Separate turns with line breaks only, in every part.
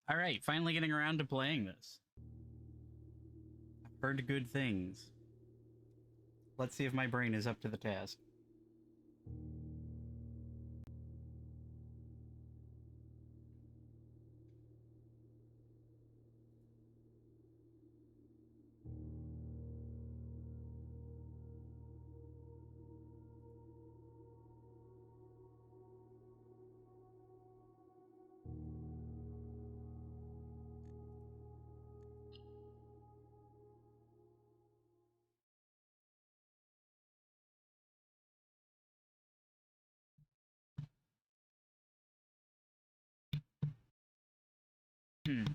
All right, finally getting around to playing this. I've heard good things. Let's see if my brain is up to the task. Hmm.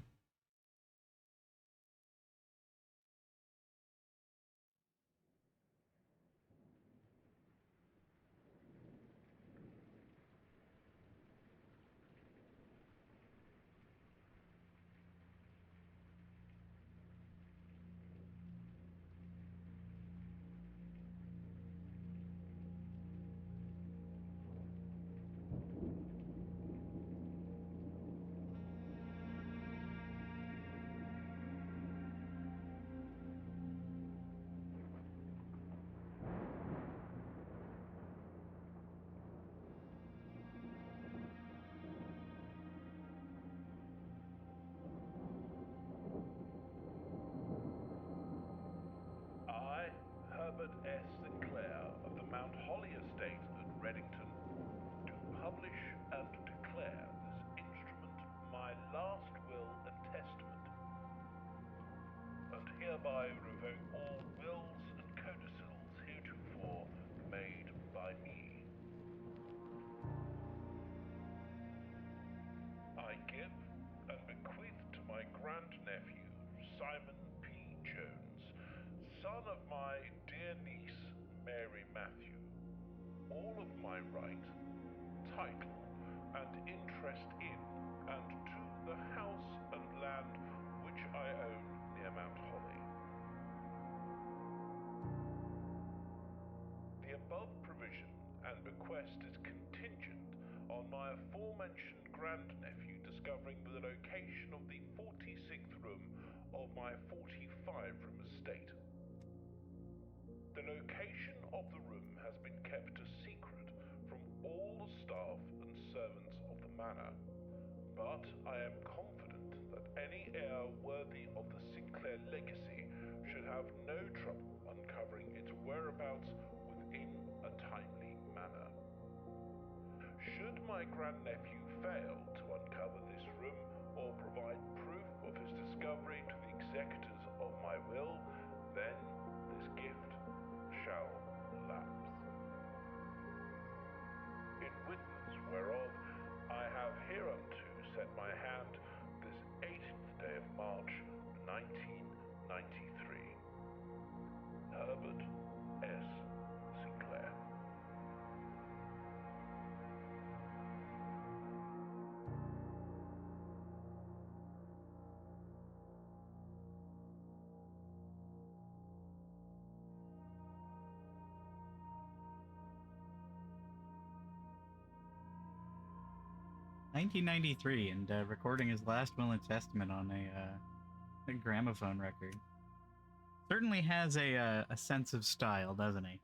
I, Herbert S. Sinclair of the Mount Holly Estate at Reddington, do publish and declare this instrument my last will and testament, and hereby revoke all wills and codicils heretofore made by me. I give and bequeath to my grandnephew, Simon P. Jones, son of my dear niece, Mary Matthew, all of my right, title, and interest in and to the house and land which I own near Mount Holly. The above provision and bequest is contingent on my aforementioned grandnephew discovering the location of the 46th room of my 45-room estate. The location of the room has been kept a secret from all the staff and servants of the manor, but I am confident that any heir worthy of the Sinclair legacy should have no trouble uncovering its whereabouts within a timely manner. Should my grandnephew fail to uncover this room or provide proof of his discovery to the executors of my will, then this gift shall lapse. In witness whereof I have hereunto set my hand this 18th day of March, 1993. Herbert S. Sinclair.
(1993) and recording his last will and testament on a gramophone record. Certainly has a sense of style, doesn't he?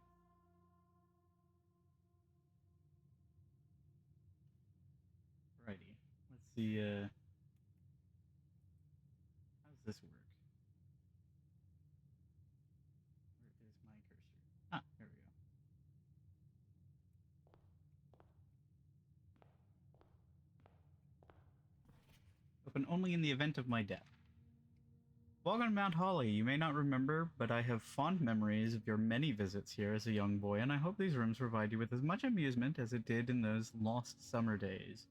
Righty. Let's see. How does this work? Where is my cursor? Ah, there we go. Open only in the event of my death. Welcome to Mount Holly. You may not remember, but I have fond memories of your many visits here as a young boy, and I hope these rooms provide you with as much amusement as it did in those lost summer days.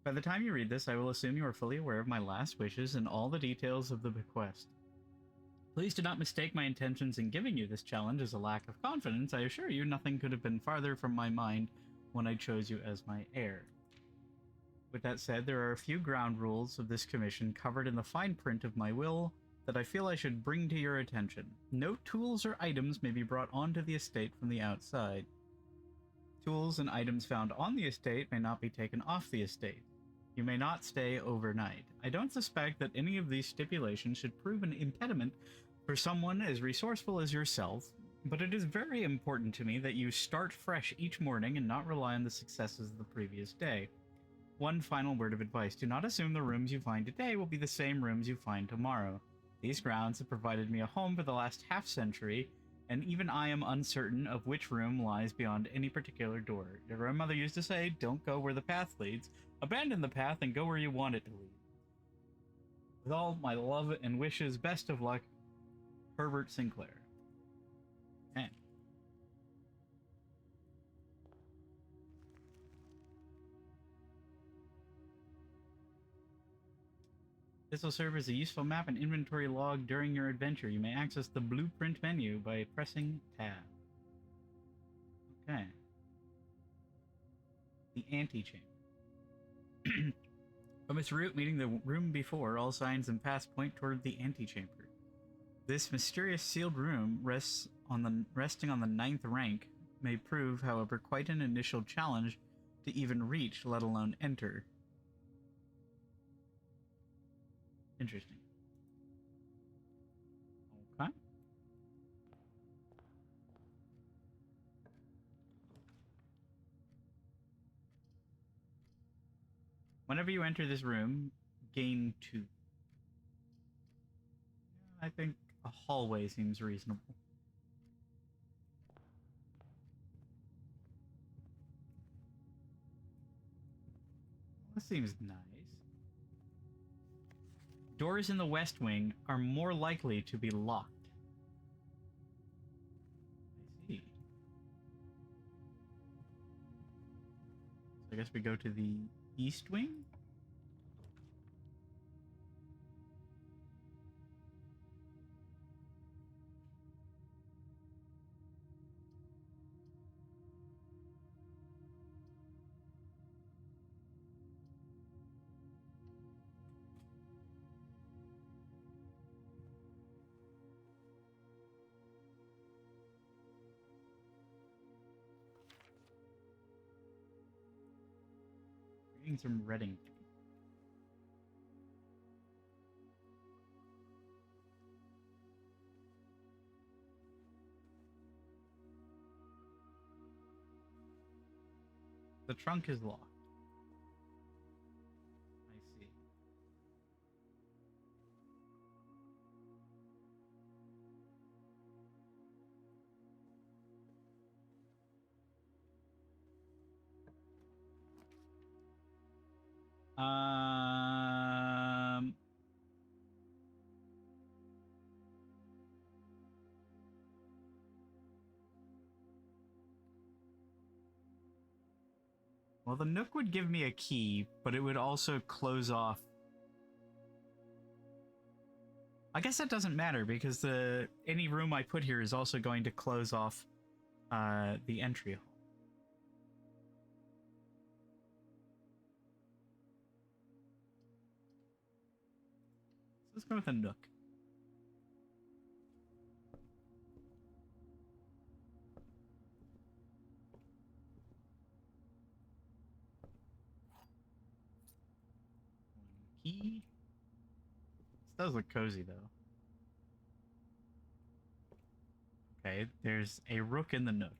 By the time you read this, I will assume you are fully aware of my last wishes and all the details of the bequest. Please do not mistake my intentions in giving you this challenge as a lack of confidence. I assure you, nothing could have been farther from my mind when I chose you as my heir. With that said, there are a few ground rules of this commission covered in the fine print of my will that I feel I should bring to your attention. No tools or items may be brought onto the estate from the outside. Tools and items found on the estate may not be taken off the estate. You may not stay overnight. I don't suspect that any of these stipulations should prove an impediment for someone as resourceful as yourself, but it is very important to me that you start fresh each morning and not rely on the successes of the previous day. One final word of advice. Do not assume the rooms you find today will be the same rooms you find tomorrow. These grounds have provided me a home for the last half-century, and even I am uncertain of which room lies beyond any particular door. Your grandmother used to say, don't go where the path leads. Abandon the path and go where you want it to lead. With all my love and wishes, best of luck, Herbert Sinclair. Okay. This will serve as a useful map and inventory log during your adventure. You may access the blueprint menu by pressing tab. Okay. The antechamber. From its route meeting the room before, all signs and paths point toward the antechamber. This mysterious sealed room resting on the 9th rank may prove, however, quite an initial challenge to even reach, let alone enter. Interesting. Okay. Whenever you enter this room, gain 2. I think a hallway seems reasonable. This seems nice. Doors in the west wing are more likely to be locked. I see. So I guess we go to the east wing? Greetings from Reddington. The trunk is locked. I see. Um. Well, the Nook would give me a key, but it would also close off. I guess that doesn't matter because any room I put here is also going to close off the entry hall. So let's go with a Nook. One key. This does look cozy, though. Okay, there's a rook in the Nook.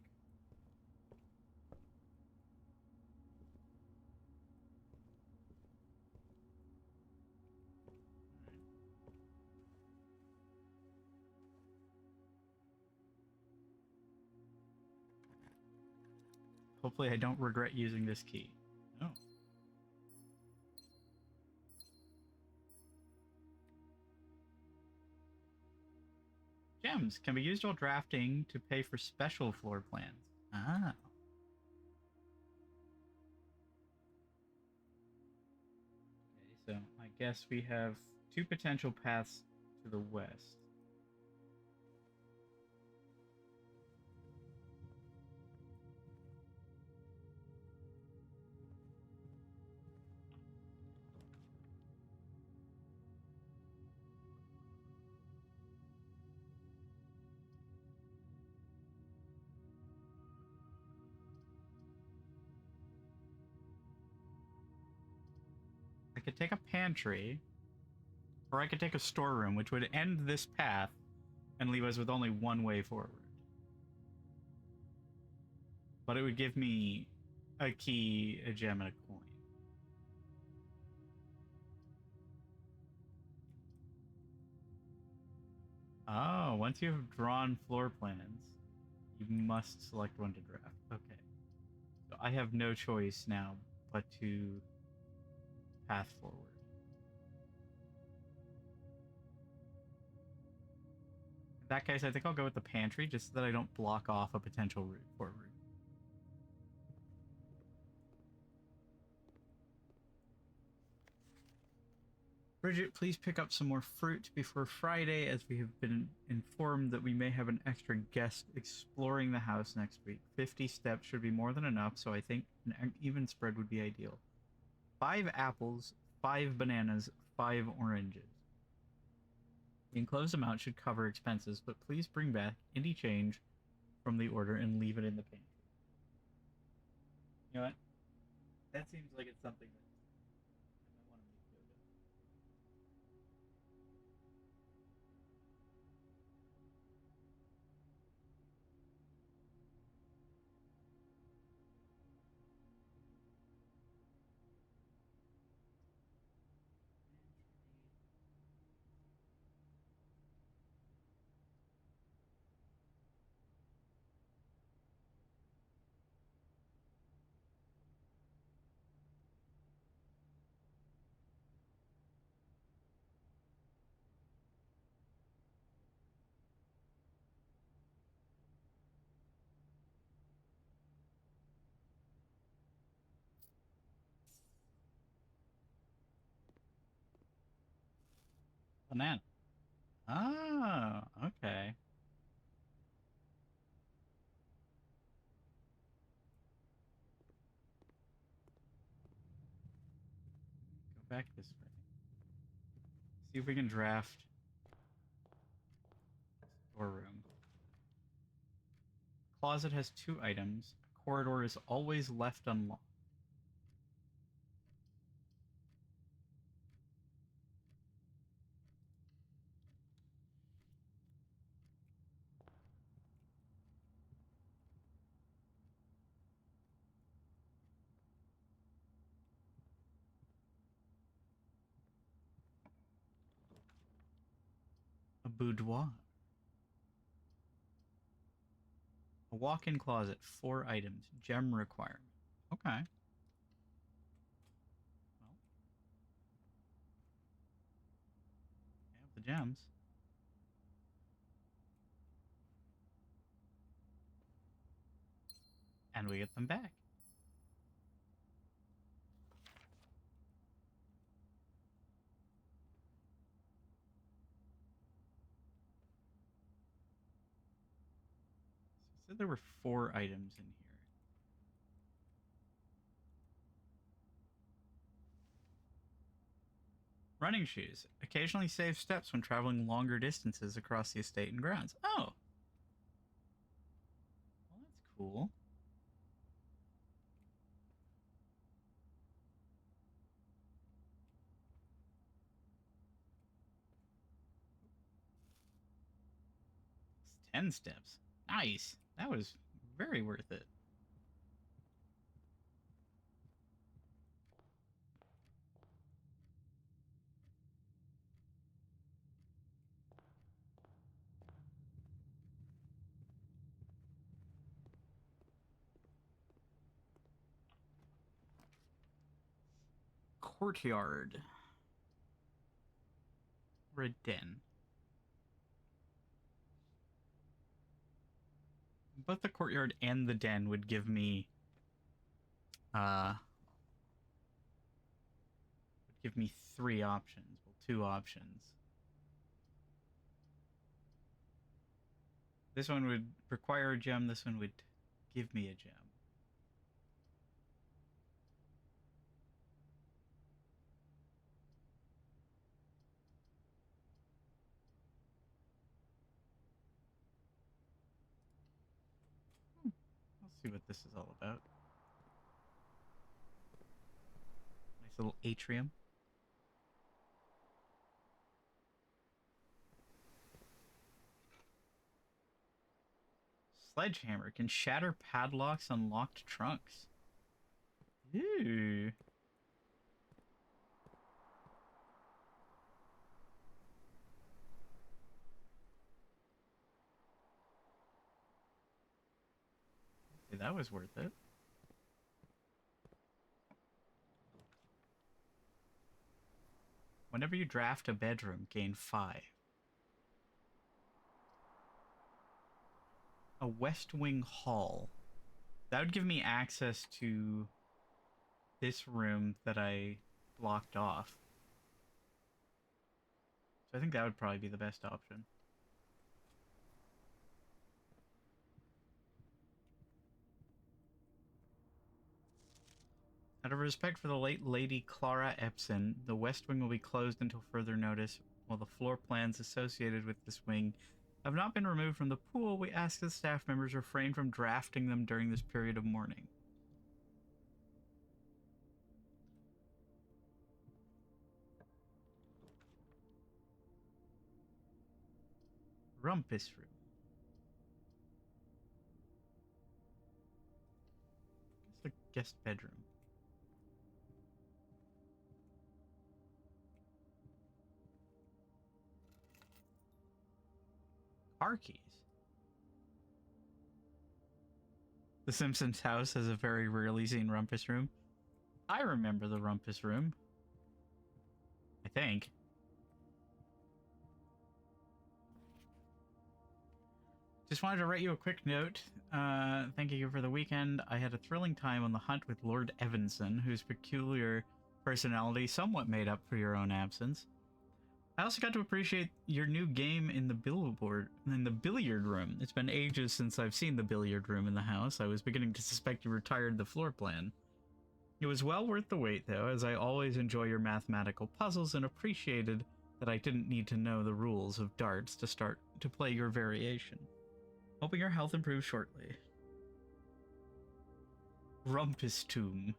Hopefully I don't regret using this key. No. Gems can be used while drafting to pay for special floor plans. Ah. Okay, so I guess we have 2 potential paths to the west. could take a pantry, or I could take a storeroom, which would end this path and leave us with only one way forward. But it would give me a key, a gem, and a coin. Oh, once you have drawn floor plans, you must select one to draft. Okay. So I have no choice now but to path forward. In that case, I think I'll go with the pantry just so that I don't block off a potential route forward. Bridget, please pick up some more fruit before Friday, as we have been informed that we may have an extra guest exploring the house next week. 50 steps should be more than enough, so I think an even spread would be ideal. 5 apples, 5 bananas, 5 oranges. The enclosed amount should cover expenses, but please bring back any change from the order and leave it in the pantry. You know what? That seems like it's something that I might want to make note of. Banana. Oh, okay. Go back this way. See if we can draft storeroom. Closet has 2 items. Corridor is always left unlocked. A boudoir. A walk-in closet, 4 items. Gem requirement. Okay. Well, I have the gems. And we get them back. So there were 4 items in here. Running shoes. Occasionally save steps when traveling longer distances across the estate and grounds. Oh! Well, that's cool. It's 10 steps. Nice. That was very worth it. Courtyard. Or a den. Both the courtyard and the den would give me would give me 3 options. Well, 2 options. This one would require a gem, this one would give me a gem. I'll see what this is all about. Nice little atrium. Sledgehammer can shatter padlocks on locked trunks. Ooh. Okay, that was worth it. Whenever you draft a bedroom, gain 5. A West Wing Hall. That would give me access to this room that I blocked off. So I think that would probably be the best option. Out of respect for the late Lady Clara Epson, the West Wing will be closed until further notice. While the floor plans associated with this wing have not been removed from the pool, we ask that staff members refrain from drafting them during this period of mourning. Rumpus Room. It's the guest bedroom. Car keys. The Simpsons house has a very rarely seen rumpus room. I remember the rumpus room. I think. Just wanted to write you a quick note. Thanking you for the weekend. I had a thrilling time on the hunt with Lord Evanson, whose peculiar personality somewhat made up for your own absence. I also got to appreciate your new game in the billiard room. It's been ages since I've seen the billiard room in the house. I was beginning to suspect you retired the floor plan. It was well worth the wait, though, as I always enjoy your mathematical puzzles and appreciated that I didn't need to know the rules of darts to start to play your variation. Hoping your health improves shortly. Rumpus Tomb.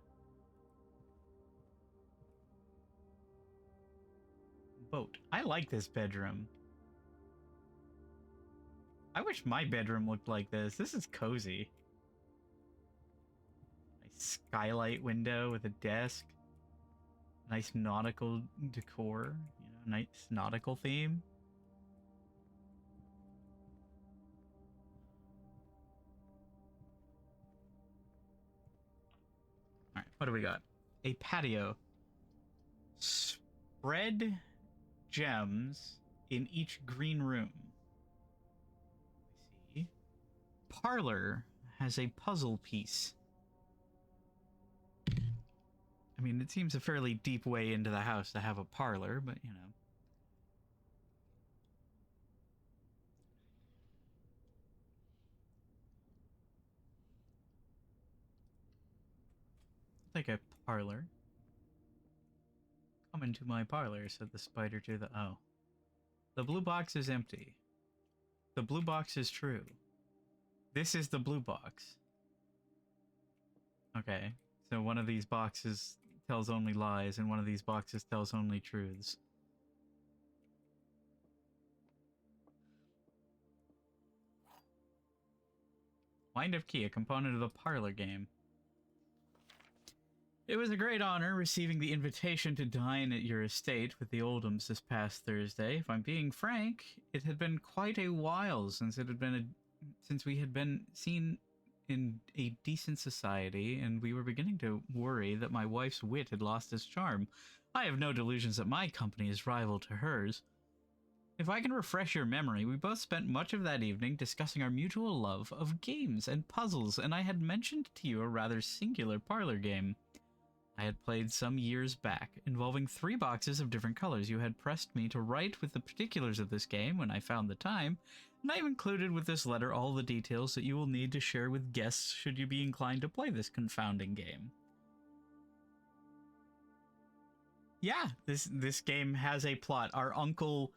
Boat. I like this bedroom. I wish my bedroom looked like this. This is cozy. Nice skylight window with a desk. Nice nautical decor. You know, nice nautical theme. Alright, what do we got? A patio. Spread gems in each green room. I see. Parlor has a puzzle piece. I mean, it seems a fairly deep way into the house to have a parlor, but you know. I'll take a parlor. Come into my parlor, said the spider to the... Oh. The blue box is empty. The blue box is true. This is the blue box. Okay. So one of these boxes tells only lies, and one of these boxes tells only truths. Wind of Key, a component of the parlor game. It was a great honor receiving the invitation to dine at your estate with the Oldhams this past Thursday. If I'm being frank, it had been quite a while since we had been seen in a decent society, and we were beginning to worry that my wife's wit had lost its charm. I have no delusions that my company is rival to hers. If I can refresh your memory, we both spent much of that evening discussing our mutual love of games and puzzles, and I had mentioned to you a rather singular parlor game I had played some years back, involving 3 boxes of different colors. You had pressed me to write with the particulars of this game when I found the time, and I've included with this letter all the details that you will need to share with guests should you be inclined to play this confounding game. Yeah, this game has a plot. Our uncle,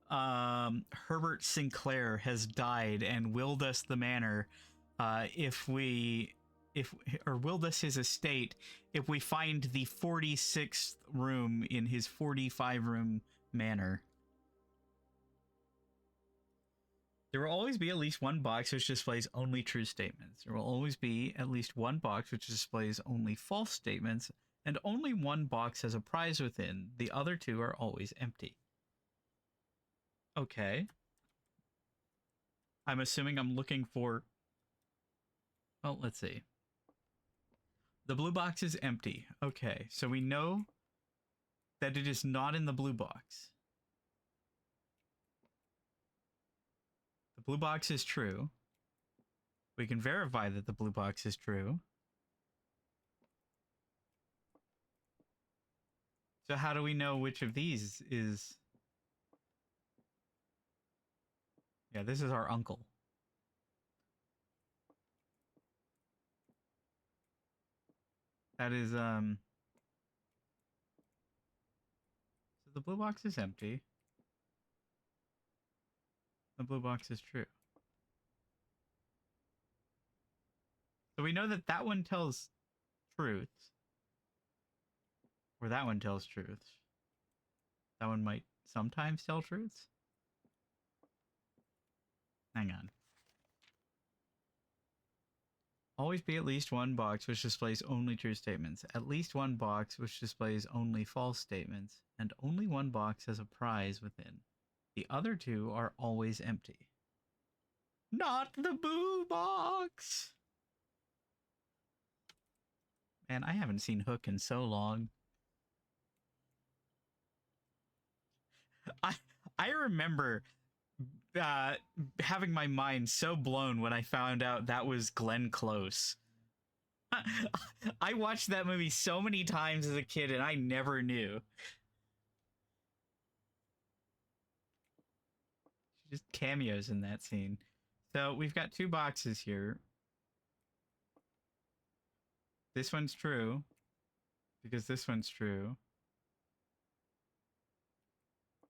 Herbert Sinclair, has died and willed us the manor, or willed us his estate if we find the 46th room in his 45-room manor. There will always be at least one box which displays only true statements. There will always be at least one box which displays only false statements, and only one box has a prize within. The other two are always empty. Okay. I'm assuming I'm looking for... Well, let's see. The blue box is empty. Okay, so we know that it is not in the blue box. The blue box is true. We can verify that the blue box is true. So how do we know which of these is... Yeah, this is our uncle. That is, So the blue box is empty. The blue box is true. So we know that that one tells truth. Or that one tells truth. That one might sometimes tell truths. Hang on. Always be at least one box which displays only true statements. At least one box which displays only false statements. And only one box has a prize within. The other two are always empty. Not the boo box! Man, I haven't seen Hook in so long. I remember having my mind so blown when I found out that was Glenn Close. I watched that movie so many times as a kid and I never knew. Just cameos in that scene. So we've got two boxes here. This one's true because this one's true.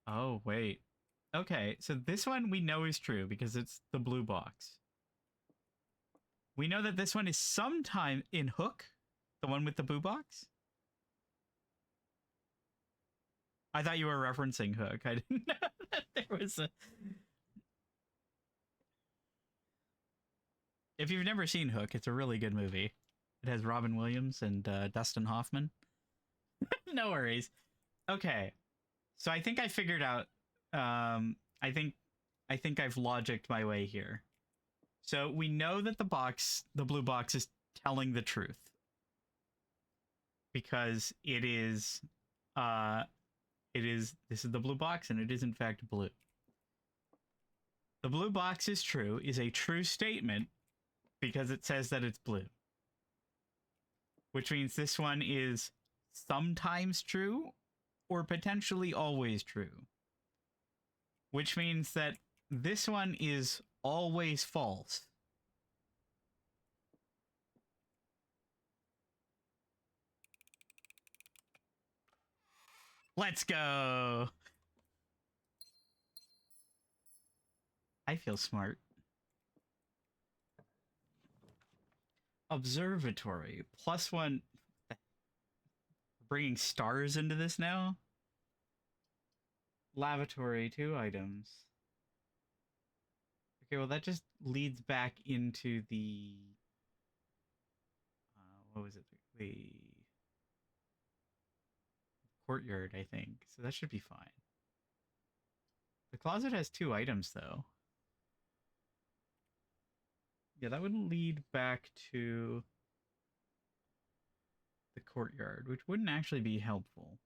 Oh, wait. Okay, so this one we know is true because it's the blue box. We know that this one is sometime in Hook, the one with the blue box. I thought you were referencing Hook. I didn't know that there was a... If you've never seen Hook, it's a really good movie. It has Robin Williams and Dustin Hoffman. No worries. Okay. So I think I figured out... I think I've logicked my way here. So we know that the blue box is telling the truth. Because this is the blue box and it is in fact blue. The blue box is true, is a true statement because it says that it's blue. Which means this one is sometimes true or potentially always true. Which means that this one is always false. Let's go! I feel smart. Observatory. +1. Bringing stars into this now? Lavatory, 2 items. Okay, well that just leads back into the... what was it? The courtyard, I think. So that should be fine. The closet has 2 items, though. Yeah, that would lead back to the courtyard, which wouldn't actually be helpful.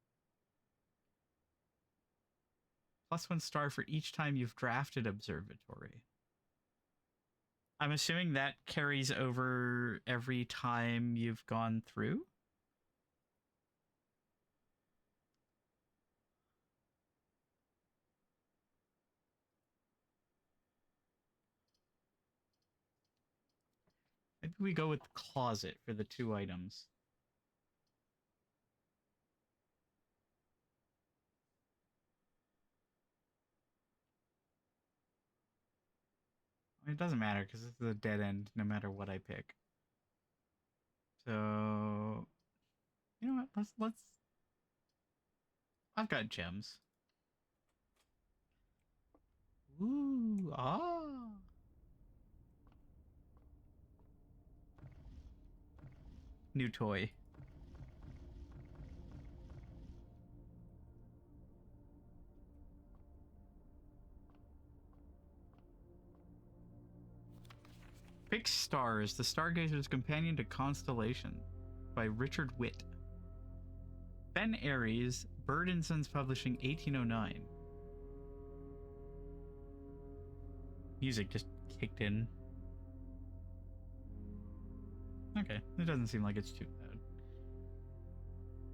+1 star for each time you've drafted observatory. I'm assuming that carries over every time you've gone through? Maybe we go with closet for the 2 items. I mean, it doesn't matter because this is a dead end no matter what I pick. So, you know what? Let's. I've got gems. Ooh, ah. New toy. Fixed Stars, The Stargazer's Companion to Constellation by Richard Witt. Ben Aries, Bird and Sons Publishing, 1809. Music just kicked in. Okay, it doesn't seem like it's too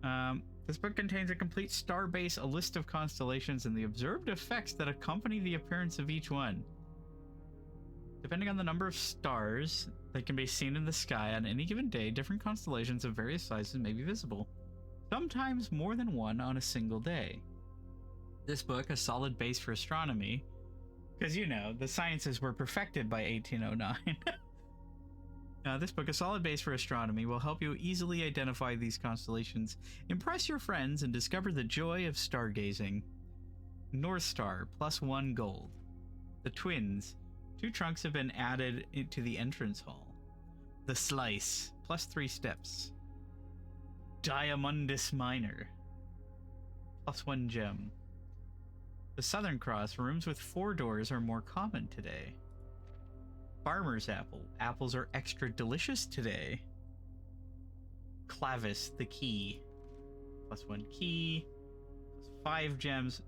bad. This book contains a complete star base, a list of constellations, and the observed effects that accompany the appearance of each one. Depending on the number of stars that can be seen in the sky on any given day, different constellations of various sizes may be visible. Sometimes more than one on a single day. This book, a solid base for astronomy, because you know, the sciences were perfected by 1809. This book, a solid base for astronomy, will help you easily identify these constellations, impress your friends, and discover the joy of stargazing. North Star, +1 gold. The Twins, 2 trunks have been added to the entrance hall. The Slice, +3 steps. Diamondus Minor, +1 gem. The Southern Cross, rooms with 4 doors are more common today. Farmer's Apple, apples are extra delicious today. Clavis, the Key, +1 key, +5 gems.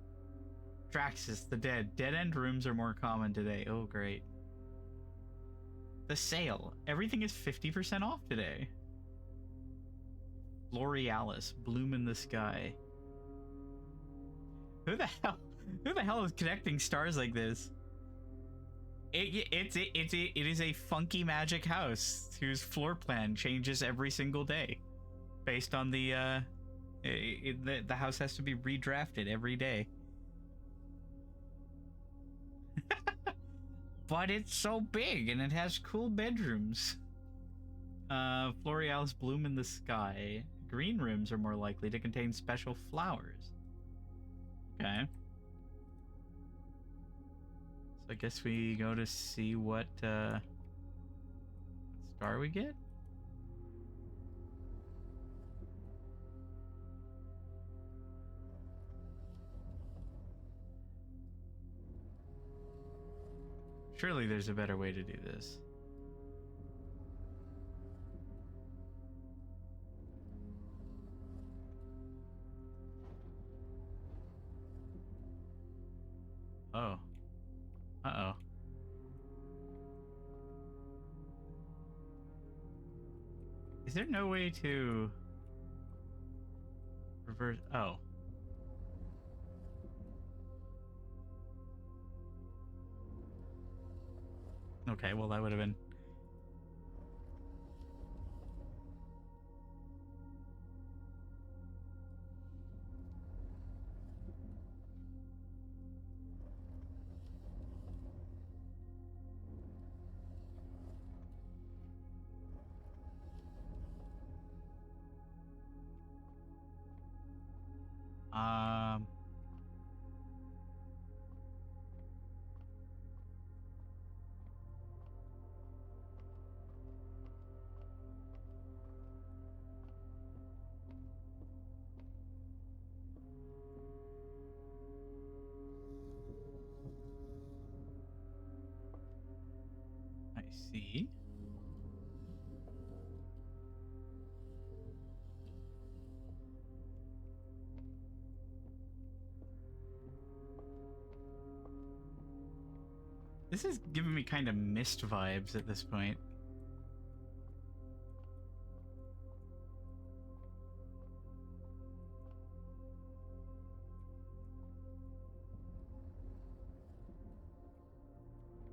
Draxus, the Dead, dead-end rooms are more common today. Oh, great. The Sale, everything is 50% off today. L'Orealis, Bloom in the Sky. Who the hell is connecting stars like this? It is a funky magic house whose floor plan changes every single day, based on the house has to be redrafted every day. But it's so big and it has cool bedrooms. L'Orealis, Bloom in the Sky. Green rooms are more likely to contain special flowers. Okay. So I guess we go to see what star we get? Surely there's a better way to do this. Oh. Uh-oh. Is there no way to reverse? Oh. Okay, well that would have been... I see. This is giving me kind of Mist vibes at this point.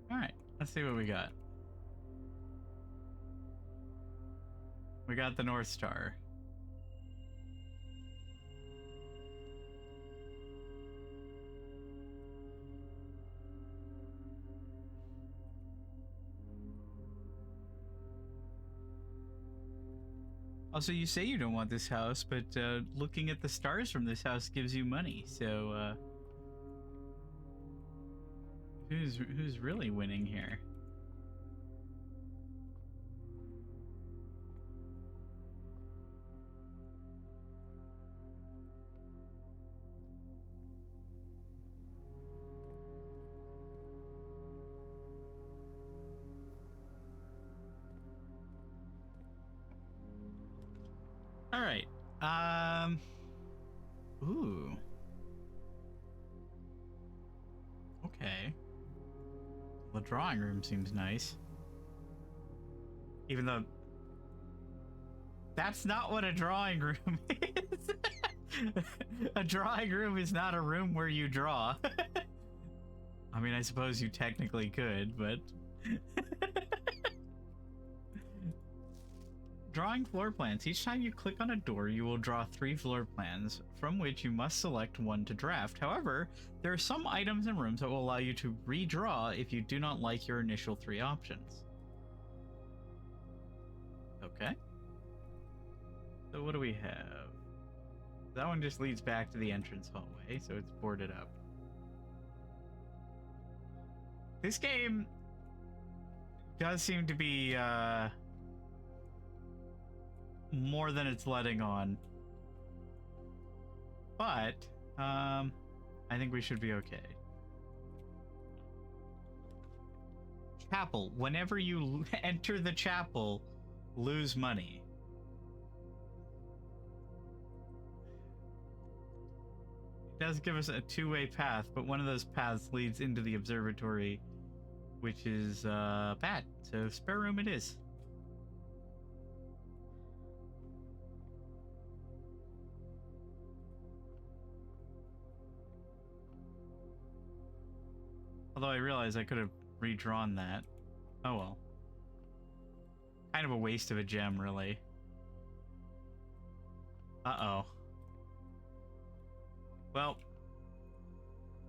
Alright, let's see what we got. We got the North Star. Also, you say you don't want this house, but looking at the stars from this house gives you money, so Who's really winning here? All right. Ooh. Okay. The drawing room seems nice. Even though that's not what a drawing room is. A drawing room is not a room where you draw. I mean, I suppose you technically could, but drawing floor plans. Each time you click on a door, you will draw 3 floor plans, from which you must select one to draft. However, there are some items and rooms that will allow you to redraw if you do not like your initial 3 options. Okay. So what do we have? That one just leads back to the entrance hallway, so it's boarded up. This game does seem to be, more than it's letting on. But, I think we should be okay. Chapel. Whenever you enter the chapel, lose money. It does give us a 2-way path, but one of those paths leads into the observatory, which is, bad. So spare room it is. Although I realize I could have redrawn that. Oh well. Kind of a waste of a gem, really. Uh-oh. Well,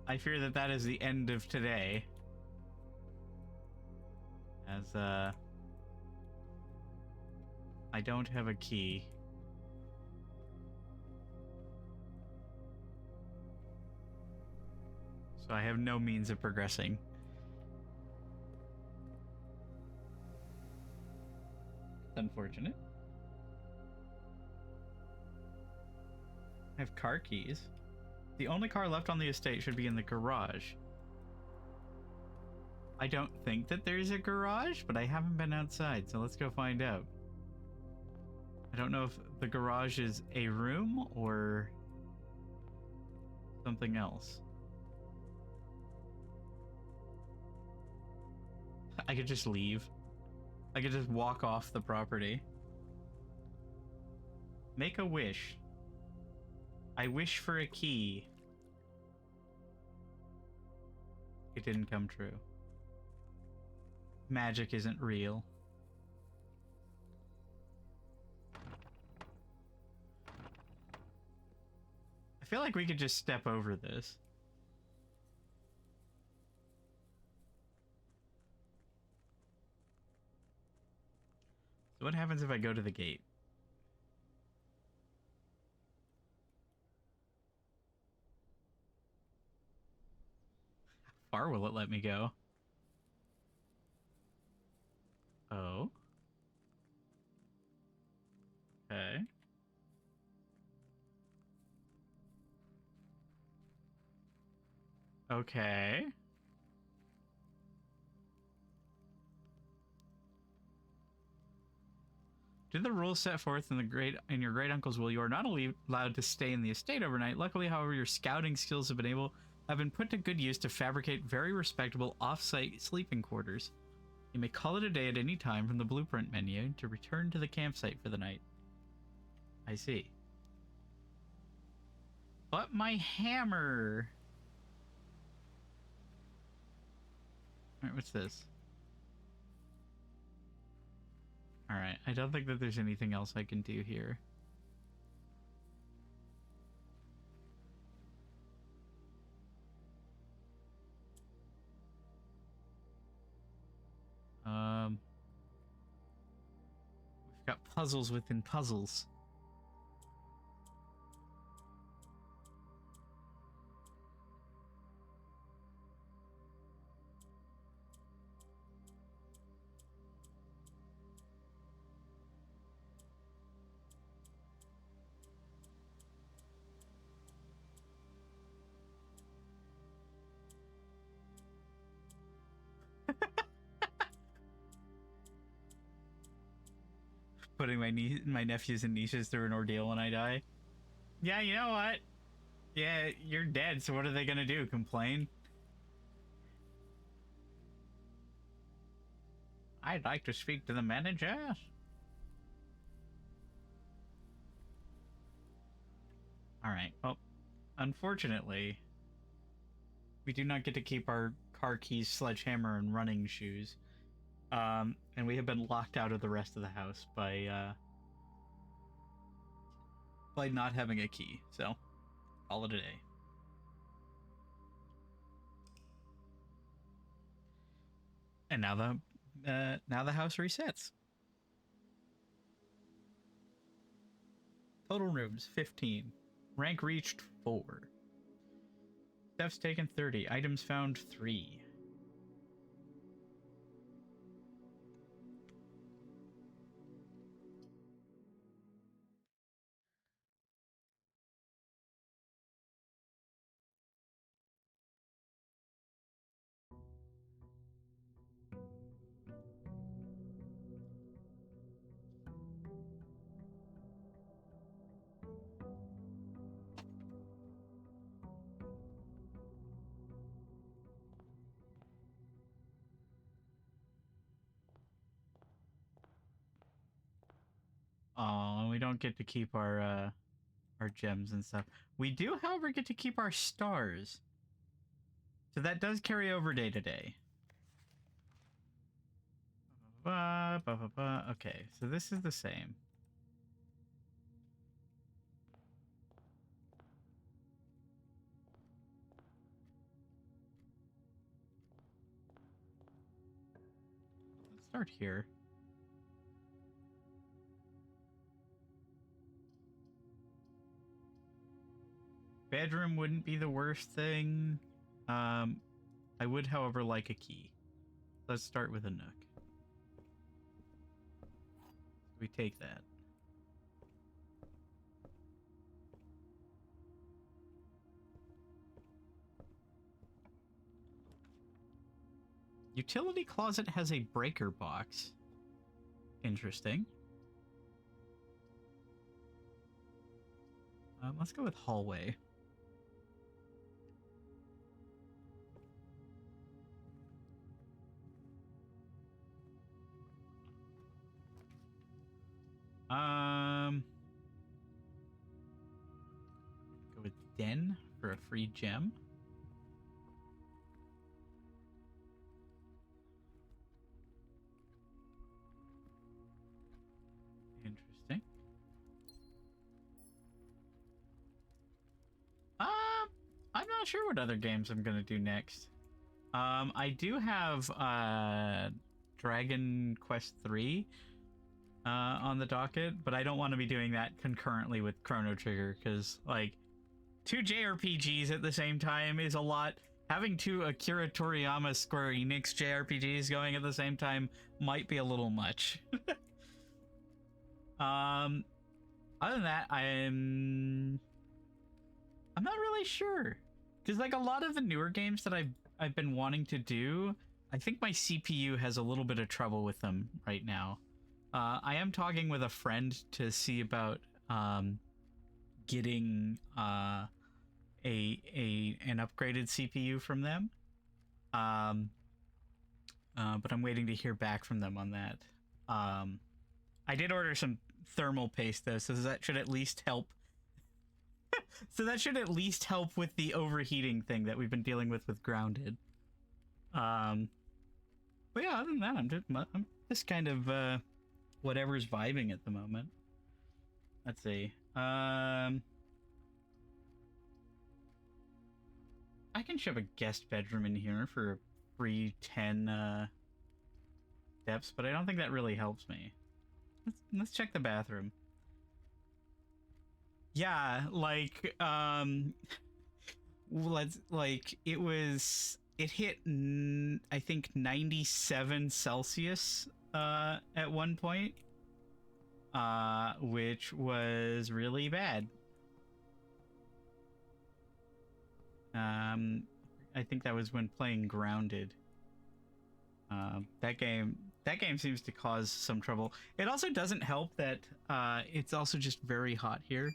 I fear that that is the end of today. As, I don't have a key. So I have no means of progressing. Unfortunate. I have car keys. The only car left on the estate should be in the garage. I don't think that there's a garage, but I haven't been outside, so let's go find out. I don't know if the garage is a room or something else. I could just leave. I could just walk off the property. Make a wish. I wish for a key. It didn't come true. Magic isn't real. I feel like we could just step over this. So what happens if I go to the gate? How far will it let me go? Oh. Okay. Okay. Due to the rules set forth in your great uncle's will, you are not only allowed to stay in the estate overnight. Luckily, however, your scouting skills have been put to good use to fabricate very respectable off-site sleeping quarters. You may call it a day at any time from the blueprint menu to return to the campsite for the night. I see. But my hammer! Alright, what's this? Alright, I don't think that there's anything else I can do here. We've got puzzles within puzzles. putting my nephews and nieces through an ordeal when I die. Yeah, you know what? Yeah, you're dead, so what are they gonna do? Complain? I'd like to speak to the manager. Alright, well, unfortunately, we do not get to keep our car keys, sledgehammer, and running shoes. And we have been locked out of the rest of the house by not having a key, so call it a day. And now the house resets. Total rooms 15. Rank reached 4. Steps taken 30. Items found 3. Oh, we don't get to keep our gems and stuff. We do, however, get to keep our stars. So that does carry over day to day. Okay, so this is the same. Let's start here. Bedroom wouldn't be the worst thing. I would, however, like a key. Let's start with a nook. We take that. Utility closet has a breaker box. Interesting. Let's go with hallway. Go with den for a free gem. Interesting. I'm not sure what other games I'm gonna do next. I do have Dragon Quest 3 on the docket, but I don't want to be doing that concurrently with Chrono Trigger, because like 2 JRPGs at the same time is a lot. Having 2 Akira Toriyama Square Enix JRPGs going at the same time might be a little much. Other than that, I'm not really sure, because like a lot of the newer games that I've been wanting to do, I think my CPU has a little bit of trouble with them right now. I am talking with a friend to see about getting an upgraded CPU from them. But I'm waiting to hear back from them on that. I did order some thermal paste though, so that should at least help. So that should at least help with the overheating thing that we've been dealing with Grounded. But yeah, other than that, I'm just kind of whatever's vibing at the moment. Let's see. I can shove a guest bedroom in here for a free 10 steps, but I don't think that really helps me. Let's check the bathroom. Yeah, like it hit I think 97 Celsius at one point, which was really bad. I think that was when playing Grounded. That game That game seems to cause some trouble. It also doesn't help that it's also just very hot here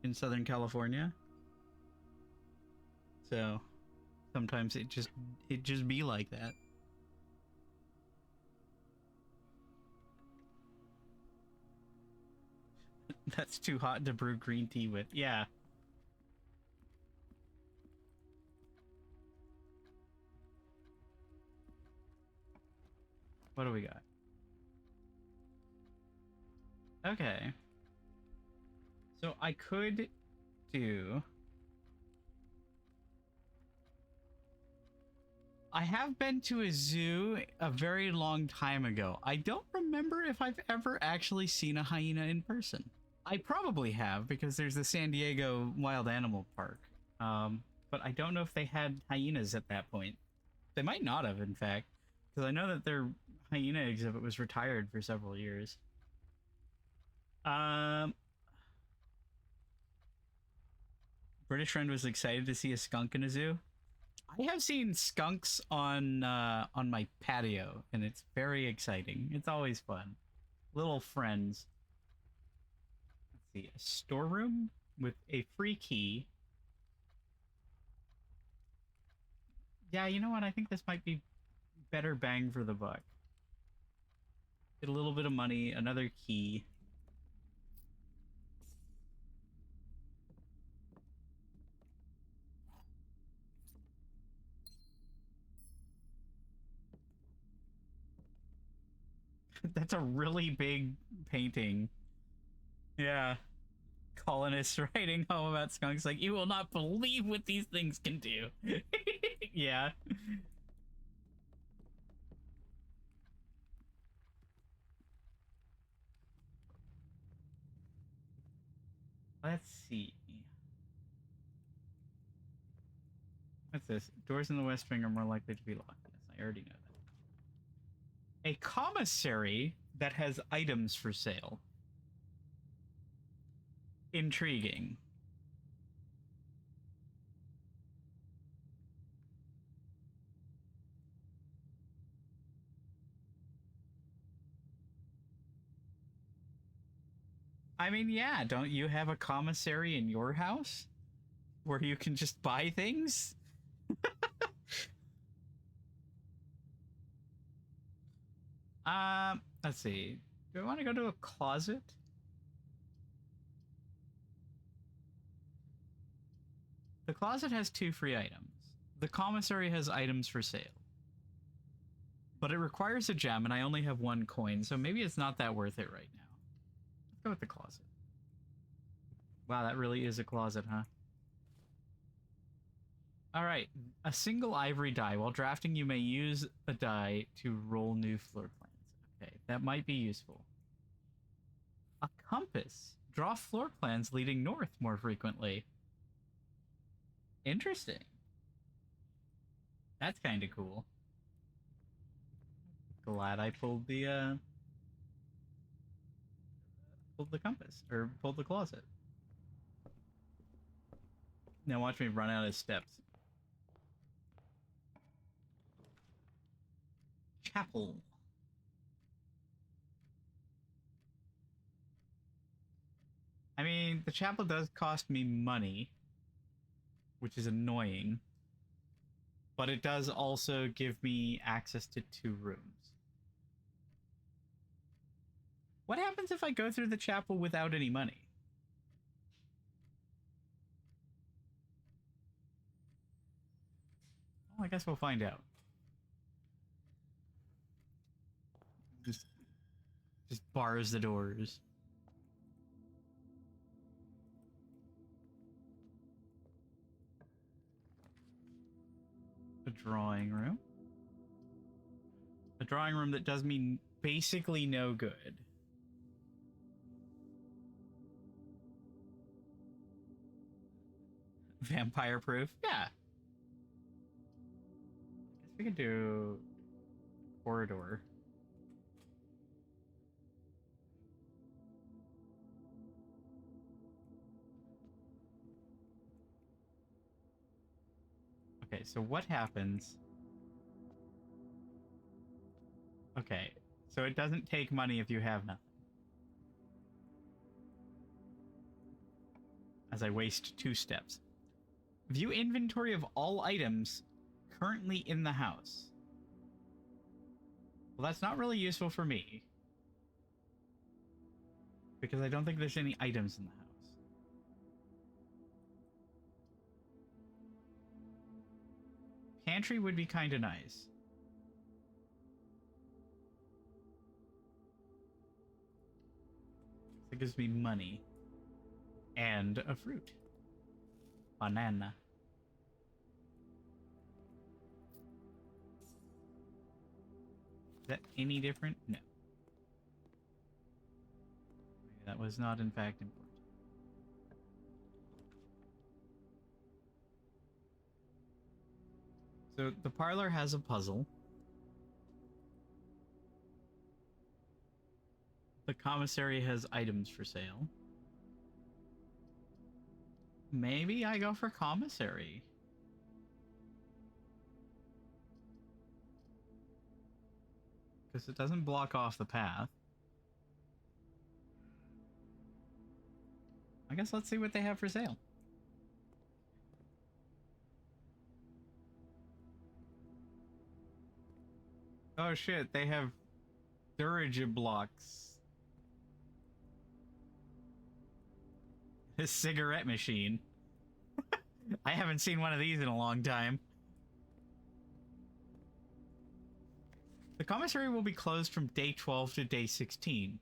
in Southern California. So sometimes it just be like that. That's too hot to brew green tea with. Yeah. What do we got? Okay. So I could do... I have been to a zoo a very long time ago. I don't remember if I've ever actually seen a hyena in person. I probably have, because there's the San Diego Wild Animal Park. But I don't know if they had hyenas at that point. They might not have, in fact, because I know that their hyena exhibit was retired for several years. British friend was excited to see a skunk in a zoo. I have seen skunks on my patio, and it's very exciting. It's always fun. Little friends. Let's see, a storeroom with a free key. Yeah, you know what? I think this might be better bang for the buck. Get a little bit of money, another key. That's a really big painting. Yeah. Colonists writing home about skunks like, you will not believe what these things can do. Yeah. Let's see. What's this? Doors in the West Wing are more likely to be locked. Yes, I already know that. A commissary that has items for sale. Intriguing. I mean, yeah, don't you have a commissary in your house where you can just buy things? Let's see. Do I want to go to a closet? The closet has 2 free items. The commissary has items for sale. But it requires a gem, and I only have 1 coin, so maybe it's not that worth it right now. Let's go with the closet. Wow, that really is a closet, huh? Alright, a single ivory die. While drafting, you may use a die to roll new floor plans. Okay, that might be useful. A compass. Draw floor plans leading north more frequently. Interesting. That's kind of cool. Glad I pulled the compass, or pulled the closet. Now watch me run out of steps. Chapel. I mean, the chapel does cost me money, which is annoying, but it does also give me access to 2 rooms. What happens if I go through the chapel without any money? Well, I guess we'll find out. Just bars the doors. A drawing room. A drawing room that does me basically no good. Vampire proof? Yeah. I guess we could do corridor. Okay, so what happens? Okay, So it doesn't take money if you have nothing. As I waste 2 steps. View inventory of all items currently in the house. Well, that's not really useful for me. Because I don't think there's any items in the house. Pantry would be kind of nice. It gives me money. And a fruit. Banana. Is that any different? No. That was not in fact important. So the parlor has a puzzle. The commissary has items for sale. Maybe I go for commissary. Because it doesn't block off the path. I guess let's see what they have for sale. Oh shit, they have Durablocks. A cigarette machine. I haven't seen one of these in a long time. The commissary will be closed from day 12 to day 16.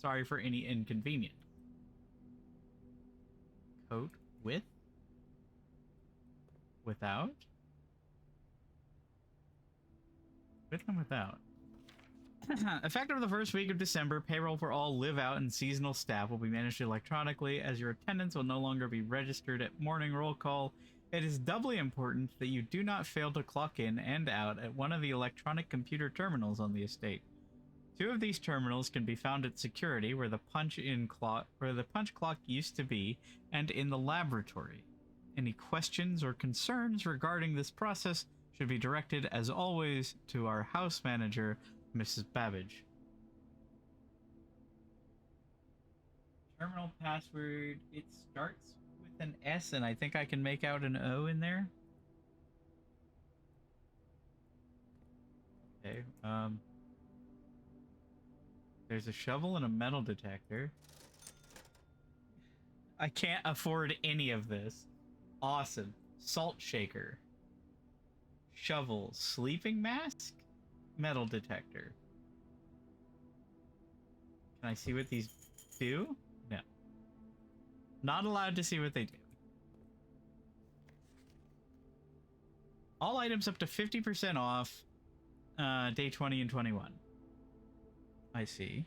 Sorry for any inconvenience. Coat with? Without? With and without. Effective the first week of December, payroll for all live-out and seasonal staff will be managed electronically, as your attendance will no longer be registered at morning roll call. It is doubly important that you do not fail to clock in and out at one of the electronic computer terminals on the estate. 2 of these terminals can be found at security, where the punch clock used to be, and in the laboratory. Any questions or concerns regarding this process should be directed, as always, to our house manager, Mrs. Babbage. Terminal password, it starts with an S, and I think I can make out an O in there. Okay, there's a shovel and a metal detector. I can't afford any of this. Awesome. Salt shaker. Shovel. Sleeping mask? Metal detector. Can I see what these do? No. Not allowed to see what they do. All items up to 50% off day 20 and 21. I see.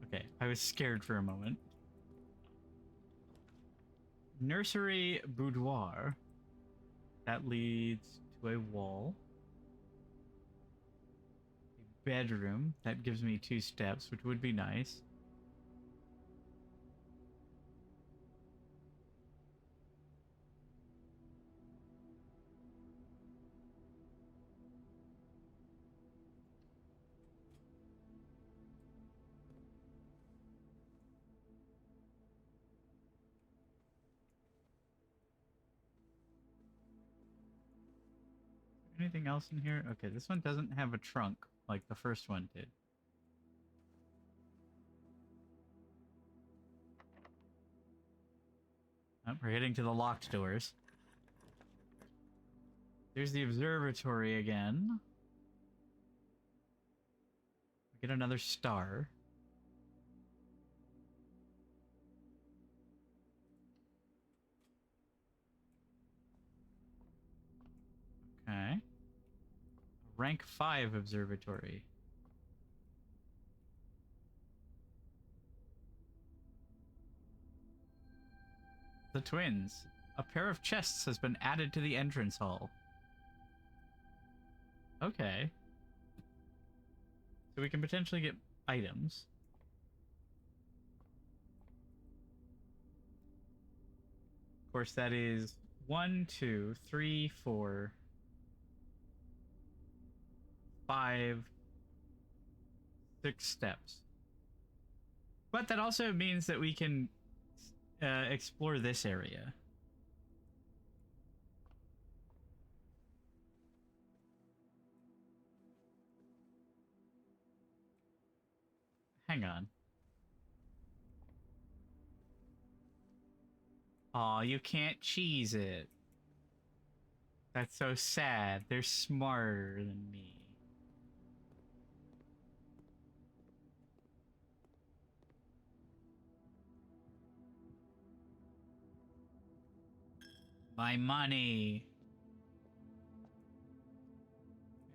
Okay, I was scared for a moment. Nursery boudoir. That leads to a wall. A bedroom. That gives me 2 steps, which would be nice. Anything else in here? Okay, this one doesn't have a trunk like the first one did. Oh, we're heading to the locked doors. There's the observatory again. We get another star. Okay. Rank 5 observatory. The twins. A pair of chests has been added to the entrance hall. Okay. So we can potentially get items. Of course, that is 1, 2, 3, 4. 5, 6 steps. But that also means that we can explore this area. Hang on. Aw, you can't cheese it. That's so sad. They're smarter than me. My money.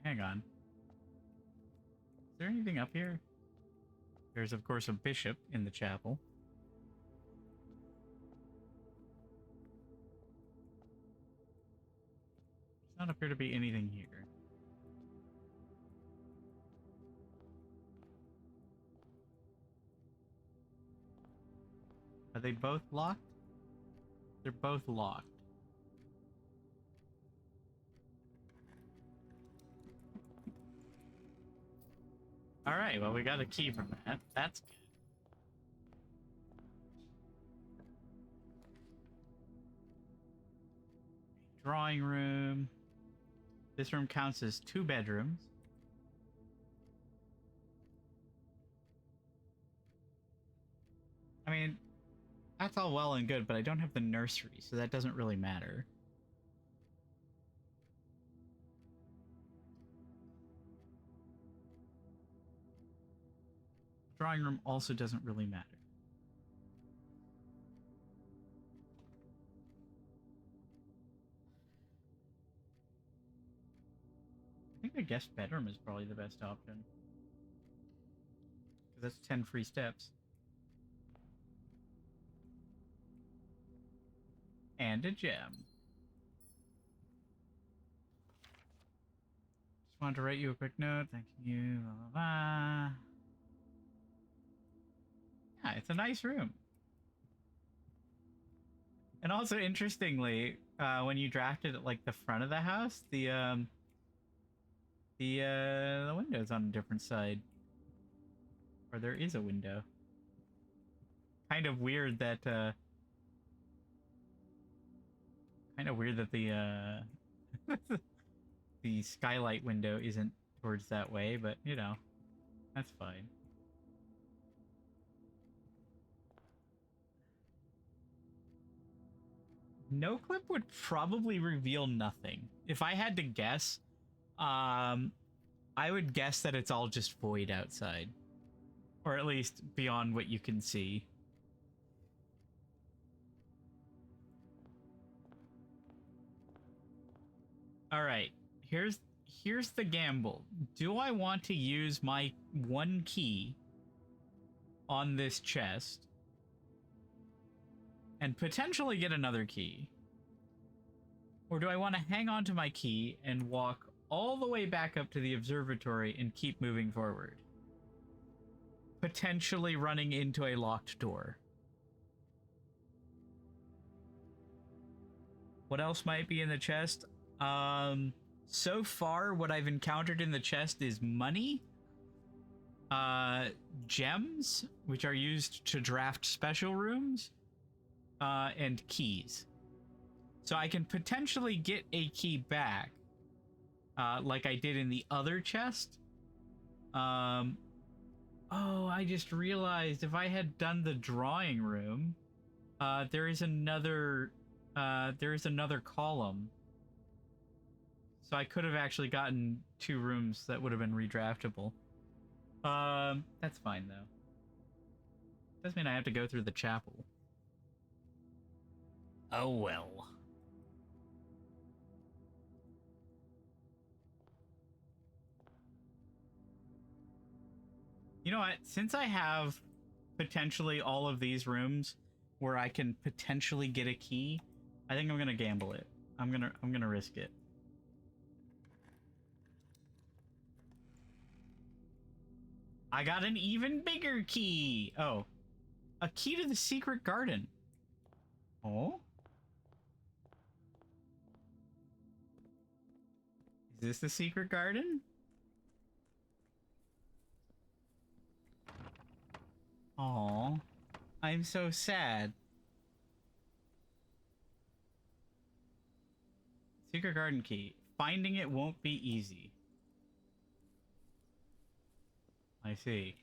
Hang on. Is there anything up here? There's, of course, a bishop in the chapel. Does not appear to be anything here. Are they both locked? They're both locked. Alright, well, we got a key from that. That's good. Drawing room. This room counts as 2 bedrooms. I mean, that's all well and good, but I don't have the nursery, so that doesn't really matter. Drawing room also doesn't really matter. I think the guest bedroom is probably the best option. Because that's 10 free steps. And a gem. Just wanted to write you a quick note. Thank you. Blah, blah, blah. Yeah, it's a nice room. And also, interestingly, when you drafted it like the front of the house, the window's on a different side. Or there is a window. Kind of weird that the the skylight window isn't towards that way, but you know, that's fine. No clip would probably reveal nothing. If I had to guess, I would guess that it's all just void outside. Or at least beyond what you can see. Alright, here's the gamble. Do I want to use my 1 key on this chest and potentially get another key? Or do I want to hang on to my key and walk all the way back up to the observatory and keep moving forward? Potentially running into a locked door. What else might be in the chest? So far, what I've encountered in the chest is money, gems, which are used to draft special rooms, and keys. So I can potentially get a key back, like I did in the other chest. Oh, I just realized if I had done the drawing room, there is another column. So I could have actually gotten 2 rooms that would have been redraftable. That's fine though. Doesn't mean I have to go through the chapel. Oh well. You know what? Since I have potentially all of these rooms where I can potentially get a key, I think I'm gonna gamble it. I'm gonna risk it. I got an even bigger key! Oh. A key to the secret garden. Oh? Is this the secret garden? Aw, I'm so sad. Secret garden key. Finding it won't be easy. I see.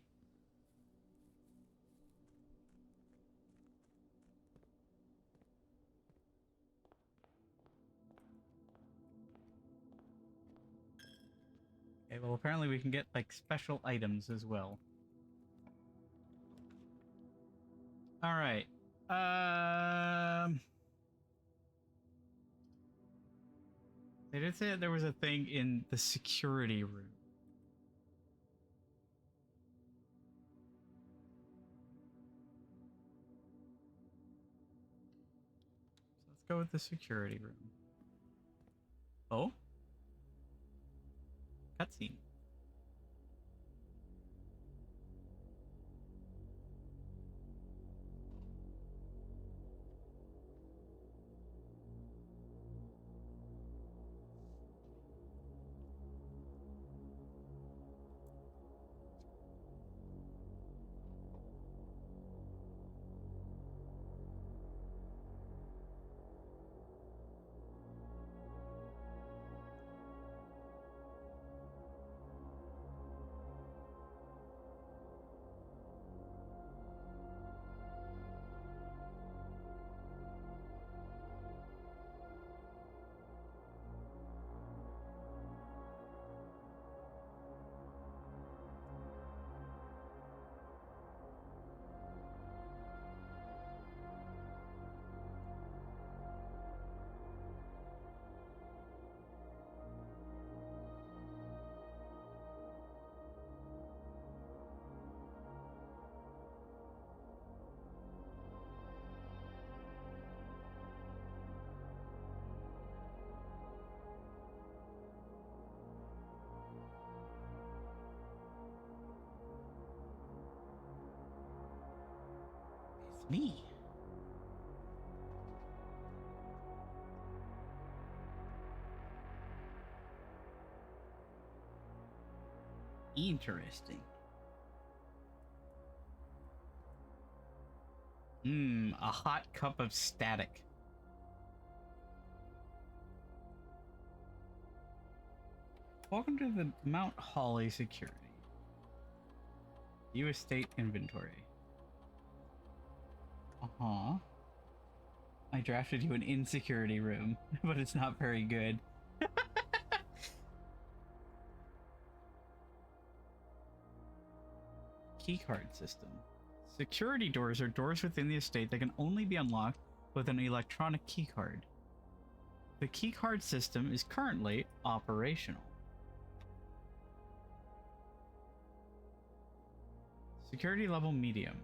Okay, well apparently we can get like special items as well. Alright. They did say that there was a thing in the security room. So let's go with the security room. Oh? Cutscene. It's me. Interesting. A hot cup of static. Welcome to the Mount Holly security. View estate inventory. Uh-huh. I drafted you an insecurity room, but it's not very good. Keycard system. Security doors are doors within the estate that can only be unlocked with an electronic keycard. The keycard system is currently operational. Security level medium.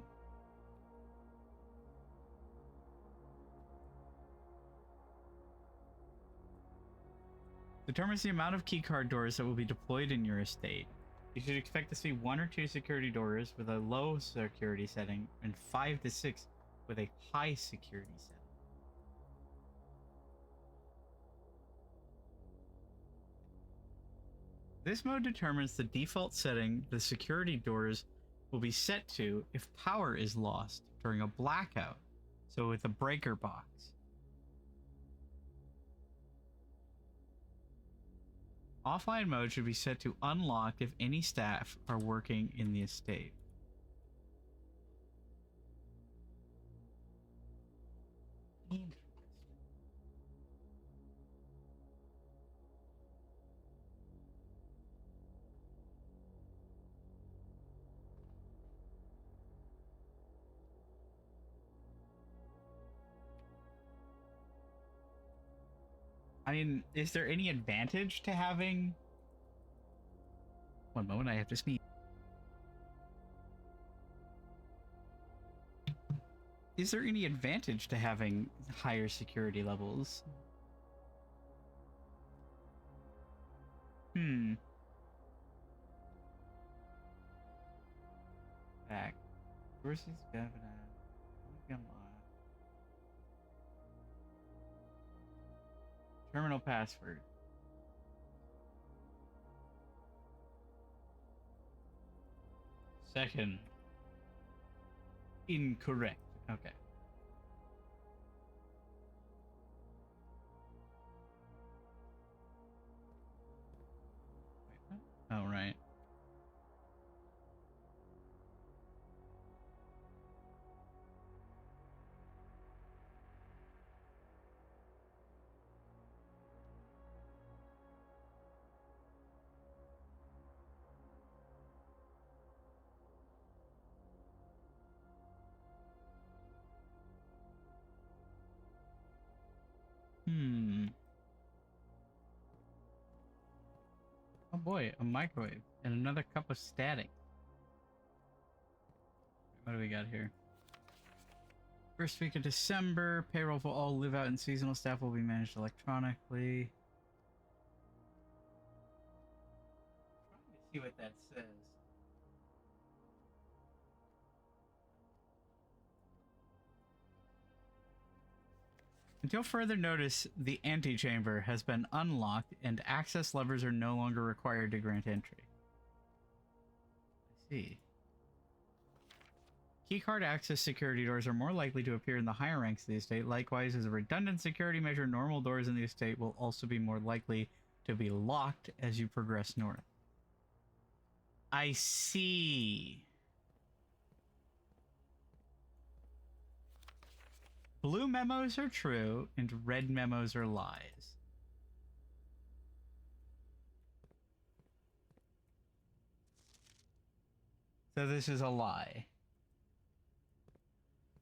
Determines the amount of keycard doors that will be deployed in your estate. You should expect to see 1 or 2 security doors with a low security setting and 5 to 6 with a high security setting. This mode determines the default setting the security doors will be set to if power is lost during a blackout, so with a breaker box. Offline mode should be set to unlocked if any staff are working in the estate. I mean, is there any advantage to having... One moment, I have to sneeze. Is there any advantage to having higher security levels? Back. Versus Gavin. Terminal password. Second. incorrect. Okay. Wait, what? Oh, right. Hmm. Oh boy, a microwave and another cup of static. What do we got here? First week of December, payroll for all live out and seasonal staff will be managed electronically. Trying to see what that says. Until further notice, the antechamber has been unlocked and access levers are no longer required to grant entry. I see. Keycard access security doors are more likely to appear in the higher ranks of the estate. Likewise, as a redundant security measure, normal doors in the estate will also be more likely to be locked as you progress north. I see. Blue memos are true and red memos are lies. So this is a lie.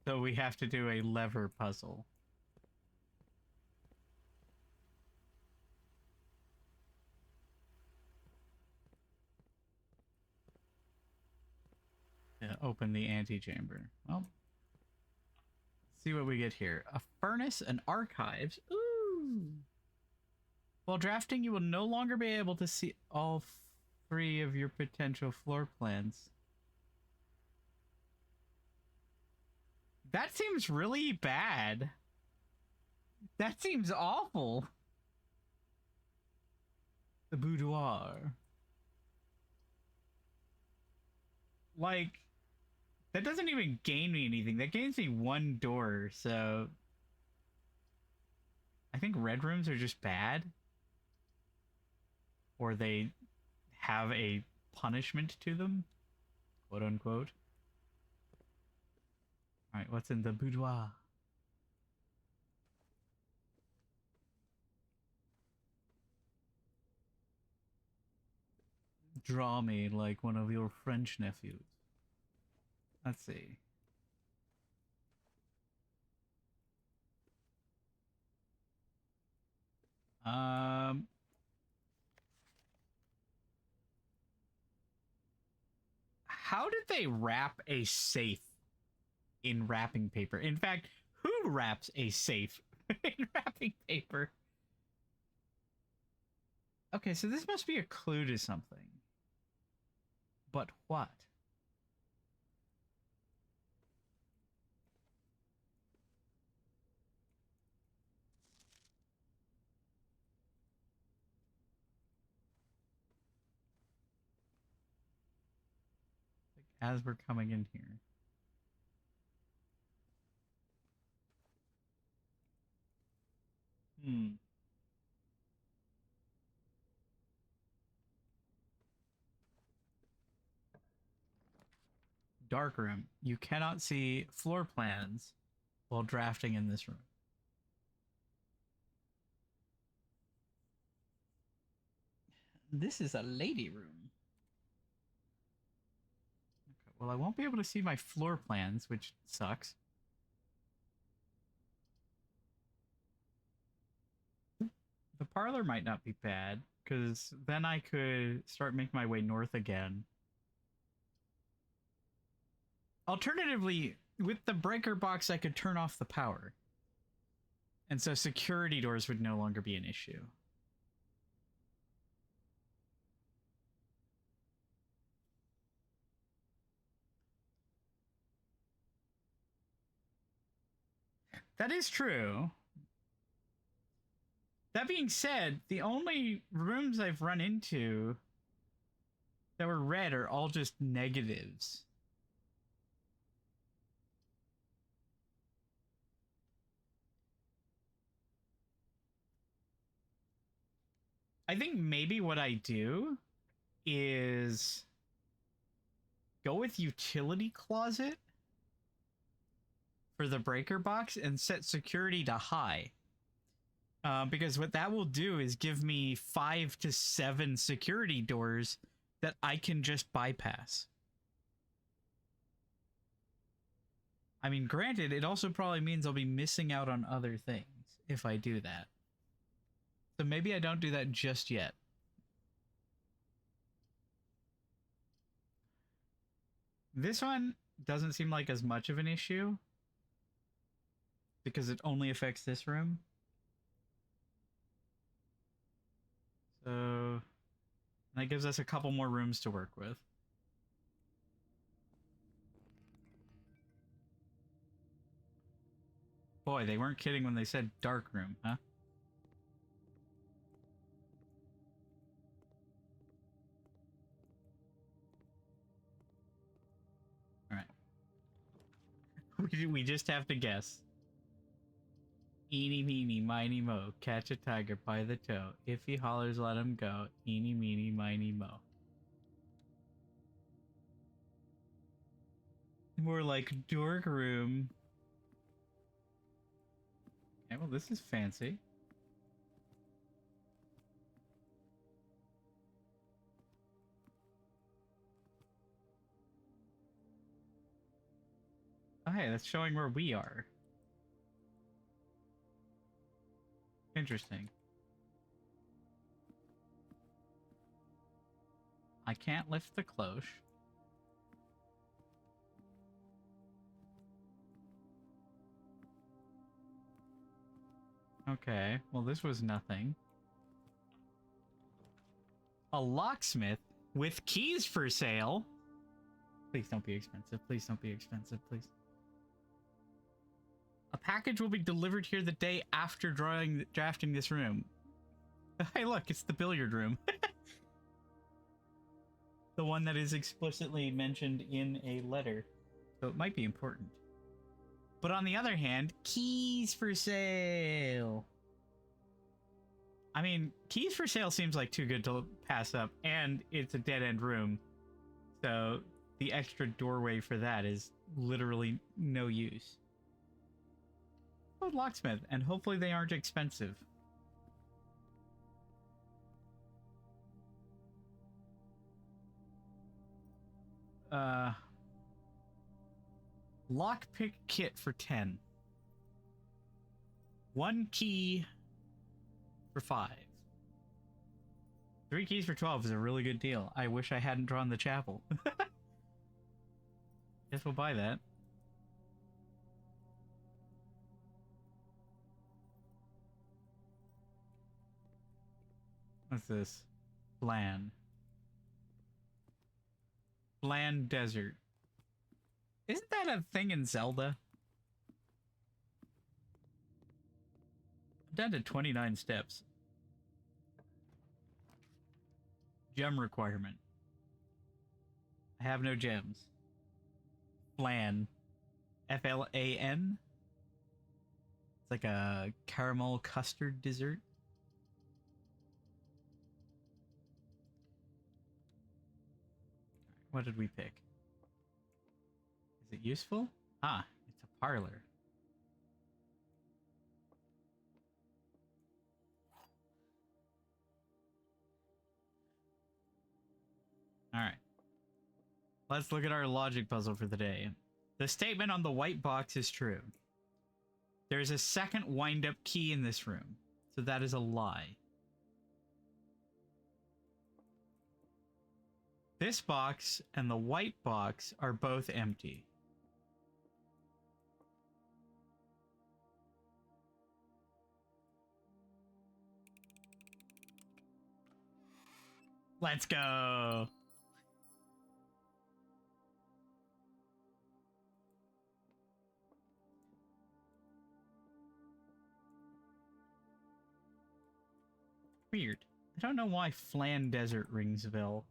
So we have to do a lever puzzle. Yeah, open the antechamber. Well, let's see what we get here. A furnace and archives. Ooh. While drafting, you will no longer be able to see all three of your potential floor plans. That seems really bad. That seems awful. The boudoir. Like, that doesn't even gain me anything. That gains me one door, so... I think red rooms are just bad. Or they have a punishment to them. Quote unquote. Alright, what's in the boudoir? Draw me like one of your French nephews. Let's see. How did they wrap a safe in wrapping paper? In fact, who wraps a safe in wrapping paper? Okay, so this must be a clue to something. But what? Like, as we're coming in here. Dark room. You cannot see floor plans while drafting in this room. This is a lady room. Okay, well, I won't be able to see my floor plans, which sucks. The parlor might not be bad, because then I could start making my way north again. Alternatively, with the breaker box, I could turn off the power. And so security doors would no longer be an issue. That is true. That being said, the only rooms I've run into that were red are all just negatives. I think maybe what I do is go with utility closet for the breaker box and set security to high. Because what that will do is give me 5 to 7 security doors that I can just bypass. I mean, granted, it also probably means I'll be missing out on other things if I do that. So maybe I don't do that just yet. This one doesn't seem like as much of an issue because it only affects this room. So that gives us a couple more rooms to work with. Boy, they weren't kidding when they said dark room, huh? Alright. We just have to guess. Eeny, meeny, miny, mo. Catch a tiger by the toe. If he hollers, let him go. Eeny, meeny, miny, mo. More like dork room. Okay, well, this is fancy. Oh, hey, that's showing where we are. Interesting. I can't lift the cloche. Okay, well, this was nothing. A locksmith with keys for sale. Please don't be expensive. Please don't be expensive, please. A package will be delivered here the day after drafting this room. Hey, look, it's the billiard room. The one that is explicitly mentioned in a letter. So it might be important. But on the other hand, keys for sale. I mean, keys for sale seems like too good to pass up, and it's a dead-end room. So the extra doorway for that is literally no use. Oh, locksmith, and hopefully they aren't expensive. Lockpick kit for 10. 1 key for 5. 3 keys for 12 is a really good deal. I wish I hadn't drawn the chapel. Guess we'll buy that. What's this? Bland. Bland Desert. Isn't that a thing in Zelda? I'm down to 29 steps. Gem requirement. I have no gems. Flan. Flan? It's like a caramel custard dessert. What did we pick? Is it useful? Ah, it's a parlor. Alright. Let's look at our logic puzzle for the day. The statement on the white box is true. There's a second wind-up key in this room, so that is a lie. This box and the white box are both empty. Let's go! Weird. I don't know why Flan Desert rings a bell.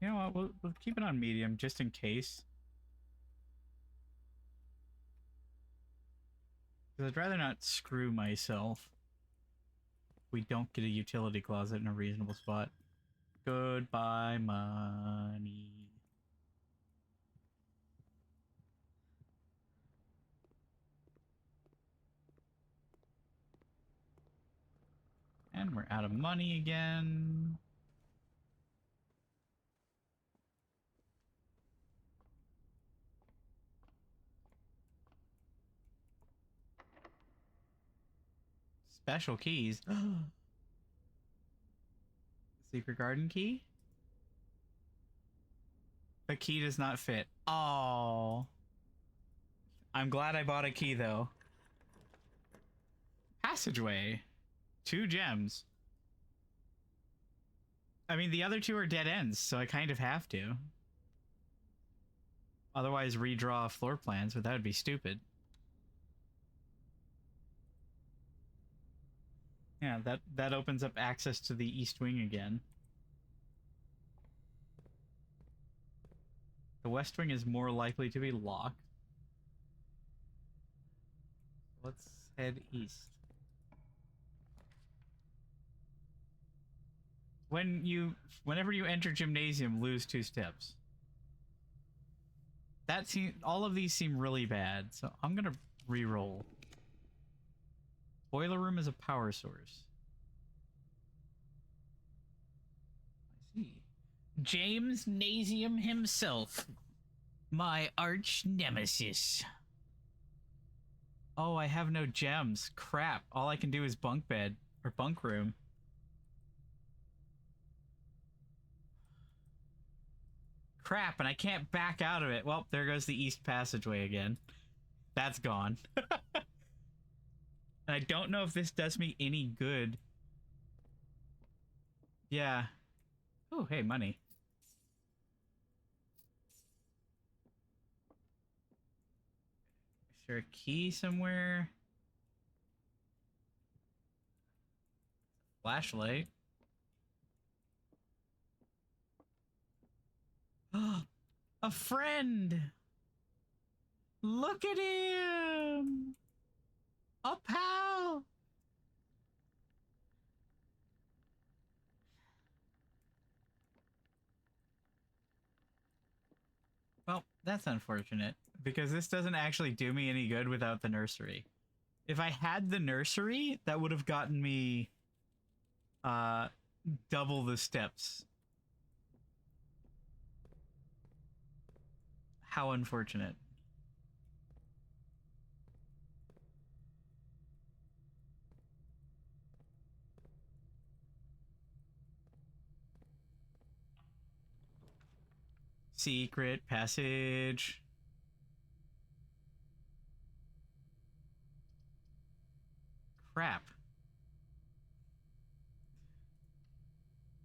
You know what? We'll keep it on medium just in case. Because I'd rather not screw myself. We don't get a utility closet in a reasonable spot. Goodbye, money. And we're out of money again. Special keys. Secret garden key? The key does not fit. Oh. I'm glad I bought a key though. Passageway. 2 gems. I mean, the other 2 are dead ends, so I kind of have to. Otherwise, redraw floor plans, but that would be stupid. Yeah, that opens up access to the East Wing again. The West Wing is more likely to be locked. Let's head east. Whenever you enter gymnasium, lose 2 steps. All of these seem really bad, so I'm gonna re-roll. Boiler room is a power source. I see. James Nasium himself. My arch nemesis. Oh, I have no gems. Crap. All I can do is bunk bed or bunk room. Crap, and I can't back out of it. Well, there goes the east passageway again. That's gone. And I don't know if this does me any good. Yeah. Oh, hey, money. Is there a key somewhere? Flashlight. A friend! Look at him! A pal! Well, that's unfortunate, because this doesn't actually do me any good without the nursery. If I had the nursery, that would have gotten me double the steps. How unfortunate. Secret passage. Crap.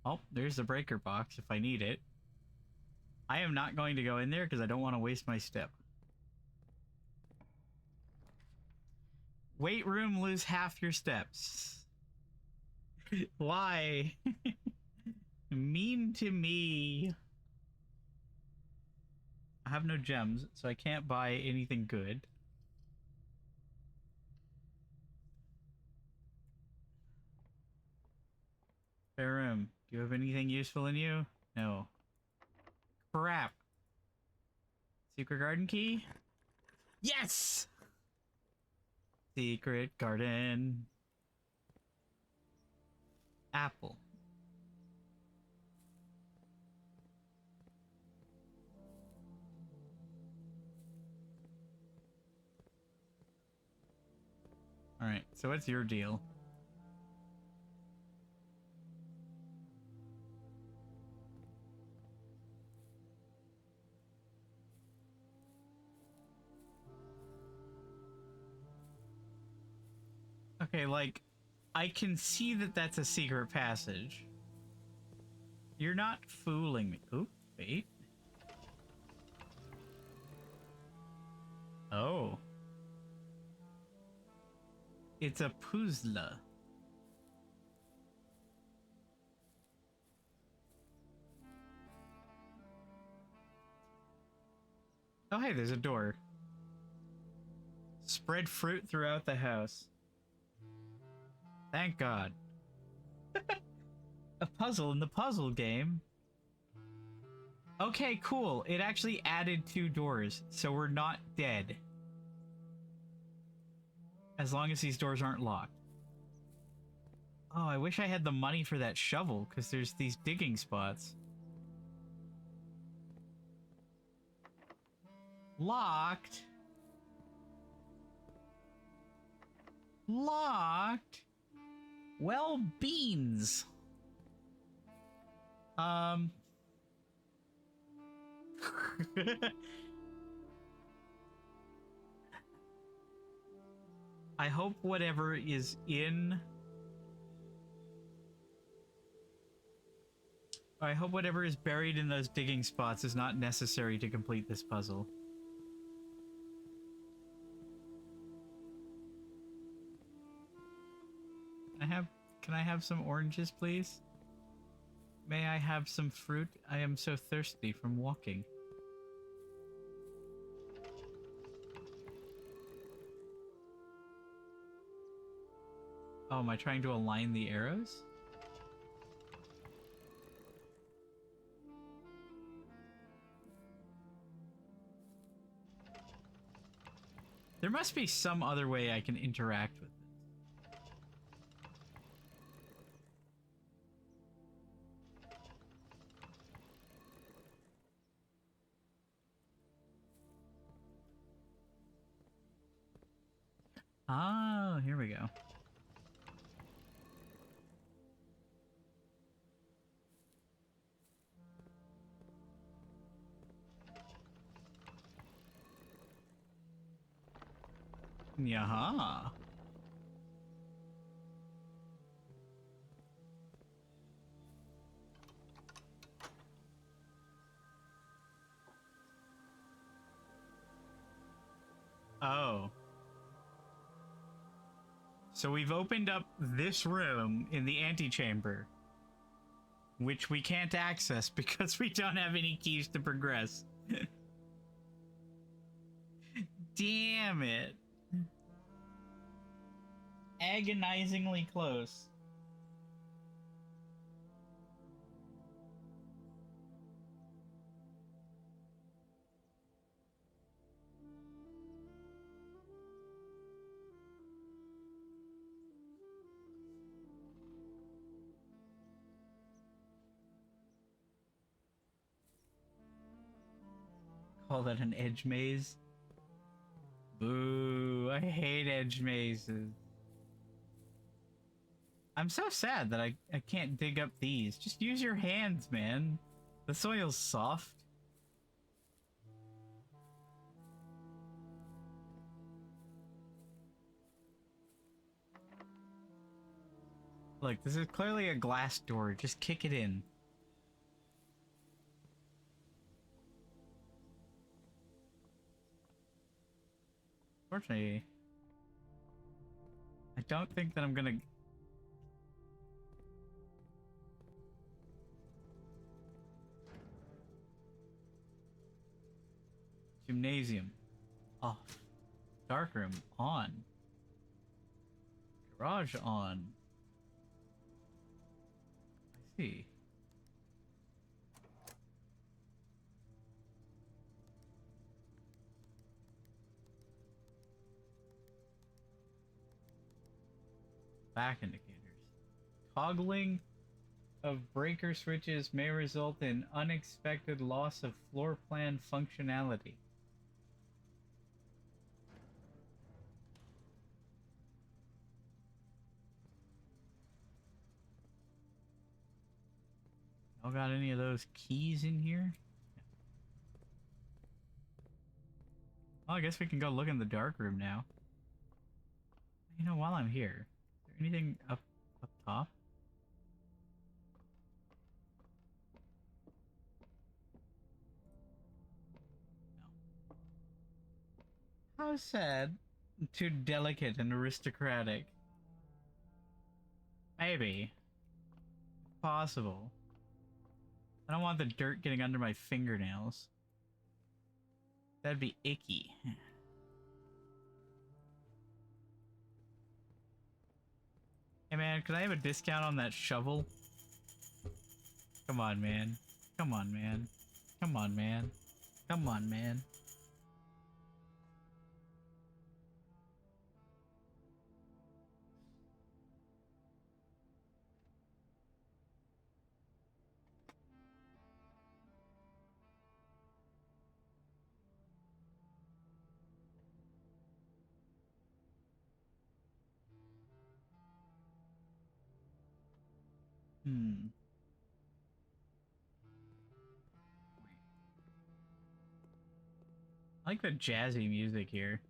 Oh, there's the breaker box if I need it. I am not going to go in there because I don't want to waste my step. Weight room, lose half your steps. Why? Mean to me. I have no gems, so I can't buy anything good. Spare room. Do you have anything useful in you? No. Crap. Secret garden key? Yes! Secret garden. Apple. Alright, so what's your deal? Okay, like, I can see that that's a secret passage. You're not fooling me. Oop, wait. Oh. It's a puzzle. Oh, hey, there's a door. Spread fruit throughout the house. Thank God. A puzzle in the puzzle game. Okay, cool. It actually added 2 doors, so we're not dead. As long as these doors aren't locked. Oh, I wish I had the money for that shovel, because there's these digging spots. Locked. Locked. Well, beans. I hope whatever is in... I hope whatever is buried in those digging spots is not necessary to complete this puzzle. Can I have some oranges, please? May I have some fruit? I am so thirsty from walking. Oh, am I trying to align the arrows? There must be some other way I can interact with this. Oh, here we go. Yaha. Oh. So we've opened up this room in the antechamber, which we can't access because we don't have any keys to progress. Damn it. Agonizingly close. Call that an edge maze? Boo, I hate edge mazes. I'm so sad that I can't dig up these. Just use your hands, man. The soil's soft. Look, this is clearly a glass door. Just kick it in. Fortunately, I don't think that I'm gonna... Gymnasium. Off. Darkroom. On. Garage on. I see. Back indicators. Toggling of breaker switches may result in unexpected loss of floor plan functionality. Y'all got any of those keys in here? Well, I guess we can go look in the dark room now. You know, while I'm here, is there anything up top? No. How sad. Too delicate and aristocratic. Maybe. Possible. I don't want the dirt getting under my fingernails. That'd be icky. Hey man, can I have a discount on that shovel? Come on, man. Come on, man. Come on, man. Come on, man. Hmm. I like the jazzy music here.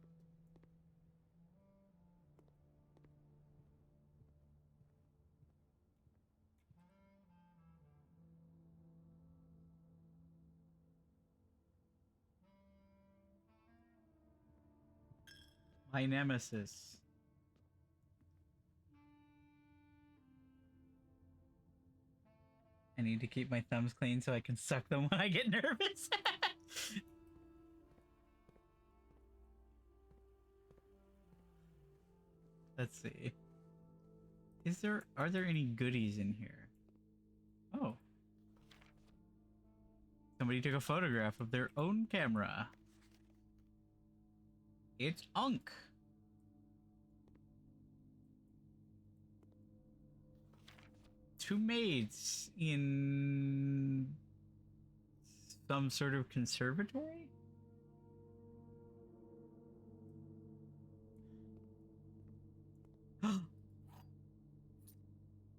My nemesis. I need to keep my thumbs clean so I can suck them when I get nervous. Let's see. Are there any goodies in here? Oh. Somebody took a photograph of their own camera. It's Unk. Two maids in some sort of conservatory?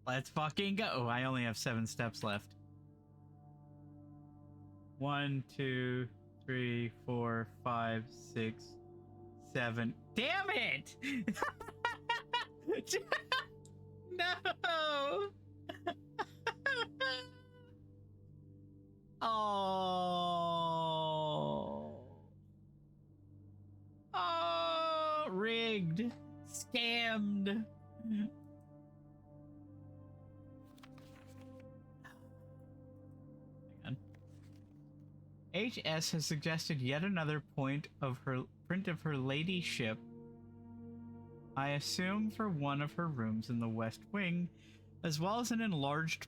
Let's fucking go. Oh, I only have 7 steps left. 1, 2, 3, 4, 5, 6, 7. Damn it! No! Oh. Oh, rigged. Scammed. Hang on. HS has suggested yet another print of her ladyship. I assume for one of her rooms in the West Wing, as well as an enlarged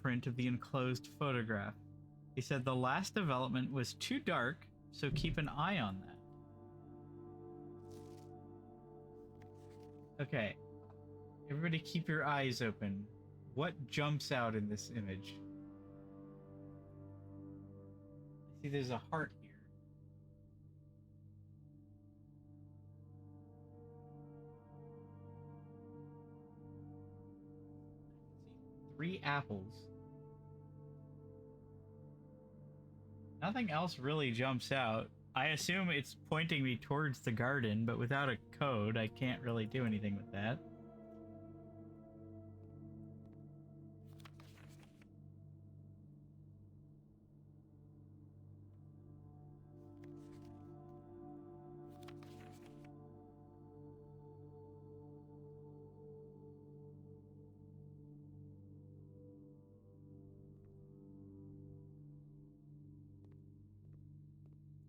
print of the enclosed photograph. He said the last development was too dark, so keep an eye on that. Okay. Everybody keep your eyes open. What jumps out in this image? I see there's a heart here. I see 3 apples. Nothing else really jumps out. I assume it's pointing me towards the garden, but without a code, I can't really do anything with that.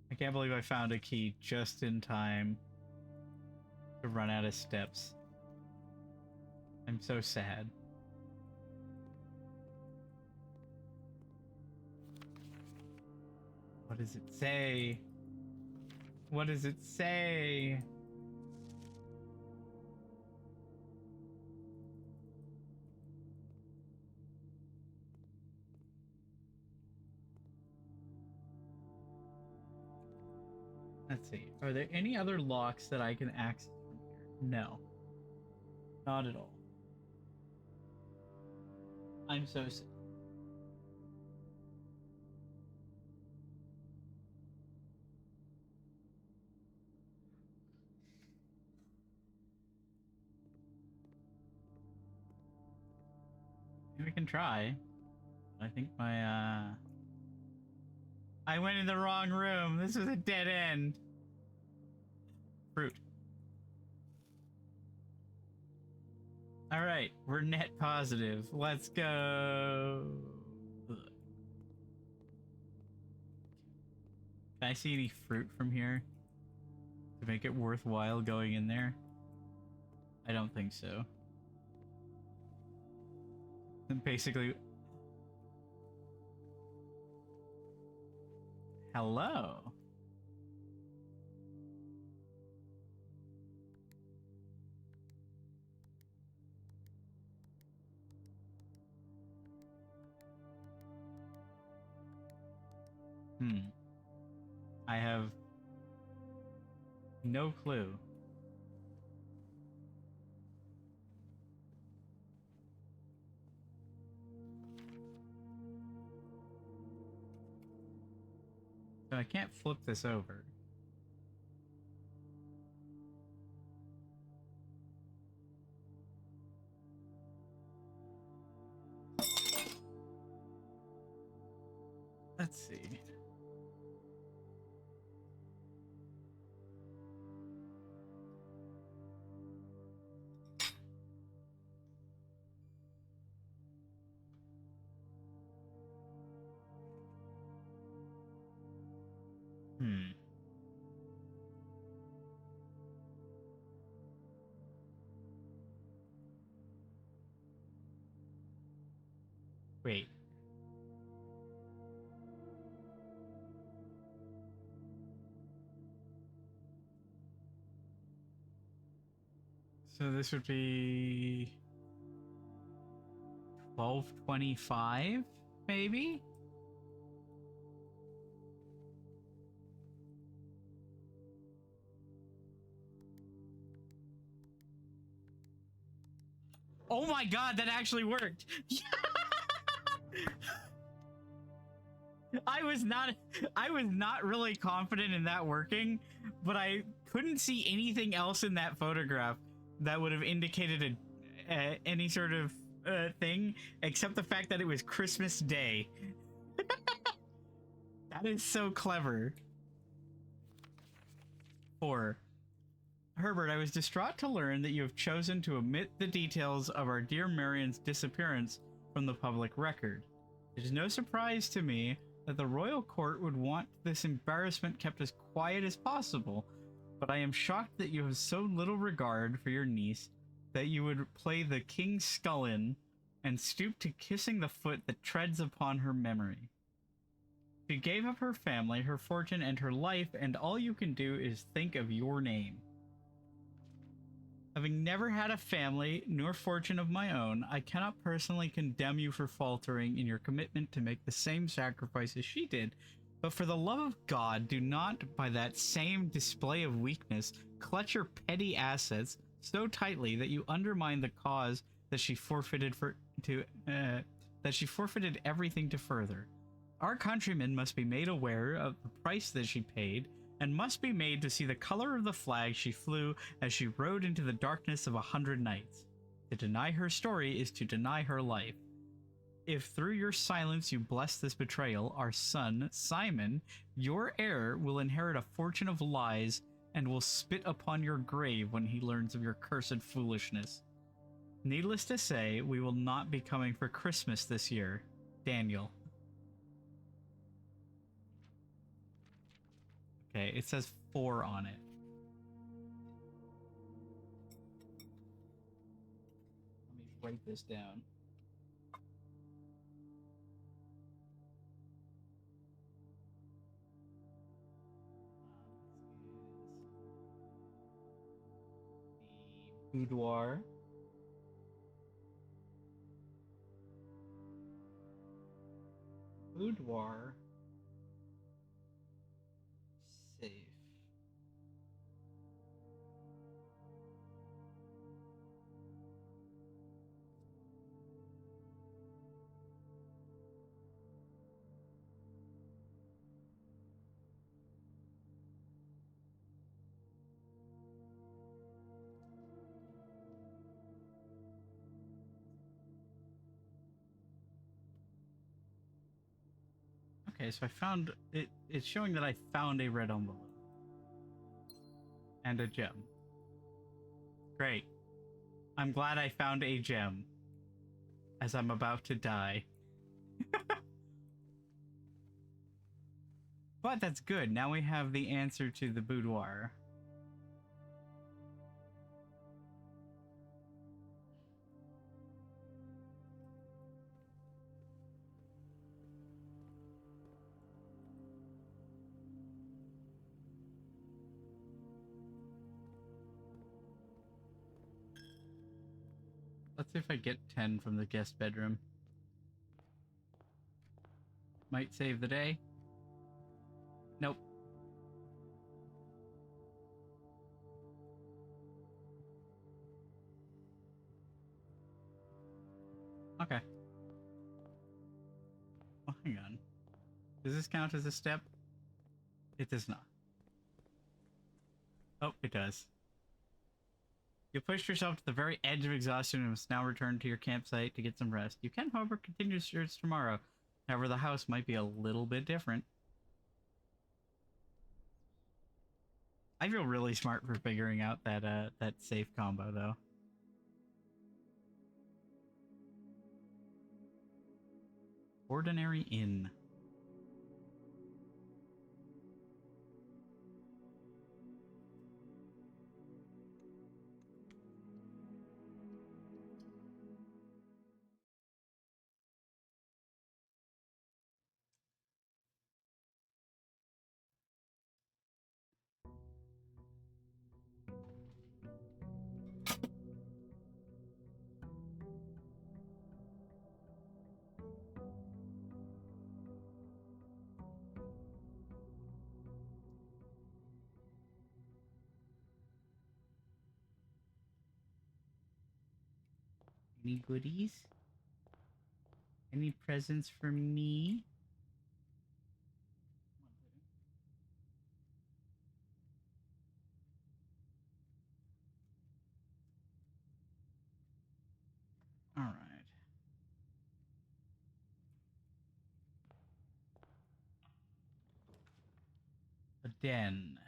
I can't believe I found a key just in time to run out of steps. I'm so sad. What does it say? What does it say? Let's see. Are there any other locks that I can access from here? No. Not at all. I'm so sad. We can try. I think my I went in the wrong room. This was a dead end. Fruit. All right, we're net positive. Let's go. Can I see any fruit from here to make it worthwhile going in there? I don't think so. And basically... Hello. I have no clue. So I can't flip this over. Let's see. Wait. So this would be 1225, maybe? Oh my god, that actually worked! I was not really confident in that working, but I couldn't see anything else in that photograph that would have indicated any sort of thing, except the fact that it was Christmas Day. That is so clever. 4. Herbert, I was distraught to learn that you have chosen to omit the details of our dear Marion's disappearance from the public record. It is no surprise to me that the royal court would want this embarrassment kept as quiet as possible, but I am shocked that you have so little regard for your niece that you would play the king's scullion and stoop to kissing the foot that treads upon her memory. She gave up her family, her fortune, and her life, and all you can do is think of your name. Having never had a family nor fortune of my own, I cannot personally condemn you for faltering in your commitment to make the same sacrifices she did, but for the love of God, do not, by that same display of weakness, clutch your petty assets so tightly that you undermine the cause that she forfeited everything to further. Our countrymen must be made aware of the price that she paid, and must be made to see the color of the flag she flew as she rode into the darkness of 100 nights. To deny her story is to deny her life. If through your silence you bless this betrayal, our son, Simon, your heir, will inherit a fortune of lies and will spit upon your grave when he learns of your cursed foolishness. Needless to say, we will not be coming for Christmas this year. Daniel. Okay, it says 4 on it. Let me write this down. The boudoir. Boudoir. Safe. Okay, so I found it. It's showing that I found a red envelope. And a gem. Great. I'm glad I found a gem. As I'm about to die. But that's good. Now we have the answer to the boudoir. Let's see if I get 10 from the guest bedroom. Might save the day. Nope. Okay. Well, hang on. Does this count as a step? It does not. Oh, it does. You pushed yourself to the very edge of exhaustion and must now return to your campsite to get some rest. You can, however, continue your search tomorrow. However, the house might be a little bit different. I feel really smart for figuring out that safe combo, though. Ordinary Inn. Any goodies? Any presents for me? All right. A den.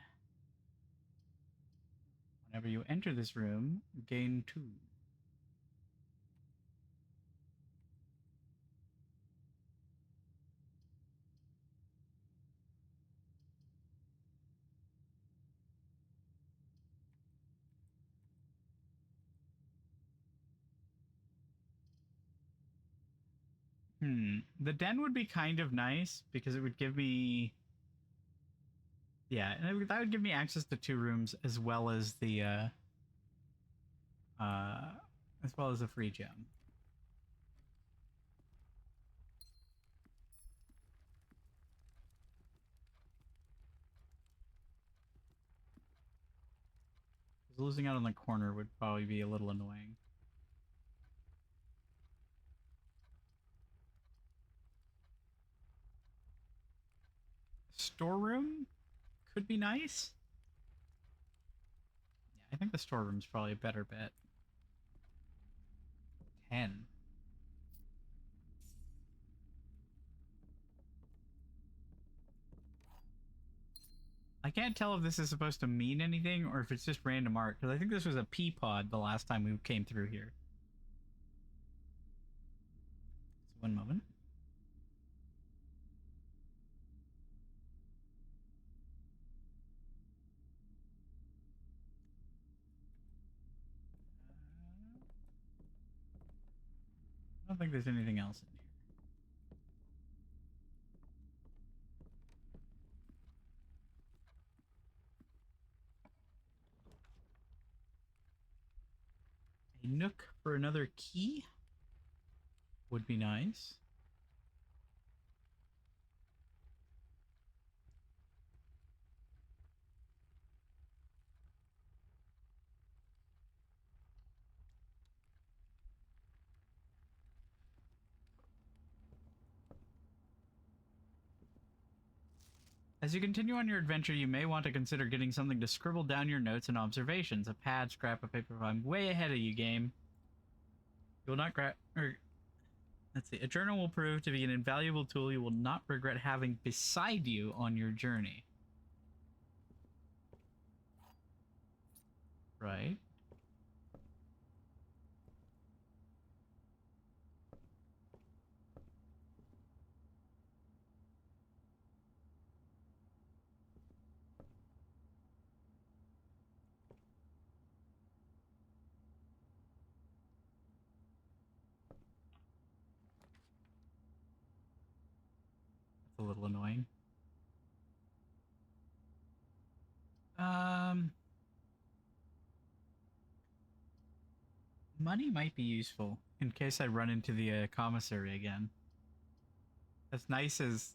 Whenever you enter this room, gain 2. The den would be kind of nice because it would give me, yeah, and that would give me access to 2 rooms as well as the a free gem. Losing out on the corner would probably be a little annoying. Storeroom could be nice. Yeah, I think the storeroom's probably a better bet. 10. I can't tell if this is supposed to mean anything or if it's just random art, because I think this was a pea pod the last time we came through here. So 1 moment. I don't think there's anything else in here. A nook for another key would be nice. As you continue on your adventure, you may want to consider getting something to scribble down your notes and observations. A pad, scrap of paper. I'm way ahead of you, game. You will not grab... Let's see. A journal will prove to be an invaluable tool you will not regret having beside you on your journey. Right. a little annoying. Money might be useful in case I run into the commissary again. As nice as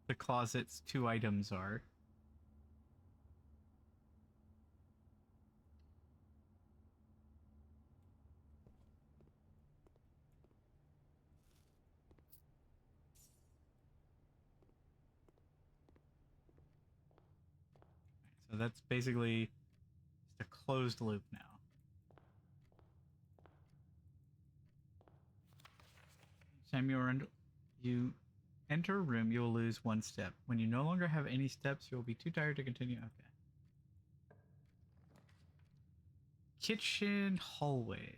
the closet's 2 items are. So that's basically just a closed loop now. Time you enter a room, you will lose 1 step. When you no longer have any steps, you will be too tired to continue. Okay. Kitchen hallway.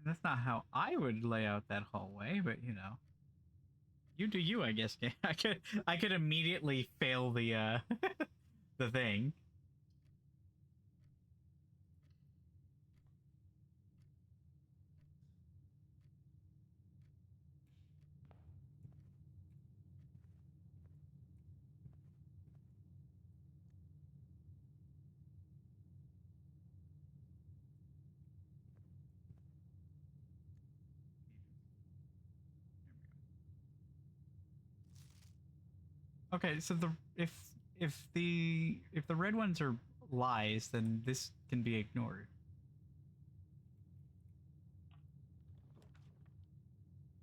That's not how I would lay out that hallway, but you know. You do you, I guess. I could immediately fail the the thing. Okay, so if the red ones are lies, then this can be ignored.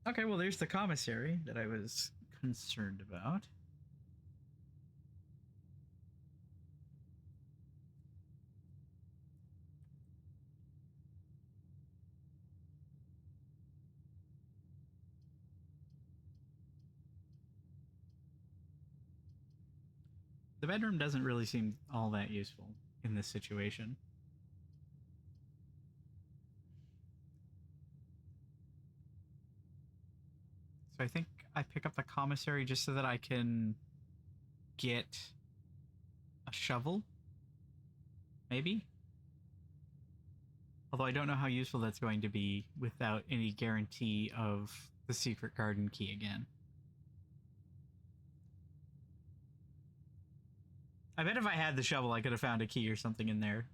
Okay, well there's the commissary that I was concerned about. The bedroom doesn't really seem all that useful in this situation. So I think I pick up the commissary just so that I can get a shovel? Maybe? Although I don't know how useful that's going to be without any guarantee of the secret garden key again. I bet if I had the shovel, I could have found a key or something in there.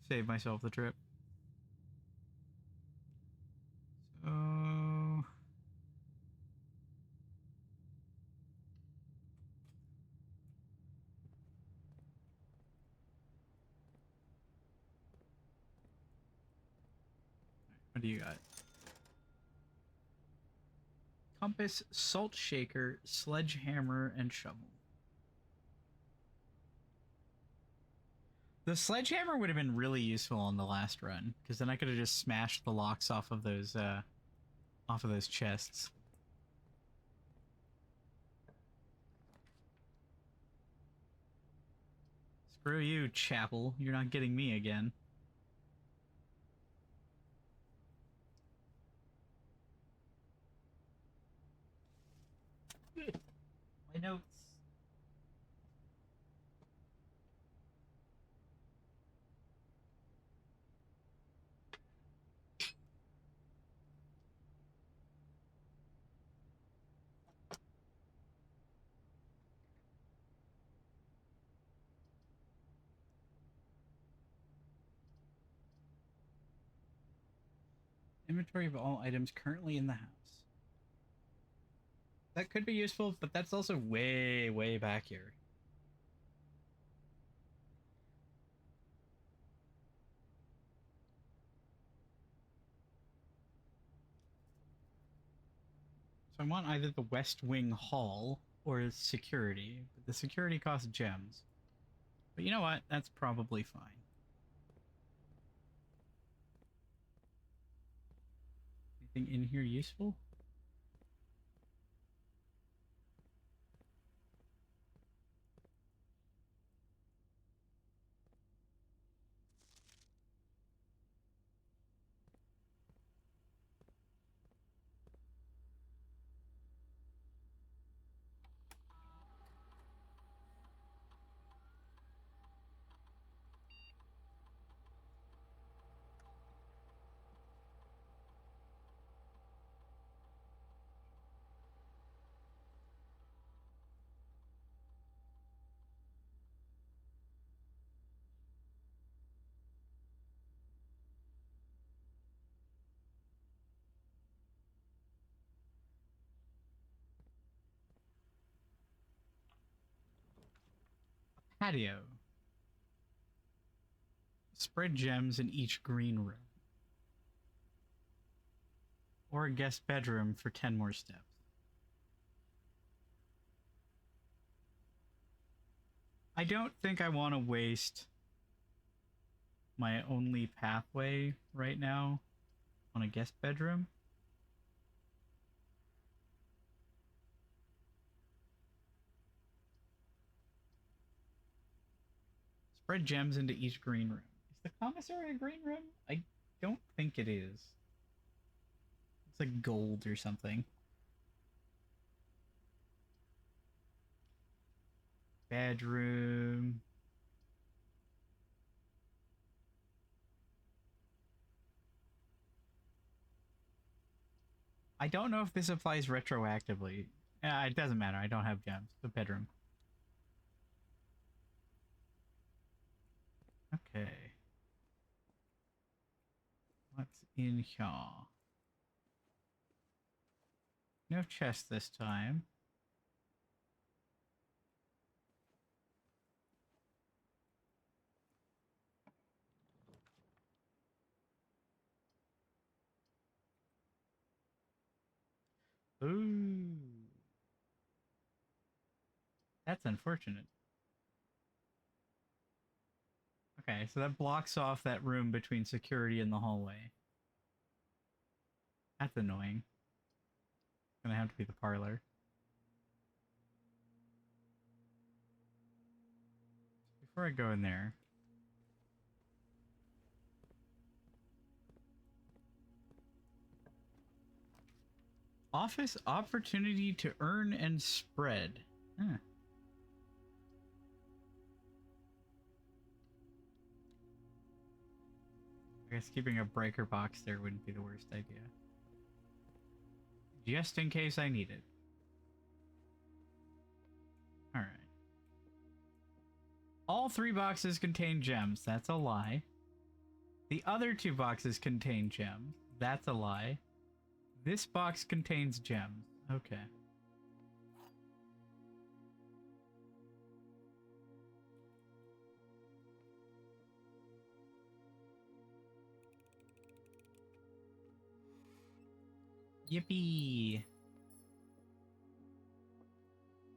Save myself the trip. So... what do you got? Compass, salt shaker, sledgehammer, and shovel. The sledgehammer would have been really useful on the last run, because then I could have just smashed the locks off of those chests. Screw you, Chapel. You're not getting me again. My notes. Inventory of all items currently in the house. That could be useful, but that's also way, way back here. So I want either the West Wing Hall or security, but the security costs gems. But you know what? That's probably fine. Anything in here useful? Patio. Spread gems in each green room. Or a guest bedroom for 10 more steps. I don't think I want to waste my only pathway right now on a guest bedroom. Spread gems into each green room. Is the commissary a green room? I don't think it is. It's like gold or something. Bedroom. I don't know if this applies retroactively. It doesn't matter. I don't have gems. The bedroom. Okay. What's in here? No chest this time. Ooh. That's unfortunate. Okay, so that blocks off that room between security and the hallway. That's annoying. It's gonna have to be the parlor. Before I go in there... Office opportunity to earn and spread. Huh. I guess keeping a breaker box there wouldn't be the worst idea. Just in case I need it. Alright. All 3 boxes contain gems. That's a lie. The other 2 boxes contain gems. That's a lie. This box contains gems. Okay. Yippee!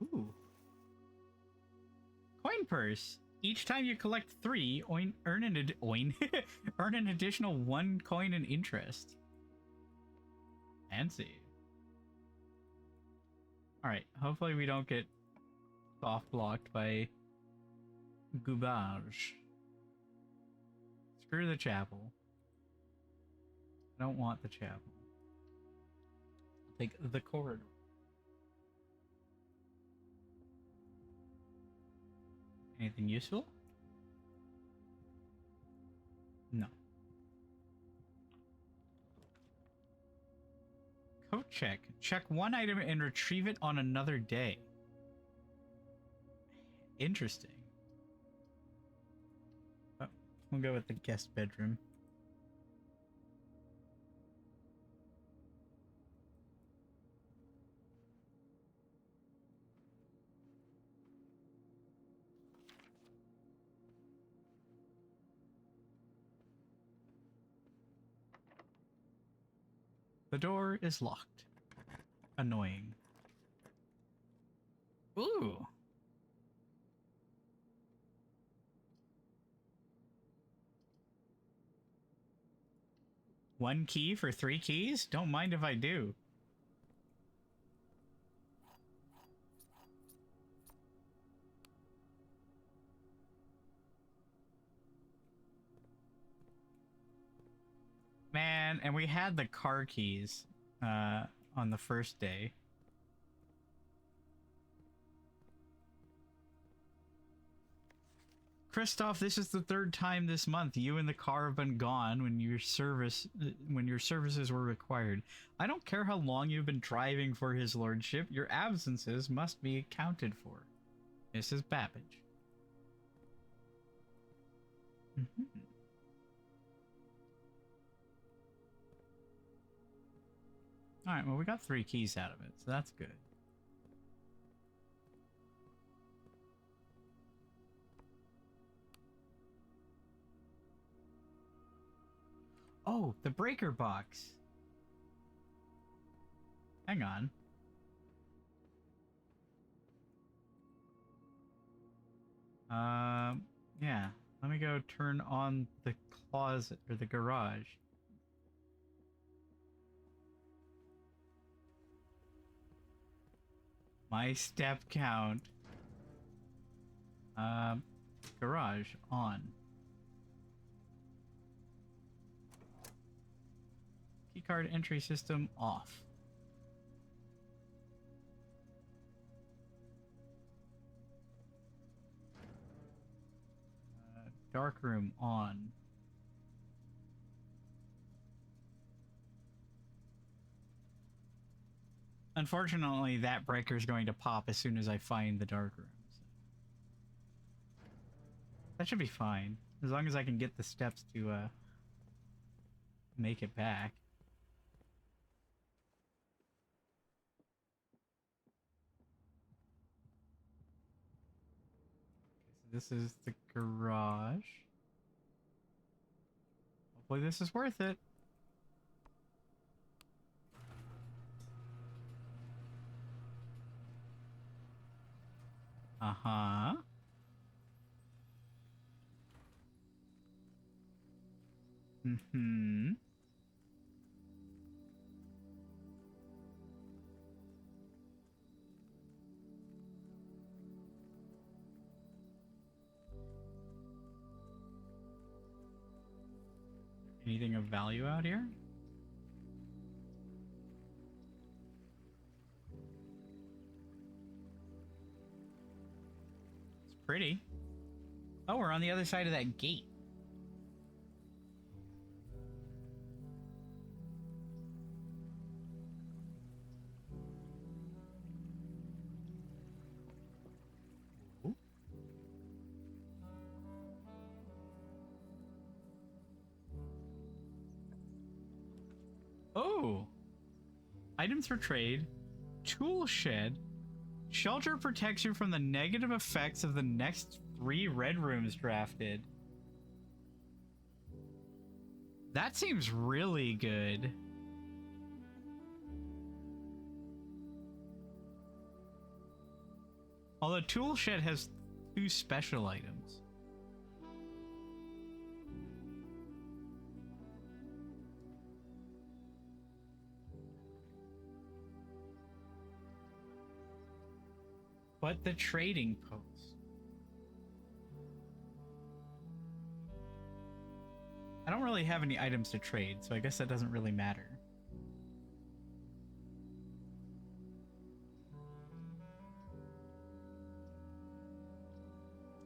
Ooh. Coin purse. Each time you collect 3, earn an additional 1 coin in interest. Fancy. Alright, hopefully we don't get soft blocked by Goubage. Screw the chapel. I don't want the chapel. I'll take the corridor. Anything useful? No. Coat check. Check 1 item and retrieve it on another day. Interesting. Oh, we'll go with the guest bedroom. The door is locked. Annoying. Ooh. One key for 3 keys? Don't mind if I do. Man, and we had the car keys on the first day. Christoph, this is the 3rd time this month you and the car have been gone when your services were required. I don't care how long you've been driving for his lordship, your absences must be accounted for. Mrs. Babbage. Alright, well we got 3 keys out of it, so that's good. Oh, the breaker box. Hang on. Yeah. Let me go turn on the closet or the garage. My step count. Garage on. Keycard entry system off. Dark room on. Unfortunately, that breaker is going to pop as soon as I find the dark room. So. That should be fine, as long as I can get the steps to make it back. Okay, so this is the garage. Hopefully this is worth it. Uh-huh. Mm-hmm. Anything of value out here? It's pretty. Oh, we're on the other side of that gate. Ooh. Oh! Items for trade. Tool shed. Shelter protects you from the negative effects of the next 3 red rooms drafted. That seems really good. Although tool shed has 2 special items. But the trading post. I don't really have any items to trade, so I guess that doesn't really matter.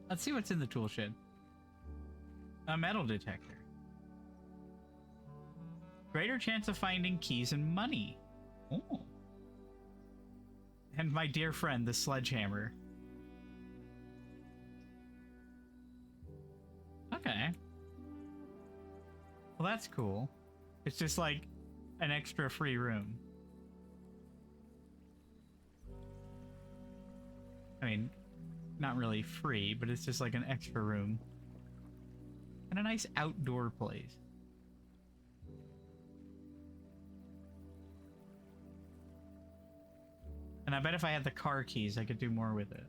Let's see what's in the tool shed. A metal detector. Greater chance of finding keys and money. Oh. And my dear friend, the sledgehammer. Okay. Well, that's cool. It's just like an extra free room. I mean, not really free, but it's just like an extra room. And a nice outdoor place. And I bet if I had the car keys, I could do more with it.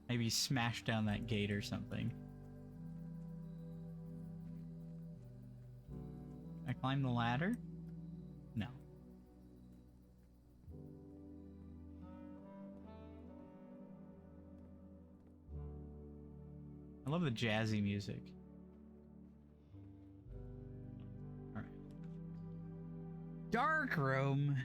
Maybe smash down that gate or something. Can I climb the ladder? No. I love the jazzy music. Alright. Dark room.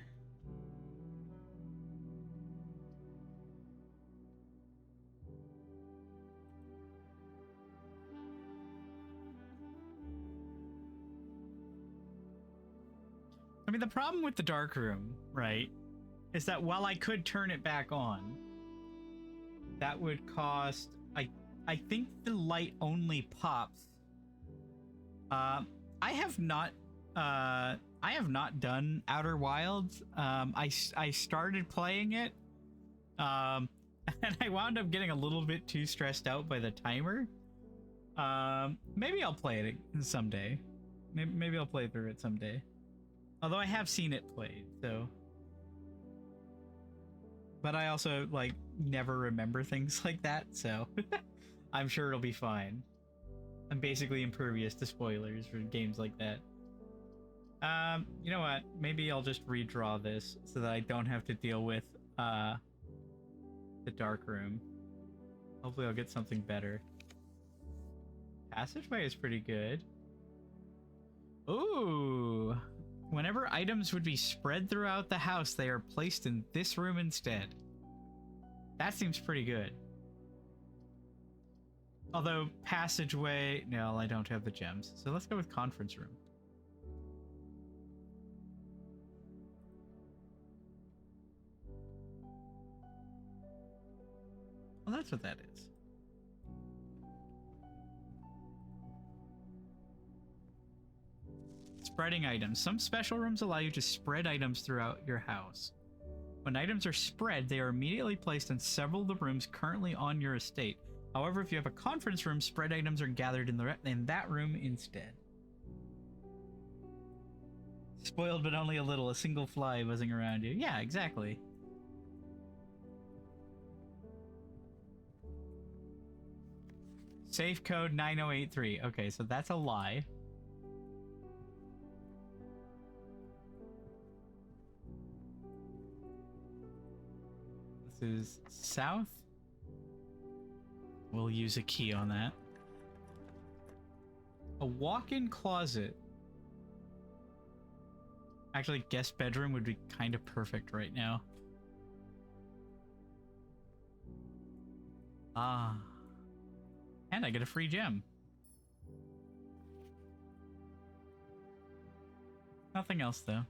I mean, the problem with the dark room, right, is that while I could turn it back on, that would cost, I think the light only pops. I have not done Outer Wilds. I started playing it, and I wound up getting a little bit too stressed out by the timer. Maybe I'll play it someday. Maybe I'll play through it someday. Although I have seen it played, so. But I also, like, never remember things like that, so I'm sure it'll be fine. I'm basically impervious to spoilers for games like that. You know what? Maybe I'll just redraw this so that I don't have to deal with, the dark room. Hopefully I'll get something better. Passageway is pretty good. Ooh! Whenever items would be spread throughout the house, they are placed in this room instead. That seems pretty good. Although, passageway... No, I don't have the gems. So let's go with conference room. Well, that's what that is. Spreading items. Some special rooms allow you to spread items throughout your house. When items are spread, they are immediately placed in several of the rooms currently on your estate. However, if you have a conference room, spread items are gathered in that room instead. Spoiled but only a little, a single fly buzzing around you. Yeah, exactly. Safe code 9083. Okay, so that's a lie. This is south. We'll use a key on that. A walk-in closet. Actually, guest bedroom would be kind of perfect right now. Ah. And I get a free gem. Nothing else, though.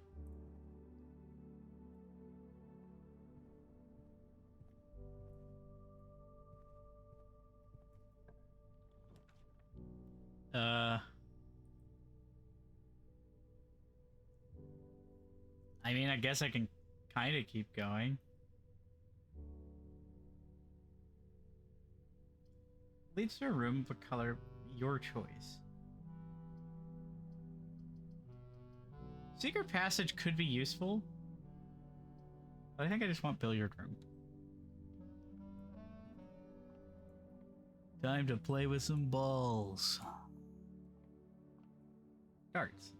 I mean, I guess I can kind of keep going. Leads to a room of a color your choice. Secret passage could be useful, but I think I just want billiard room. Time to play with some balls. Darts.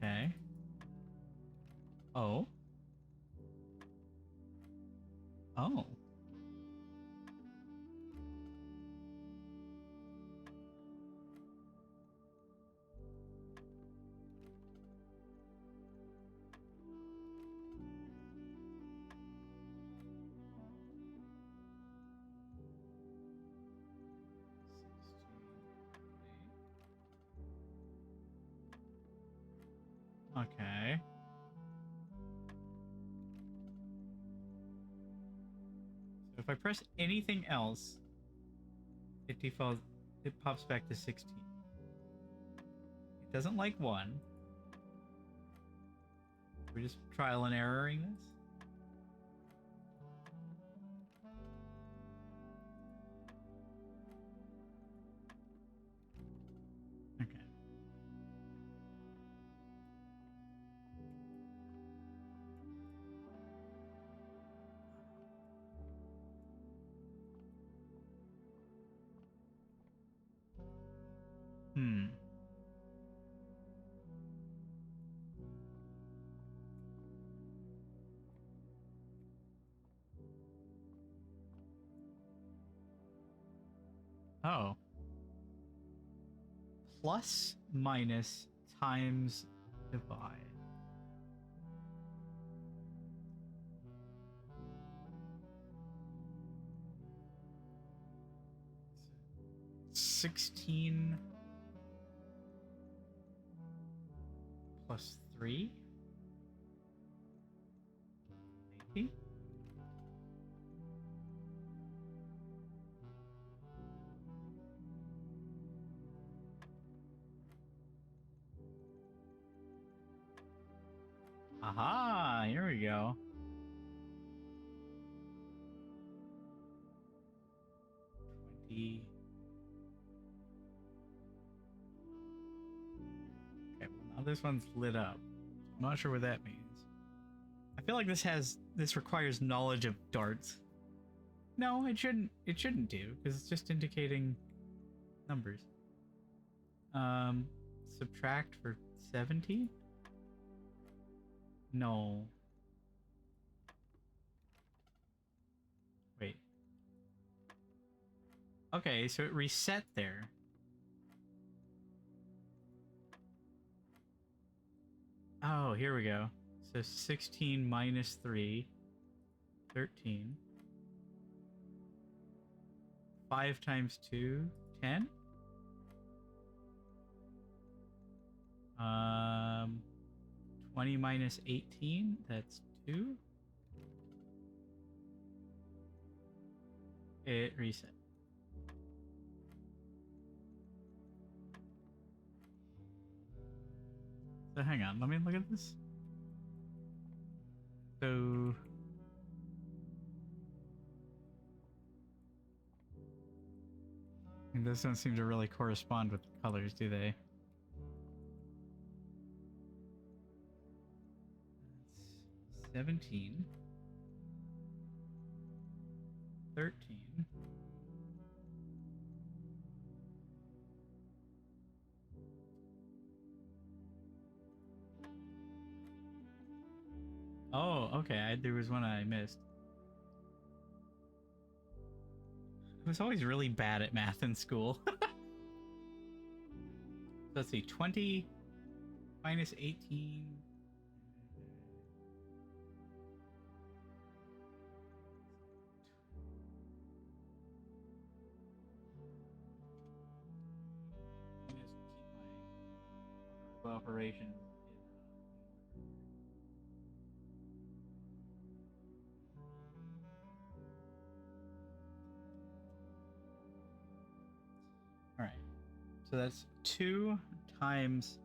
Okay. Oh. Oh. Okay. So if I press anything else, it pops back to 16. It doesn't like 1. We're just trial and erroring this. Okay. Hmm. Oh. Plus, minus, times, divide. $16 plus 3? Maybe? Aha! Here we go. D. Okay, well now this one's lit up. I'm not sure what that means. I feel like this requires knowledge of darts. No, it shouldn't do, because it's just indicating numbers. Subtract for 17? No. Wait. Okay, so it reset there. Oh, here we go. So 16 minus 3, 13. 5 times 2, 10? 20 minus 18, that's 2. It reset. So hang on, let me look at this. So and this doesn't seem to really correspond with the colors, do they? That's 17, 13. Oh, okay. There was one I missed. I was always really bad at math in school. Let's see, 20 minus 18. Let me just keep my operations. All right, so that's 2 times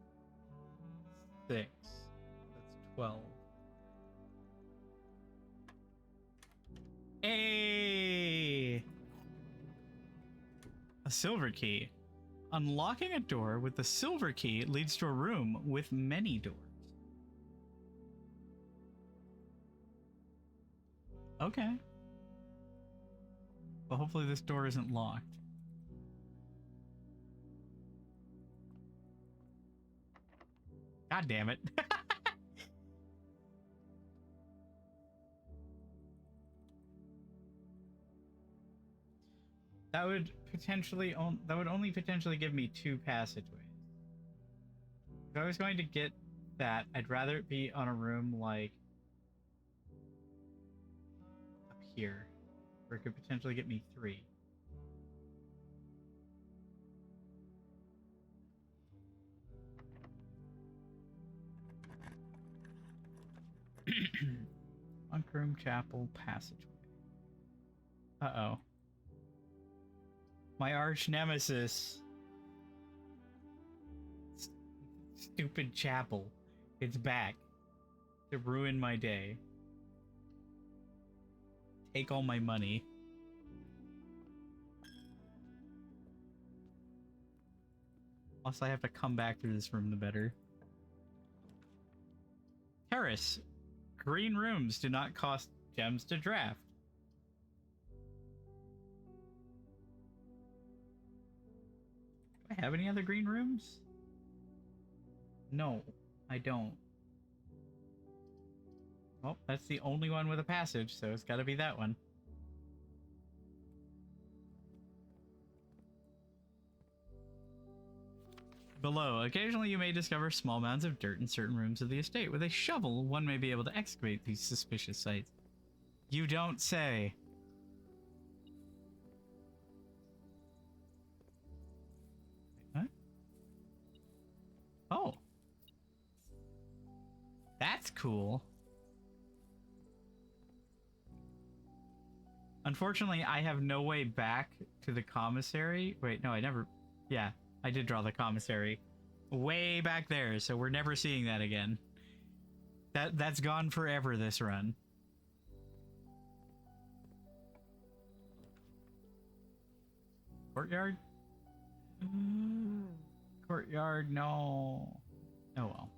6. That's 12. Hey! A silver key. Unlocking a door with the silver key leads to a room with many doors. Okay. Well, hopefully this door isn't locked. God damn it. That would only potentially give me 2 passageways. If I was going to get that, I'd rather it be on a room like up here, where it could potentially get me 3. Monk room, chapel, passageway. Uh-oh. My arch nemesis. Stupid chapel. It's back to ruin my day. Take all my money. Also, I have to come back through this room the better. Terrace. Green rooms do not cost gems to draft. Do I have any other green rooms? No, I don't. Well, that's the only one with a passage, so it's gotta be that one. Below, occasionally you may discover small mounds of dirt in certain rooms of the estate. With a shovel, one may be able to excavate these suspicious sites. You don't say. What? Oh. That's cool. Unfortunately, I have no way back to the commissary. Wait, no, I never... Yeah, I did draw the commissary. Way back there, so we're never seeing that again. That's gone forever, this run. Courtyard? Courtyard, no. Oh well.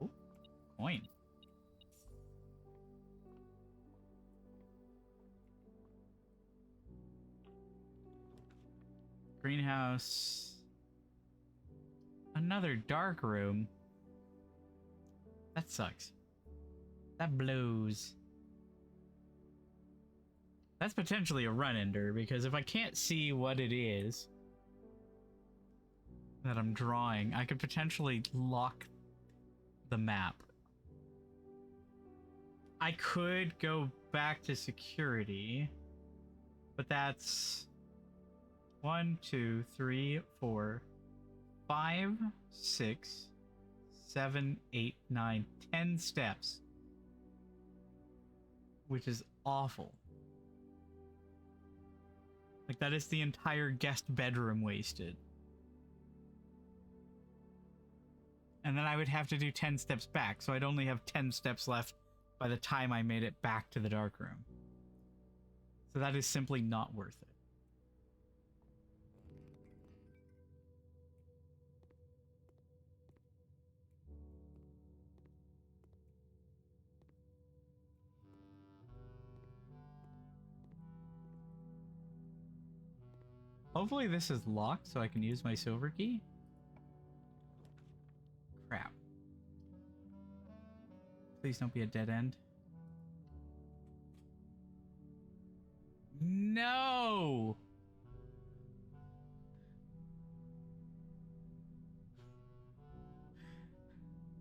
Ooh, coin. Greenhouse. Another dark room. That sucks. That blows. That's potentially a run ender, because if I can't see what it is that I'm drawing, I could potentially lock the map. I could go back to security, but that's 1, 2, 3, 4, 5, 6, 7, 8, 9, 10 steps, which is awful. Like, that is the entire guest bedroom wasted. And then I would have to do 10 steps back, so I'd only have 10 steps left by the time I made it back to the dark room. So that is simply not worth it. Hopefully this is locked so I can use my silver key. Crap. Please don't be a dead end. No!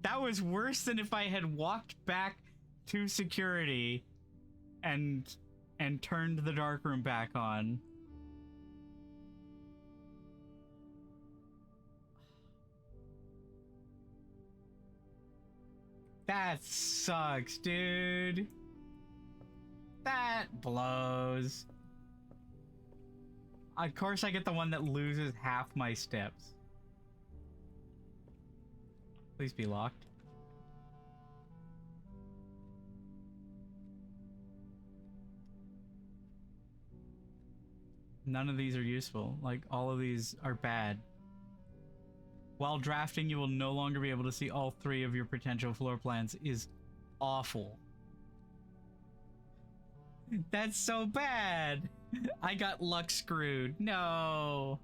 That was worse than if I had walked back to security and turned the darkroom back on. That sucks, dude. That blows. Of course I get the one that loses half my steps. Please be locked. None of these are useful. Like, all of these are bad. While drafting, you will no longer be able to see all 3 of your potential floor plans is awful. That's so bad. I got luck screwed. No.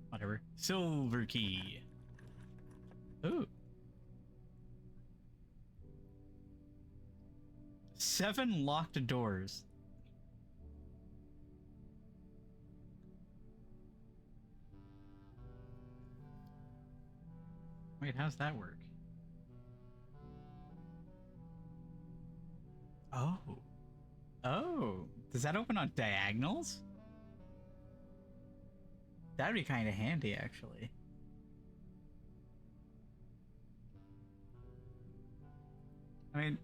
Whatever. Silver key. Ooh. 7 locked doors. Wait, how's that work? Oh. Oh. Does that open on diagonals? That'd be kind of handy, actually. I mean,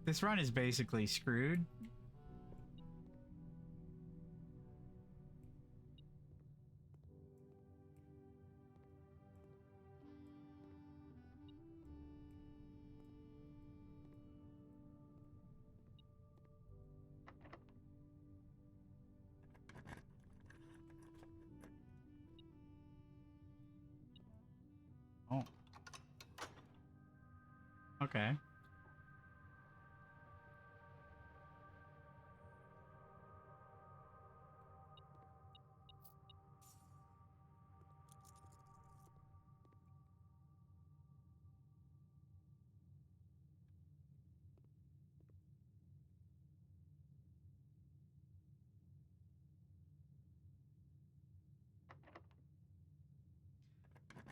this run is basically screwed. Oh. Okay.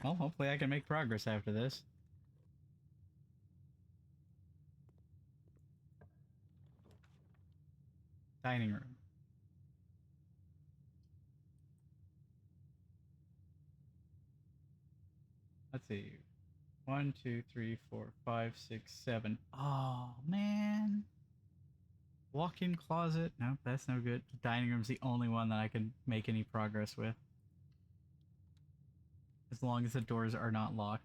Well, hopefully I can make progress after this. Dining room. Let's see. 1, 2, 3, 4, 5, 6, 7. Oh, man. Walk-in closet. No, that's no good. The dining room's the only one that I can make any progress with. As long as the doors are not locked.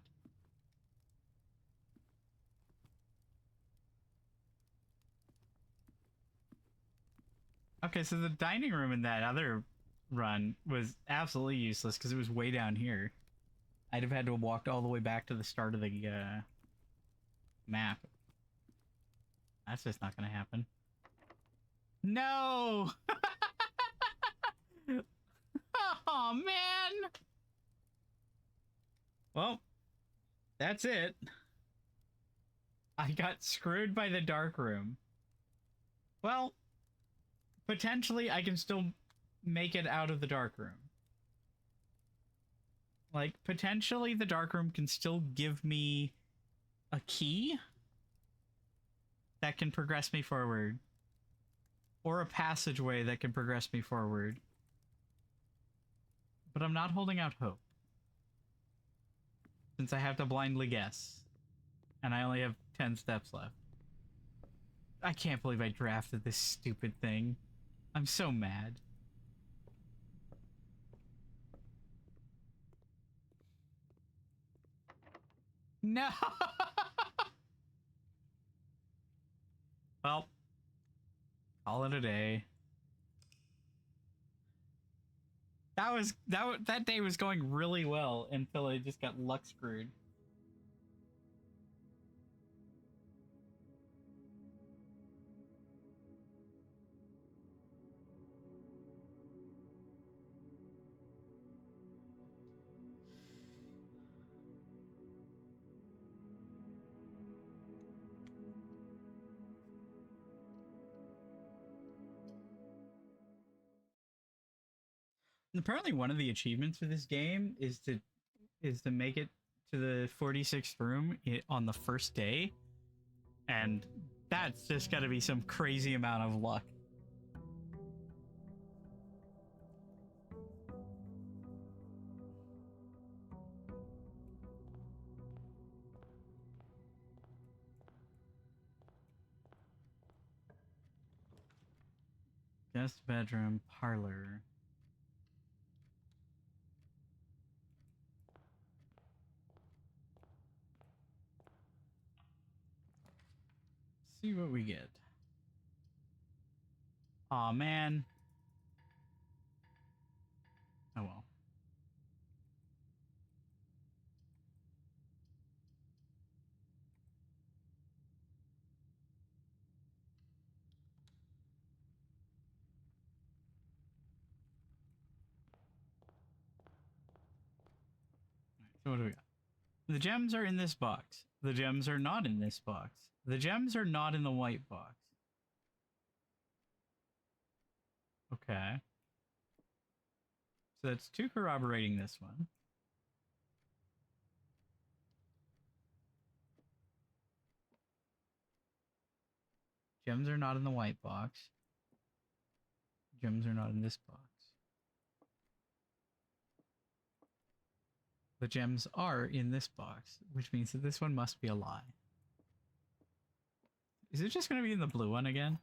Okay, so the dining room in that other run was absolutely useless because it was way down here. I'd have had to have walked all the way back to the start of the map. That's just not gonna happen. No! Oh, man! Well, that's it. I got screwed by the dark room. Well, potentially I can still make it out of the dark room. Like, potentially the dark room can still give me a key that can progress me forward. Or a passageway that can progress me forward. But I'm not holding out hope. Since I have to blindly guess. And I only have 10 steps left. I can't believe I drafted this stupid thing. I'm so mad. No! Well, call it a day. That day was going really well until I just got luck screwed. And apparently one of the achievements for this game is to make it to the 46th room on the first day. And that's just got to be some crazy amount of luck. Guest bedroom, parlor. See what we get. Aw, man. Oh well. So what do we got? The gems are in this box. The gems are not in this box. The gems are not in the white box. Okay. So that's 2 corroborating this one. Gems are not in the white box. Gems are not in this box. The gems are in this box, which means that this one must be a lie. Is it just going to be in the blue one again?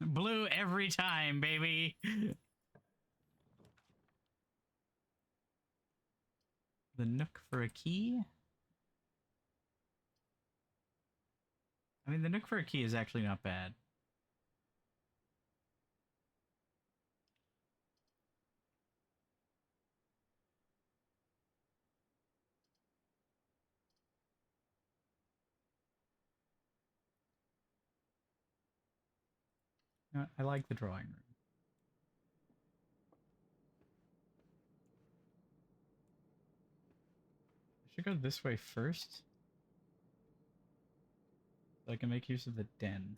Blue every time, baby! The nook for a key? I mean, the nook for a key is actually not bad. I like the drawing room. I should go this way first. So I can make use of the den.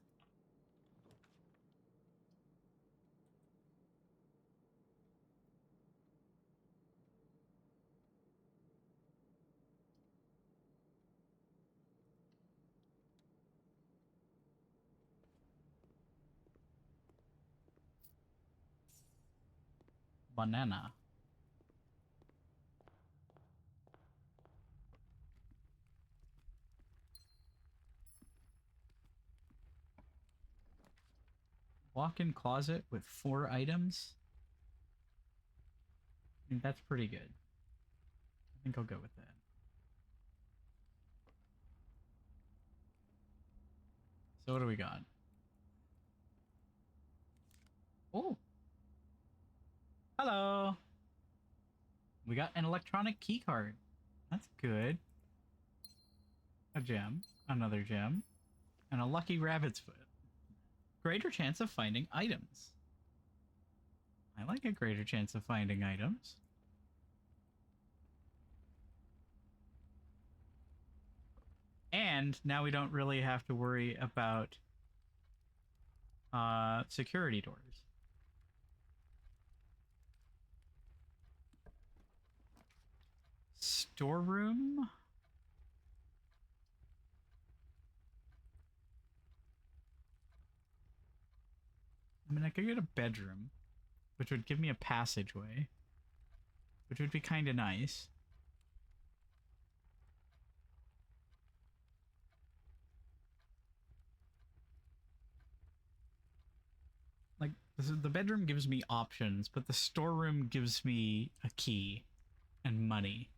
Banana. Walk-in closet with 4 items. I mean, that's pretty good. I think I'll go with that. So what do we got? Oh. Hello. We got an electronic key card. That's good. A gem. Another gem. And a lucky rabbit's foot. Greater chance of finding items. I like a greater chance of finding items. And now we don't really have to worry about security doors. Storeroom. I mean, I could get a bedroom, which would give me a passageway, which would be kind of nice. Like, the bedroom gives me options, but the storeroom gives me a key and money.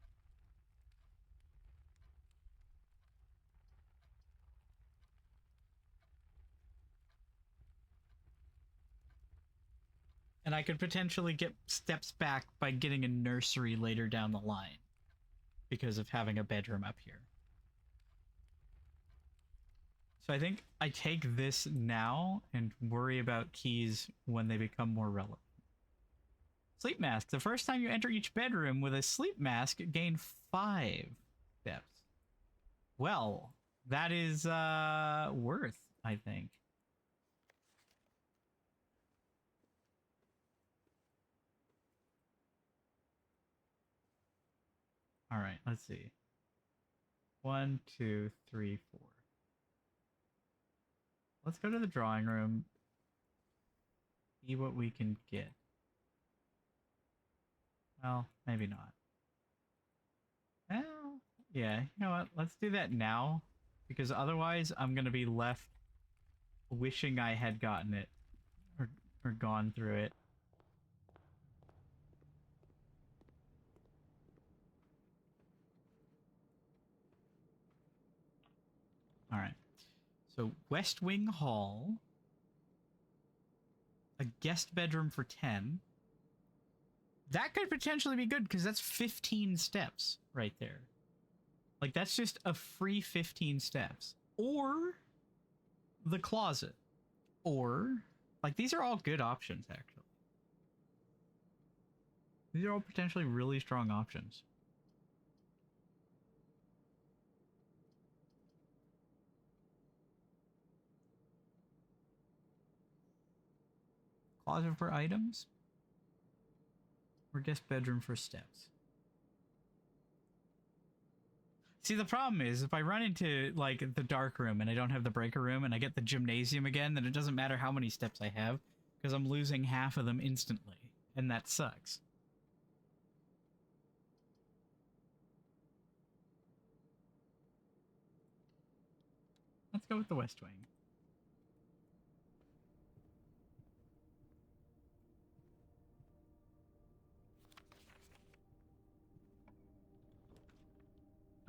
And I could potentially get steps back by getting a nursery later down the line because of having a bedroom up here. So I think I take this now and worry about keys when they become more relevant. Sleep mask. The first time you enter each bedroom with a sleep mask, gain 5 steps. Well, that is worth, I think. All right, let's see. 1, 2, 3, 4. Let's go to the drawing room. See what we can get. Well, maybe not. Well, yeah, you know what? Let's do that now. Because otherwise, I'm going to be left wishing I had gotten it. Or gone through it. Alright. So, West Wing Hall. A guest bedroom for 10. That could potentially be good because that's 15 steps right there. Like, that's just a free 15 steps. Or the closet. Or, like, these are all good options, actually. These are all potentially really strong options. Closet for items? Or guest bedroom for steps? See, the problem is, if I run into, like, the dark room and I don't have the breaker room and I get the gymnasium again, then it doesn't matter how many steps I have, because I'm losing half of them instantly. And that sucks. Let's go with the West Wing.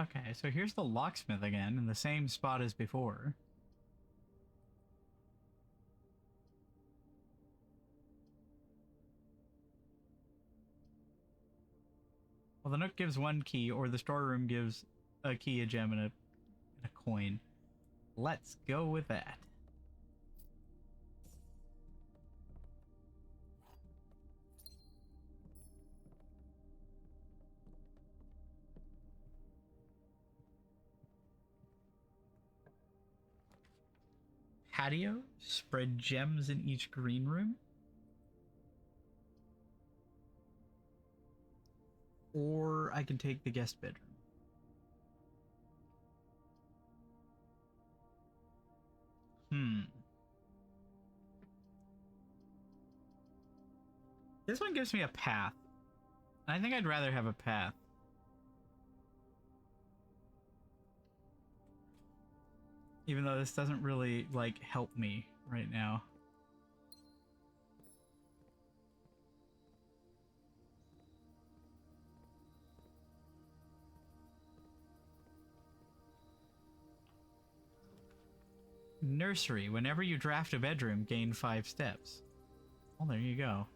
Okay, so here's the locksmith again, in the same spot as before. Well, the Nook gives 1 key, or the storeroom gives a key, a gem, and a coin. Let's go with that. Patio, spread gems in each green room. Or I can take the guest bedroom. This one gives me a path. I think I'd rather have a path. Even though this doesn't really, like, help me right now. Nursery. Whenever you draft a bedroom, gain 5 steps. Well, there you go.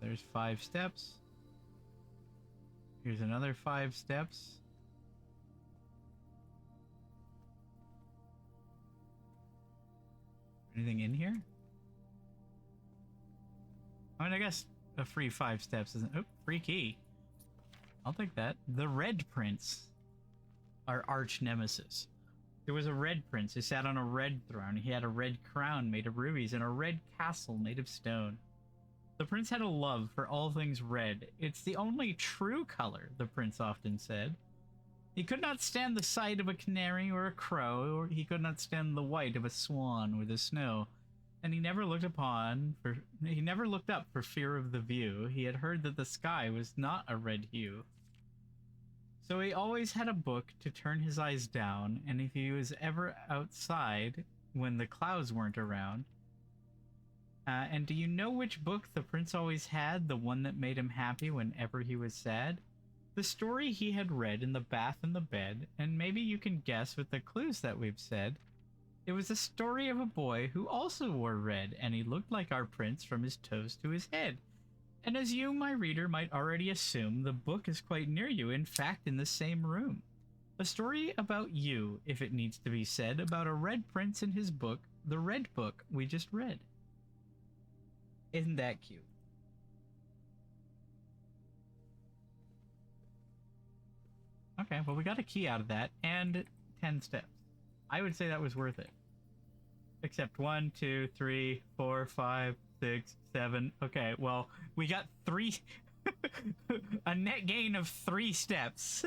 There's 5 steps. Here's another 5 steps. Anything in here? I mean, I guess a free 5 steps isn't... Oh, free key. I'll take that. The Red Prince. Our arch nemesis. There was a red prince who sat on a red throne. He had a red crown made of rubies and a red castle made of stone. The prince had a love for all things red. It's the only true color, the prince often said. He could not stand the sight of a canary or a crow, or he could not stand the white of a swan or the snow. And he never looked up for fear of the view. He had heard that the sky was not a red hue. So he always had a book to turn his eyes down, and if he was ever outside when the clouds weren't around. And do you know which book the prince always had, the one that made him happy whenever he was sad? The story he had read in the bath and the bed, and maybe you can guess with the clues that we've said. It was a story of a boy who also wore red, and he looked like our prince from his toes to his head. And as you, my reader, might already assume, the book is quite near you, in fact, in the same room. A story about you, if it needs to be said, about a red prince and his book, the Red Book we just read. Isn't that cute? Okay, well, we got a key out of that, and 10 steps. I would say that was worth it. Except 1, 2, 3, 4, 5, 6, 7. Okay, well, we got 3... a net gain of 3 steps.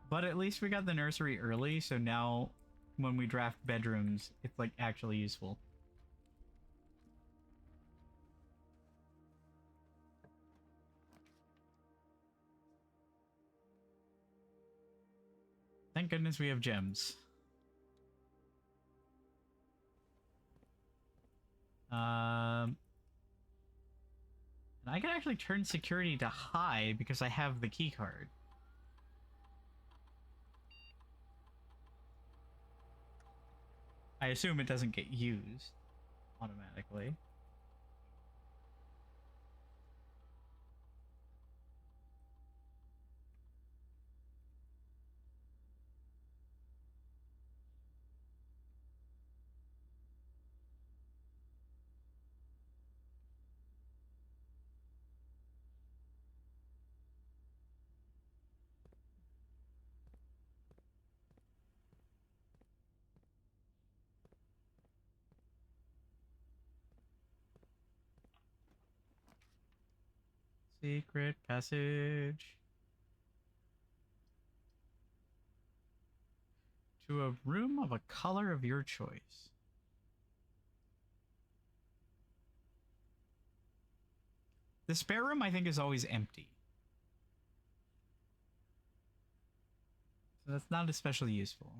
But at least we got the nursery early, so now when we draft bedrooms, it's like actually useful. Thank goodness we have gems. And I can actually turn security to high because I have the key card. I assume it doesn't get used automatically. Secret passage. To a room of a color of your choice. The spare room, I think, is always empty. So that's not especially useful.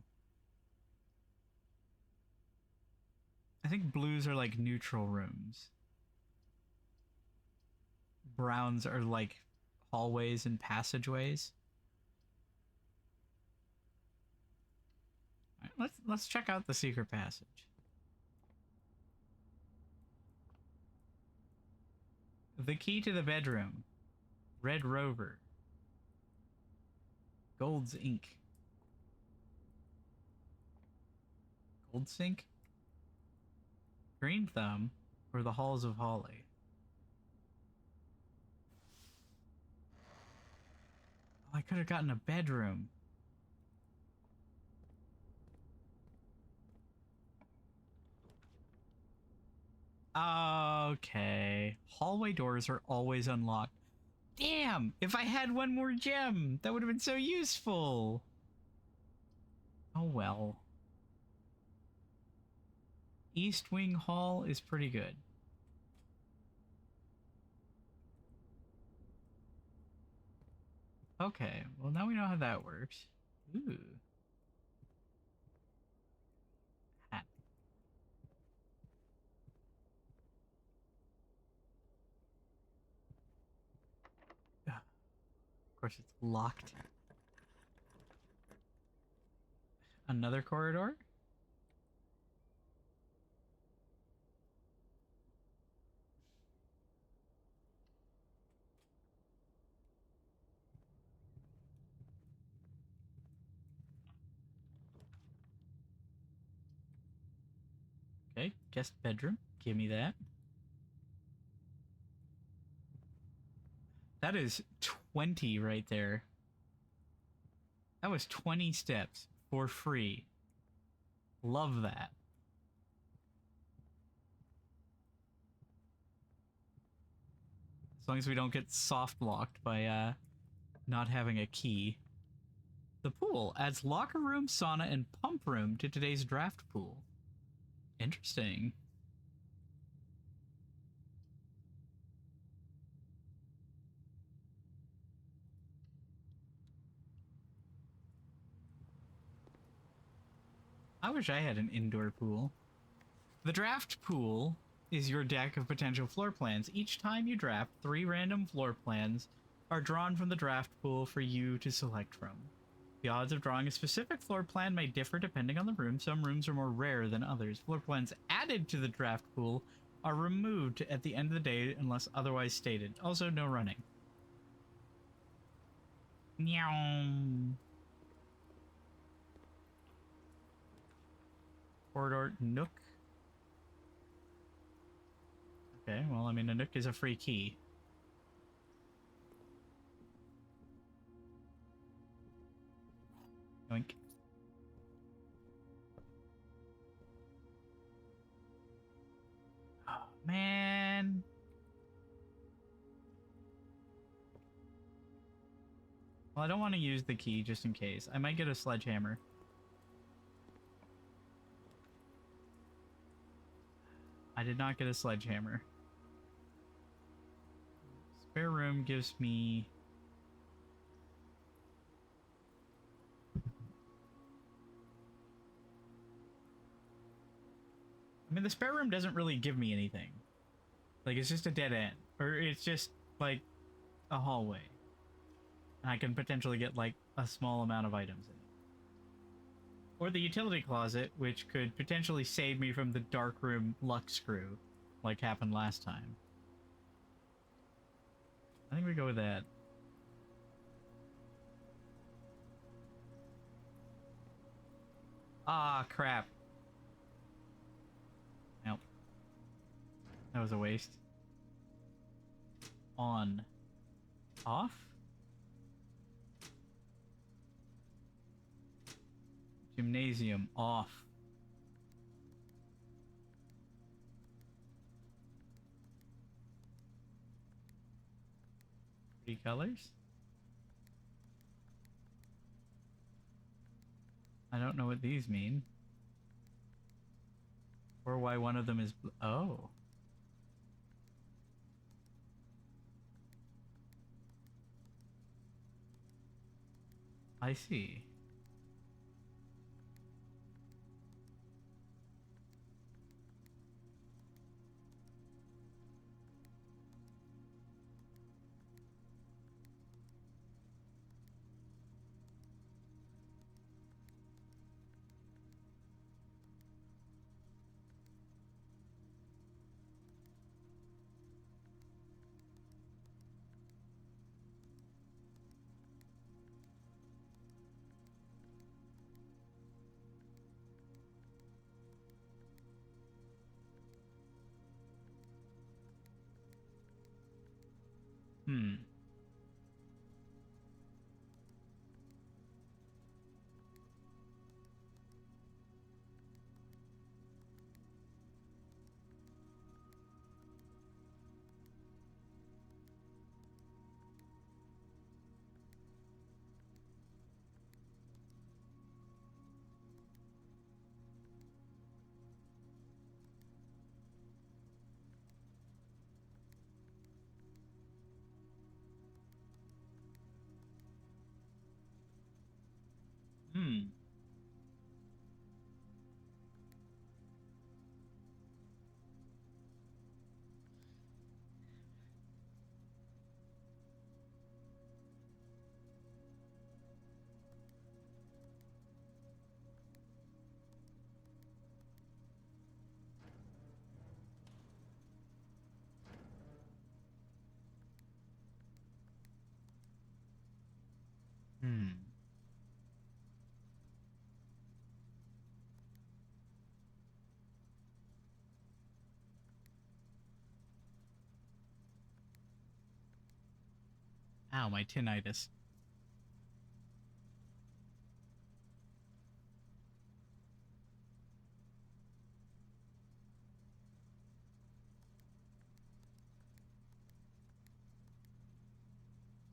I think blues are like neutral rooms. Browns are like hallways and passageways. All right, let's check out the secret passage. The key to the bedroom. Red Rover. Gold's Ink. Gold Sink? Green Thumb, or the Halls of Holly? I could have gotten a bedroom. Okay. Hallway doors are always unlocked. Damn! If I had one more gem, that would have been so useful. Oh well. East Wing Hall is pretty good. Okay, well now we know how that works. Ooh. Hat. Ugh. Of course it's locked. Another corridor? Okay, guest bedroom. Give me that. That is 20 right there. That was 20 steps for free. Love that. As long as we don't get soft locked by not having a key. The pool adds locker room, sauna, and pump room to today's draft pool. Interesting. I wish I had an indoor pool. The draft pool is your deck of potential floor plans. Each time you draft, 3 random floor plans are drawn from the draft pool for you to select from. The odds of drawing a specific floor plan may differ depending on the room. Some rooms are more rare than others. Floor plans added to the draft pool are removed at the end of the day unless otherwise stated. Also, no running. Meow. Corridor Nook. Okay, well, I mean, a Nook is a free key. Yoink. Oh, man. Well, I don't want to use the key just in case. I might get a sledgehammer. I did not get a sledgehammer. Spare room gives me... I mean, the spare room doesn't really give me anything. Like, it's just a dead end. Or it's just, like, a hallway. And I can potentially get, like, a small amount of items in it. Or the utility closet, which could potentially save me from the dark room luck screw, like happened last time. I think we go with that. Ah, crap. Nope. That was a waste. On. Off? Gymnasium. Off. Three colors? I don't know what these mean. Or why one of them is blue. Oh. I see. Hmm. Ow, my tinnitus.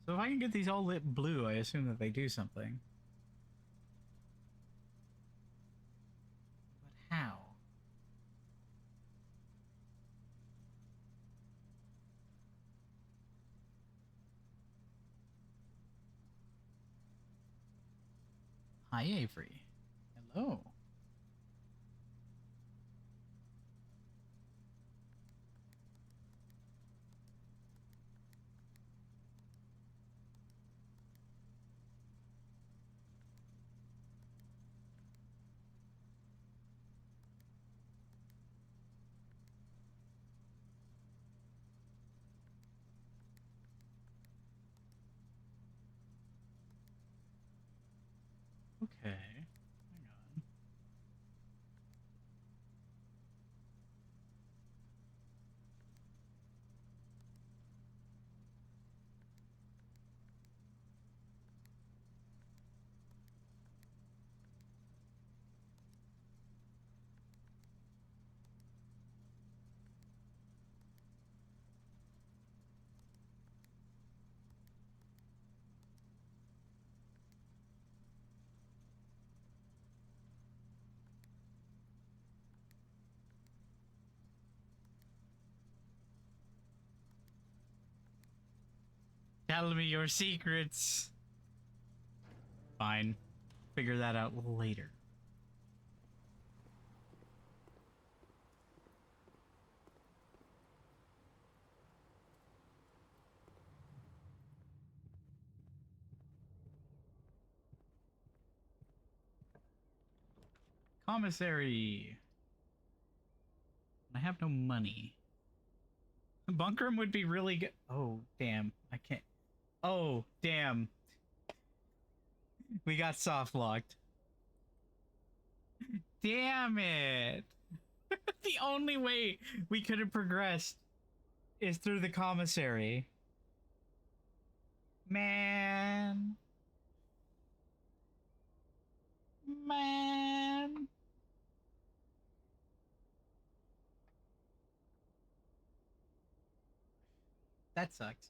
So if I can get these all lit blue, I assume that they do something. But how? Hi, Avery. Hello. Okay. Hang on. Tell me your secrets. Fine. Figure that out later. Commissary. I have no money. Bunkroom would be really good. Oh, damn. I can't. Oh, damn. We got soft locked. Damn it. The only way we could have progressed is through the commissary. Man. Man. That sucks.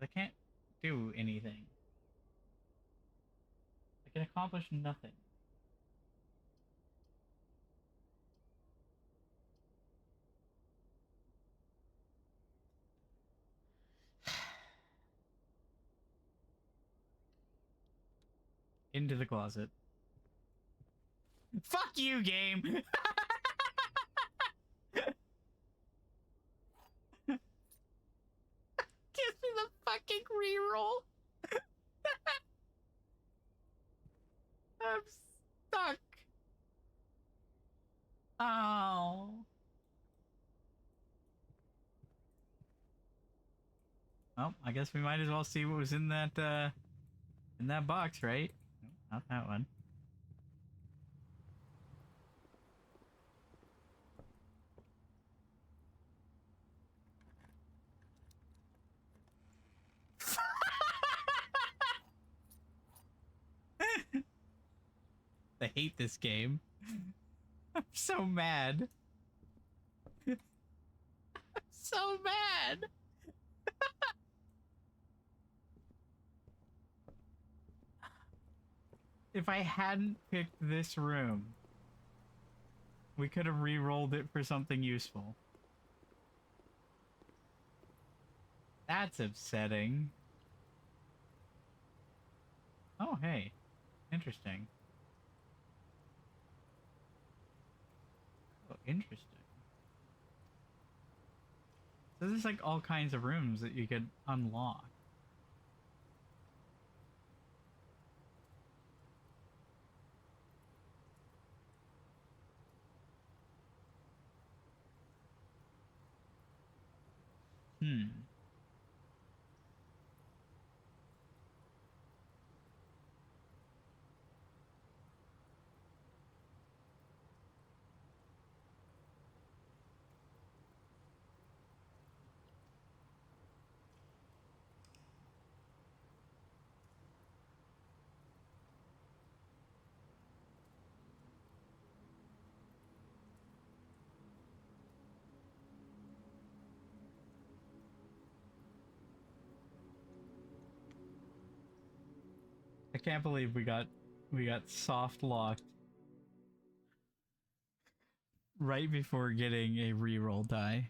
I can't do anything. I can accomplish nothing. Into the closet. Fuck you, game! Give me the fucking reroll! I'm stuck! Oh. Well, I guess we might as well see what was in that box, right? No, not that one. I hate this game. I'm so mad. I'm so mad. If I hadn't picked this room, we could have re-rolled it for something useful. That's upsetting. Oh, hey. Interesting. Oh, interesting. So there's like all kinds of rooms that you could unlock. Hmm. can't believe we got soft locked right before getting a reroll die.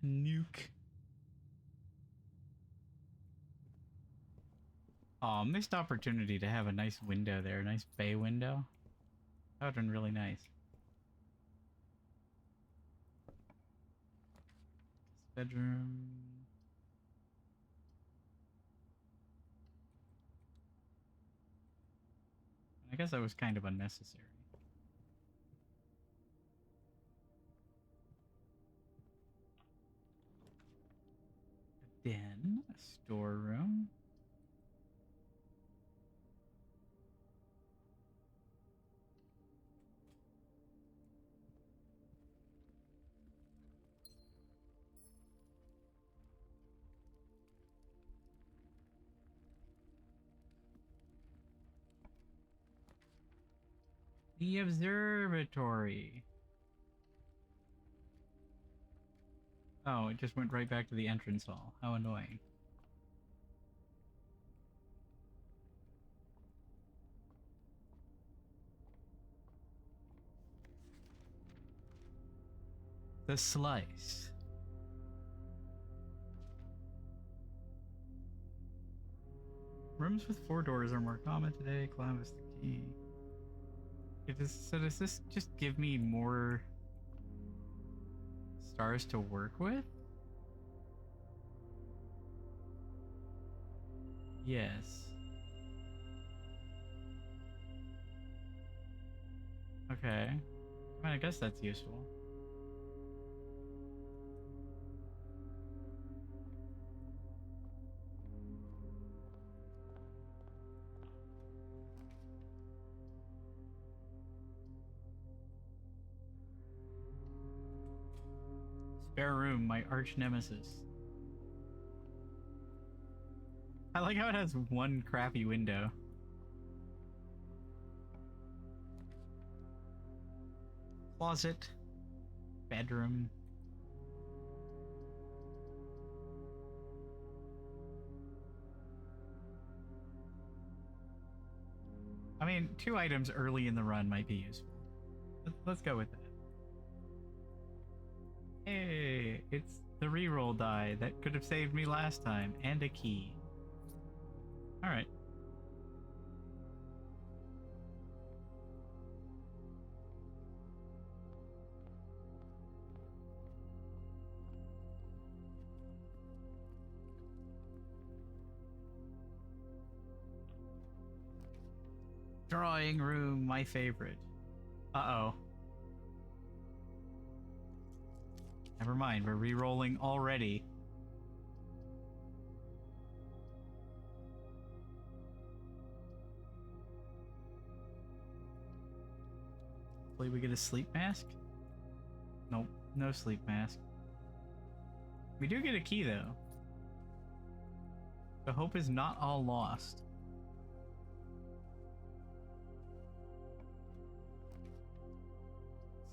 Nuke. Oh, missed opportunity to have a nice window there, a nice bay window. That would've been really nice. Bedroom. I guess that was kind of unnecessary. A den, a storeroom. The observatory. Oh, it just went right back to the entrance hall. How annoying. The slice. Rooms with 4 doors are more common today. Climb is the key. So does this just give me more stars to work with? Yes. Okay. I mean, I guess that's useful. Spare room, my arch nemesis. I like how it has one crappy window. Closet. Bedroom. I mean, 2 items early in the run might be useful. Let's go with that. Hey, it's the reroll die that could have saved me last time, and a key. Alright. Drawing room, my favorite. Uh-oh. Never mind, we're re-rolling already. Hopefully we get a sleep mask? Nope, no sleep mask. We do get a key though. The hope is not all lost.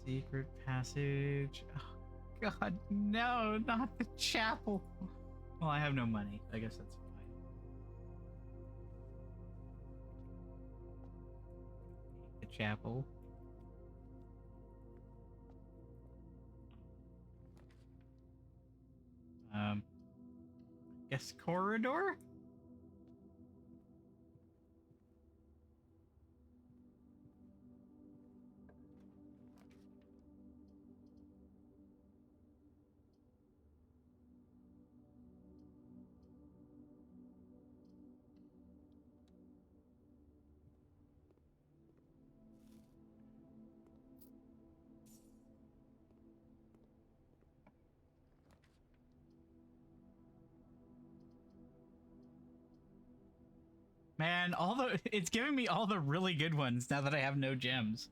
Secret passage. Oh, God, no, not the chapel. Well, I have no money. I guess that's fine. The chapel. Guest corridor? Man, it's giving me all the really good ones now that I have no gems.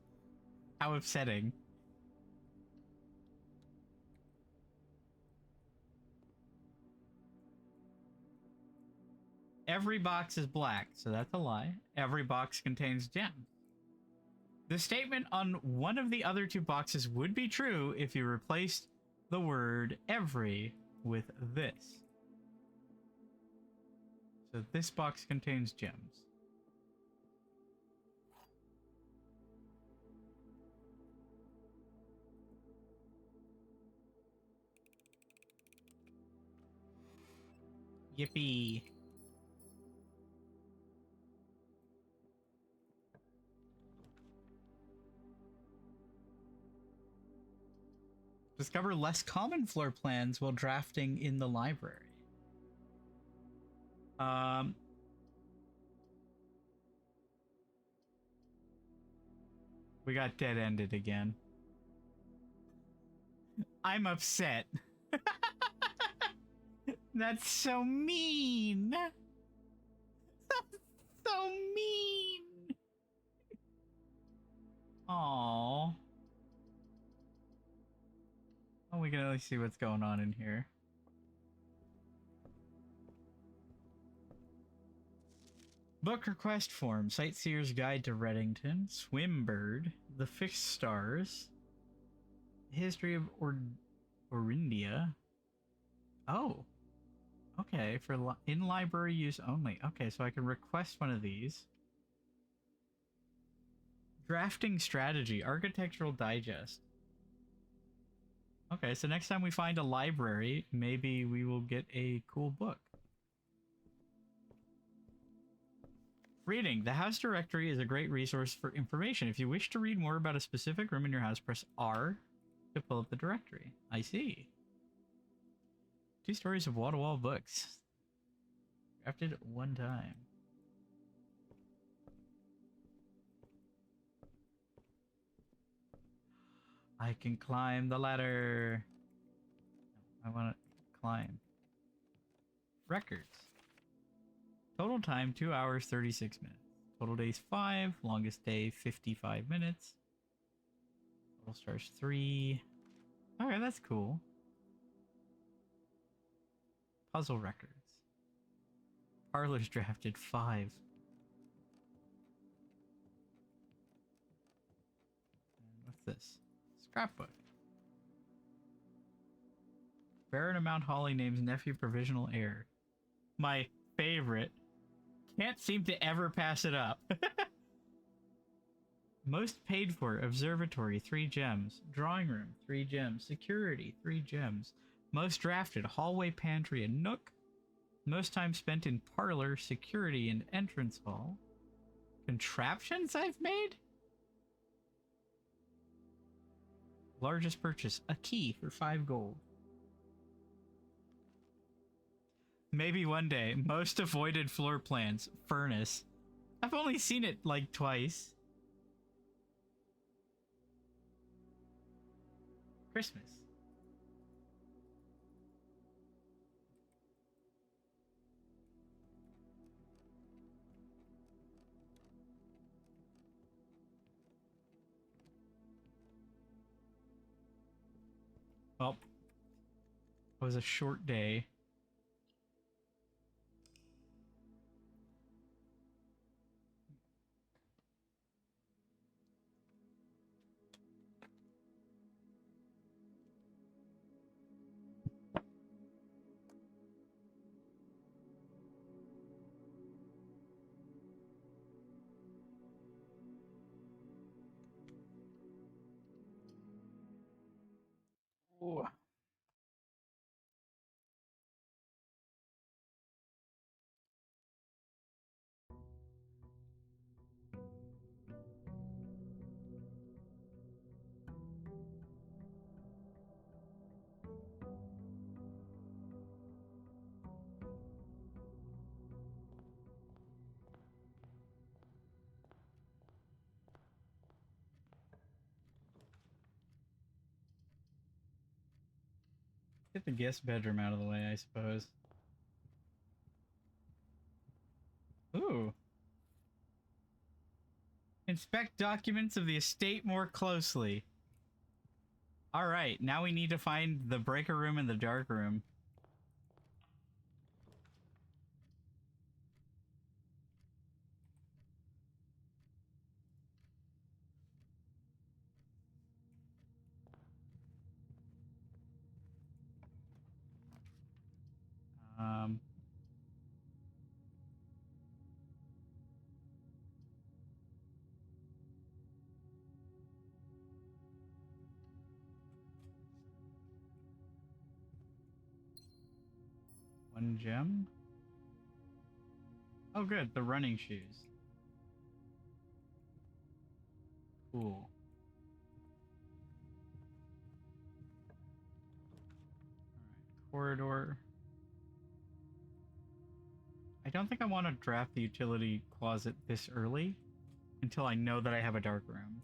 How upsetting. Every box is black, so that's a lie. Every box contains gems. The statement on one of the other two boxes would be true if you replaced the word every with this. So this box contains gems. Yippee. Discover less common floor plans while drafting in the library. We got dead-ended again. I'm upset. That's so mean. That's so mean. Aww. Oh, we can only see what's going on in here. Book request form, Sightseer's Guide to Reddington, Swimbird, The Fixed Stars, History of Orindia. Oh, okay, for in library use only. Okay, so I can request one of these. Drafting Strategy, Architectural Digest. Okay, so next time we find a library, maybe we will get a cool book. Reading. The house directory is a great resource for information. If you wish to read more about a specific room in your house, press R to pull up the directory. I see. 2 stories of wall-to-wall books. Drafted at one time. I can climb the ladder. I want to climb. Records. Total time 2 hours 36 minutes. Total days 5. Longest day 55 minutes. Total stars 3. Okay, that's cool. Puzzle records. Parlors drafted 5. And what's this? Scrapbook. Baron of Mount Holly names nephew provisional heir. My favorite. Can't seem to ever pass it up. Most paid for, observatory, 3 gems. Drawing room, 3 gems. Security, 3 gems. Most drafted, hallway, pantry, and nook. Most time spent in parlor, security, and entrance hall. Contraptions I've made? Largest purchase, a key for 5 gold. Maybe one day. Most avoided floor plans. Furnace. I've only seen it like twice. Christmas. Well, it was a short day. Ooh. Get the guest bedroom out of the way, I suppose. Ooh. Inspect documents of the estate more closely. Alright, now we need to find the breaker room and the dark room. Um... One gem. Oh good, the running shoes. Cool. Alright, corridor. I don't think I want to draft the utility closet this early until I know that I have a dark room.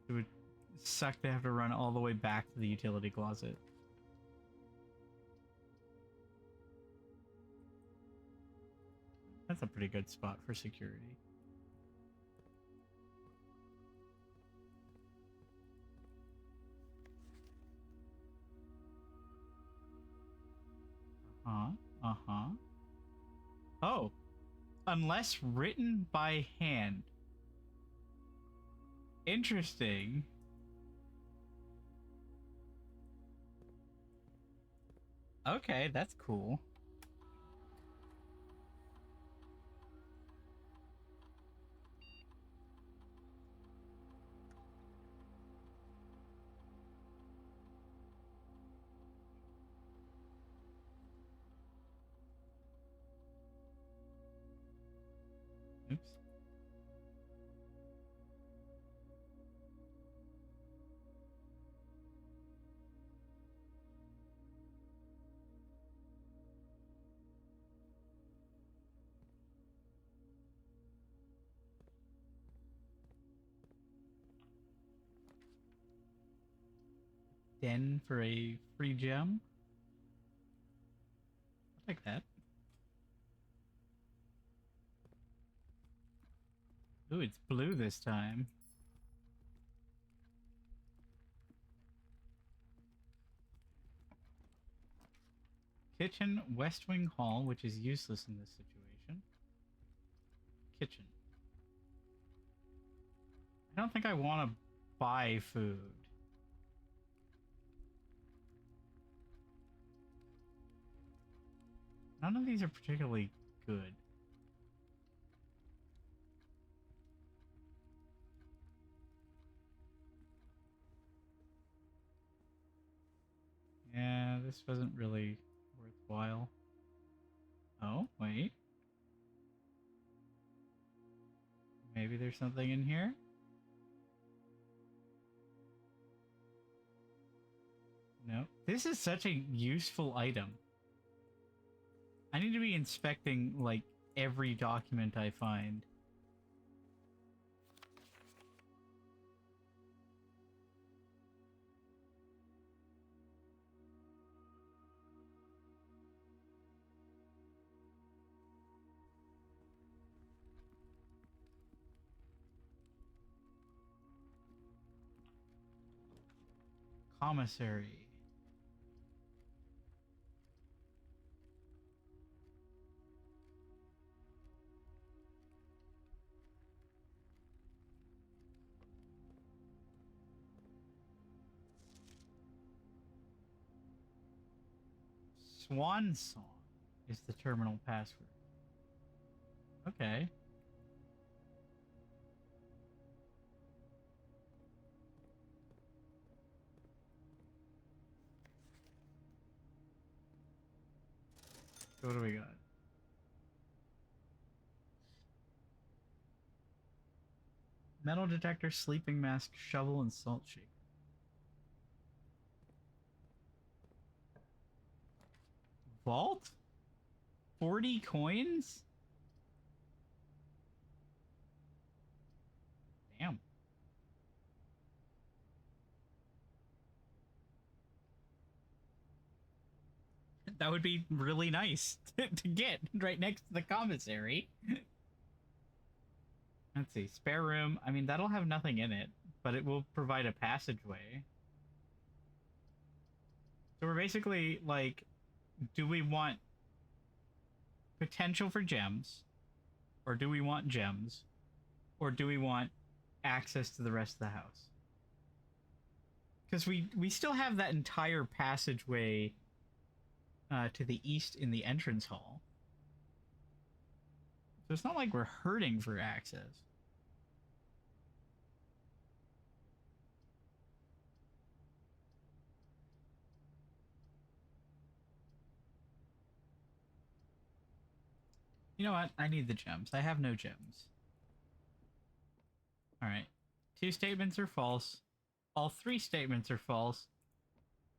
It would suck to have to run all the way back to the utility closet. That's a pretty good spot for security. Uh-huh. Oh, unless written by hand. Interesting. Okay, that's cool. Oops. Den for a free gem. I like that. Ooh, it's blue this time. Kitchen, West Wing Hall, which is useless in this situation. Kitchen. I don't think I want to buy food. None of these are particularly good. Yeah, this wasn't really worthwhile. Oh, wait. Maybe there's something in here? No. This is such a useful item. I need to be inspecting, like, every document I find. Commissary. Swan Song is the terminal password. Okay. So what do we got? Metal detector, sleeping mask, shovel, and salt shaker. Vault? 40 coins? Damn. That would be really nice to get right next to the commissary. Let's see. Spare room. I mean, that'll have nothing in it, but it will provide a passageway. So we're basically like, do we want potential for gems? Or do we want gems? Or do we want access to the rest of the house? Because we still have that entire passageway to the east in the entrance hall. So it's not like we're hurting for access. You know what? I need the gems. I have no gems. Alright. 2 statements are false. All 3 statements are false.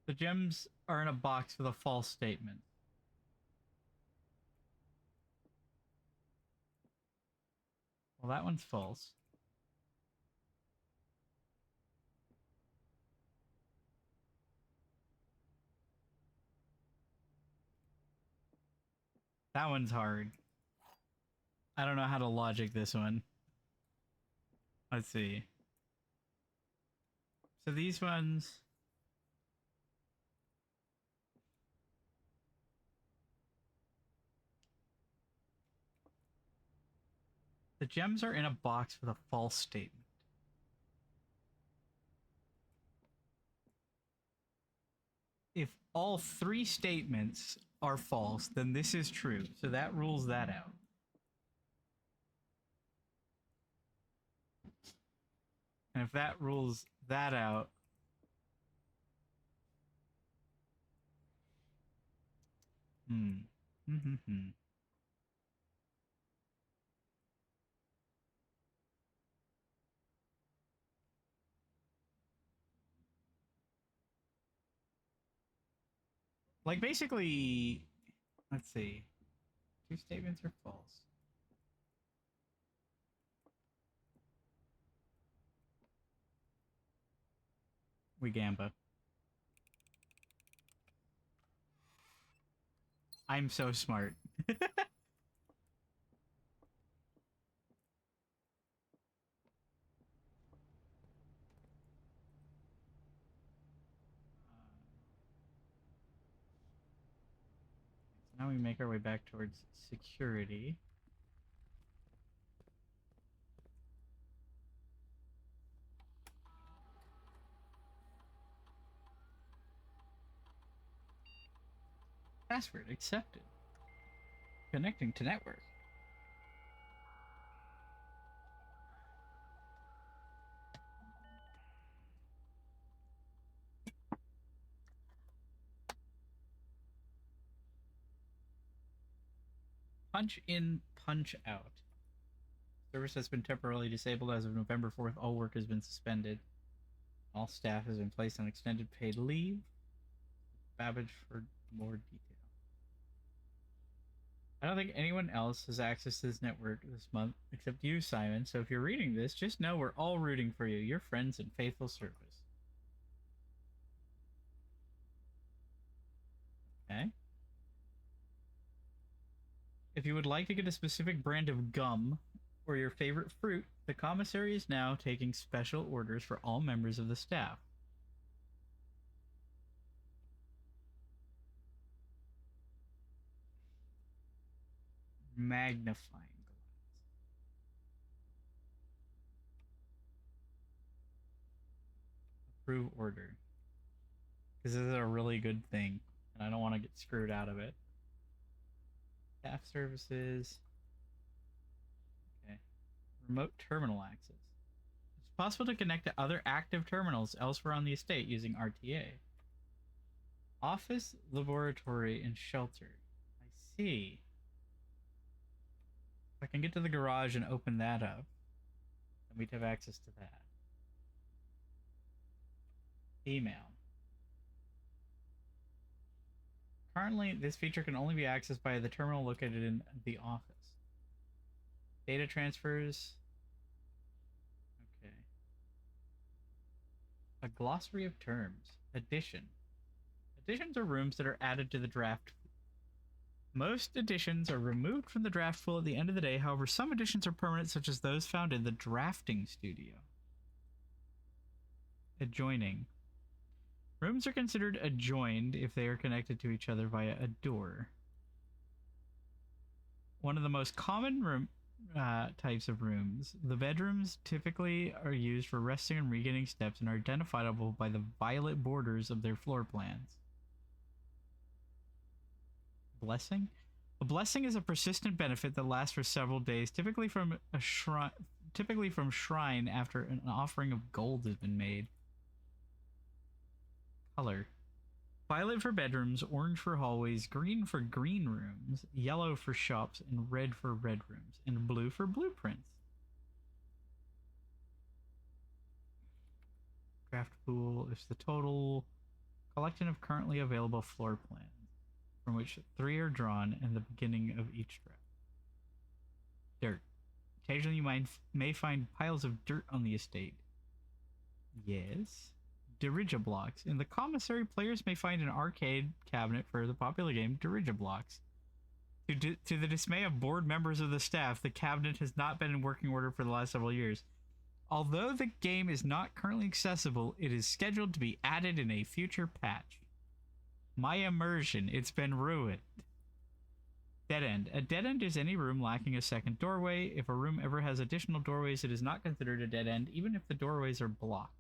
The gems are in a box with a false statement. Well, that one's false. That one's hard. I don't know how to logic this one. Let's see. So these ones... The gems are in a box with a false statement. If all 3 statements are false, then this is true. So that rules that out. And if that rules that out, Like, basically, let's see. 2 statements are false. We gamba. I'm so smart. Now we make our way back towards security. Password accepted. Connecting to network. Punch in, punch out. Service has been temporarily disabled as of November 4th. All work has been suspended. All staff has been placed on extended paid leave. Babbage for more detail. I don't think anyone else has access to this network this month except you, Simon. So if you're reading this, just know we're all rooting for you. Your friends and faithful service. Okay. If you would like to get a specific brand of gum or your favorite fruit, the commissary is now taking special orders for all members of the staff. Magnifying glass. Approve order. Because this is a really good thing, and I don't want to get screwed out of it. Staff services. Okay. Remote terminal access. It's possible to connect to other active terminals elsewhere on the estate using RTA. Office, laboratory, and shelter. I see. If I can get to the garage and open that up, then we'd have access to that. Email. Currently, this feature can only be accessed by the terminal located in the office. Data transfers. Okay. A glossary of terms. Addition. Additions are rooms that are added to the draft Most additions are removed from the draft pool at the end of the day. However, some additions are permanent, such as those found in the drafting studio. Adjoining. Rooms are considered adjoined if they are connected to each other via a door. One of the most common types of rooms, the bedrooms typically are used for resting and regaining steps and are identifiable by the violet borders of their floor plans. Blessing? A blessing is a persistent benefit that lasts for several days, typically from shrine after an offering of gold has been made. Color. Violet for bedrooms, orange for hallways, green for green rooms, yellow for shops, and red for red rooms, and blue for blueprints. Craft pool is the total collection of currently available floor plans, from which 3 are drawn in the beginning of each draft. Dirt. Occasionally you may find piles of dirt on the estate. Yes. Dirigiblocks. In the commissary, players may find an arcade cabinet for the popular game Dirigiblocks. To the dismay of board members of the staff, the cabinet has not been in working order for the last several years. Although the game is not currently accessible, it is scheduled to be added in a future patch. My immersion, it's been ruined. Dead end. A dead end is any room lacking a second doorway. If a room ever has additional doorways, it is not considered a dead end, even if the doorways are blocked.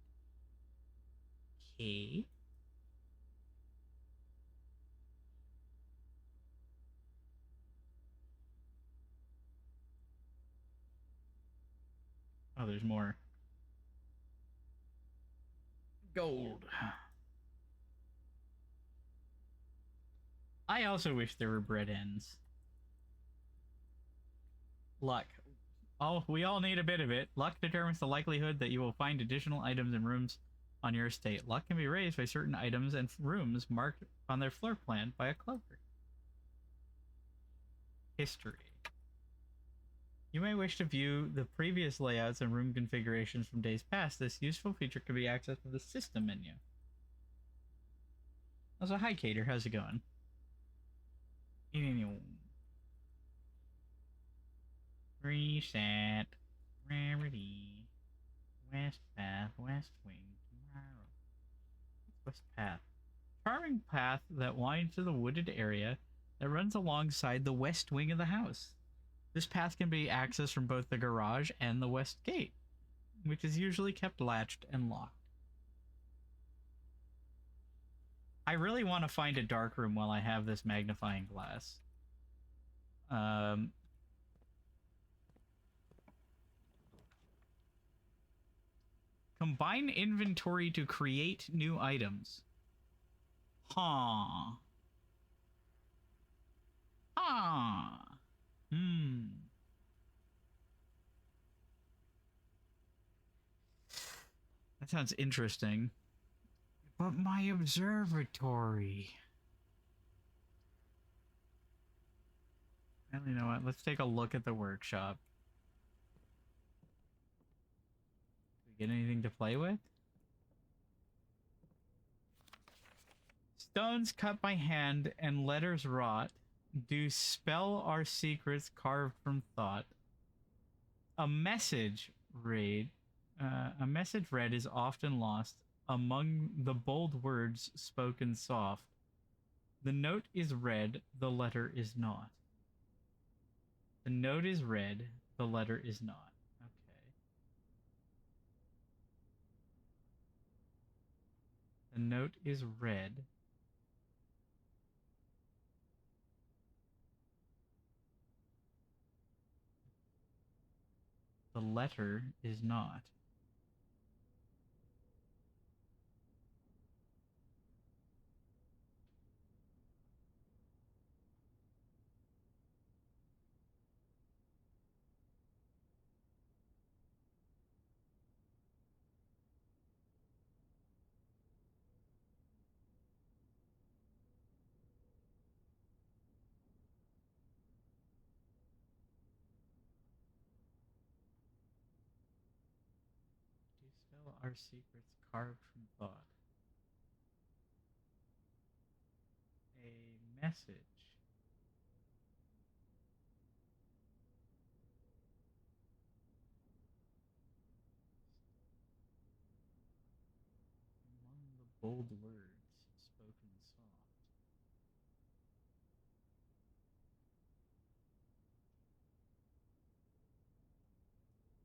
Okay. Oh, there's more. Gold. I also wish there were bread ends. Luck. Oh, we all need a bit of it. Luck determines the likelihood that you will find additional items and rooms on your estate. Luck can be raised by certain items and rooms marked on their floor plan by a clover. History. You may wish to view the previous layouts and room configurations from days past. This useful feature can be accessed from the system menu. Also, hi Cater, how's it going? Reset. Rarity. West path. West wing. Tomorrow. West path. Charming path that winds to the wooded area that runs alongside the west wing of the house. This path can be accessed from both the garage and the west gate, which is usually kept latched and locked. I really want to find a dark room while I have this magnifying glass. Combine inventory to create new items. Huh. Huh. That sounds interesting. But my observatory. Well, you know what? Let's take a look at the workshop. Do we get anything to play with? Stones cut by hand and letters wrought do spell our secrets carved from thought. A message read is often lost among the bold words spoken soft. The note is read, the letter is not. The note is read, the letter is not. Okay. The note is read. The letter is not. Do spell our secrets carved from thought. A message Bold words spoken soft.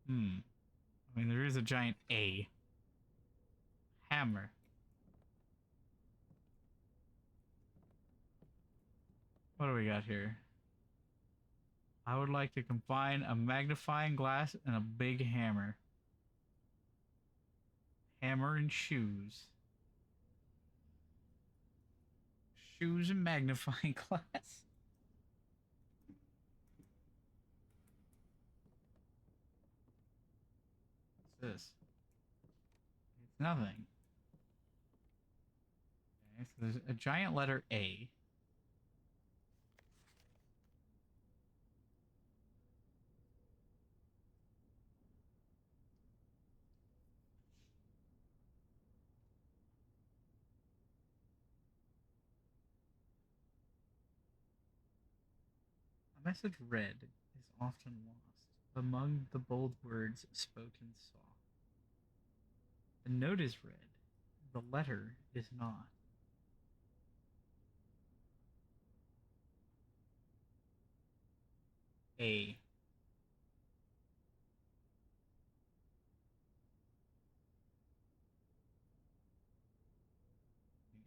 I mean, there is a giant A. Hammer. What do we got here? I would like to combine a magnifying glass and a big hammer. Hammer and shoes. Shoes and magnifying glass. What's this? It's nothing. Okay, so there's a giant letter A. A message read is often lost among the bold words spoken soft. The note is read, the letter is not. A.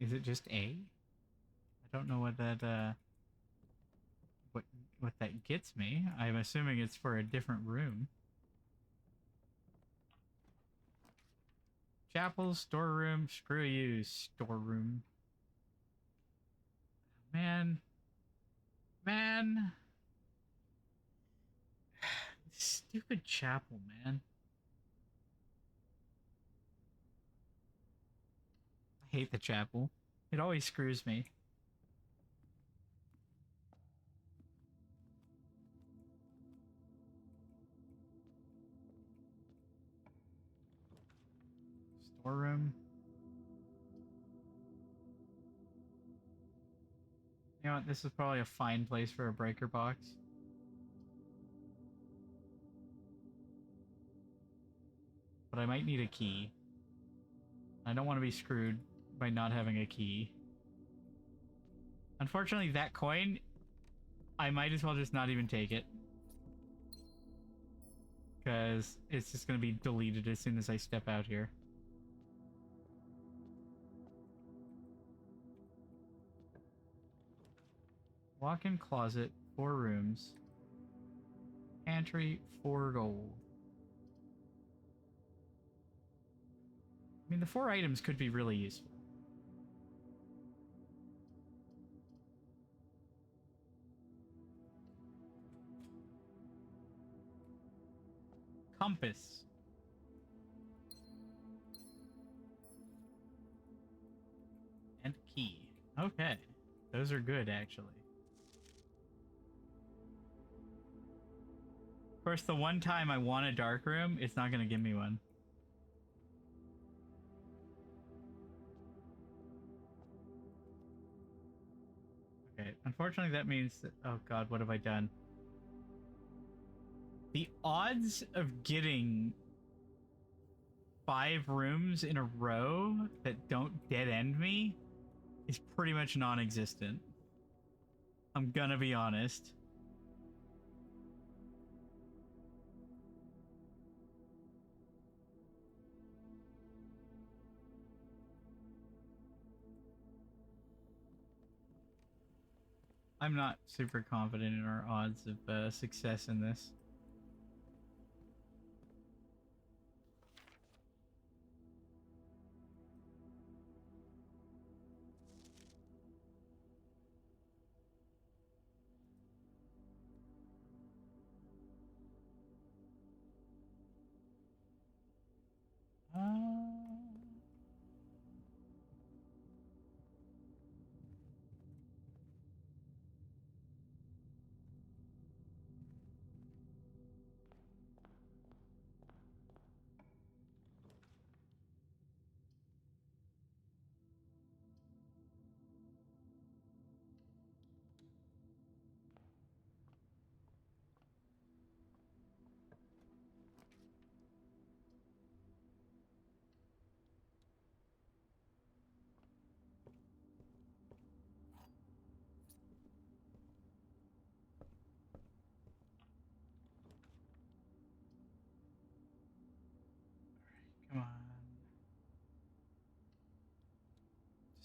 Is it just A? I don't know what that what that gets me. I'm assuming it's for a different room. Chapel, storeroom, screw you, storeroom. Man. Man. Stupid chapel, man. I hate the chapel. It always screws me. Storeroom. You know what? This is probably a fine place for a breaker box. But I might need a key. I don't want to be screwed by not having a key. Unfortunately, that coin, I might as well just not even take it. Because it's just going to be deleted as soon as I step out here. Walk-in closet, 4 rooms. Pantry, 4 gold. I mean, the 4 items could be really useful. Compass. And key. Okay. Those are good, actually. Of course, the one time I want a dark room, it's not going to give me one. Okay, unfortunately that means that... Oh god, what have I done? The odds of getting 5 rooms in a row that don't dead-end me is pretty much non-existent. I'm gonna be honest. I'm not super confident in our odds of success in this.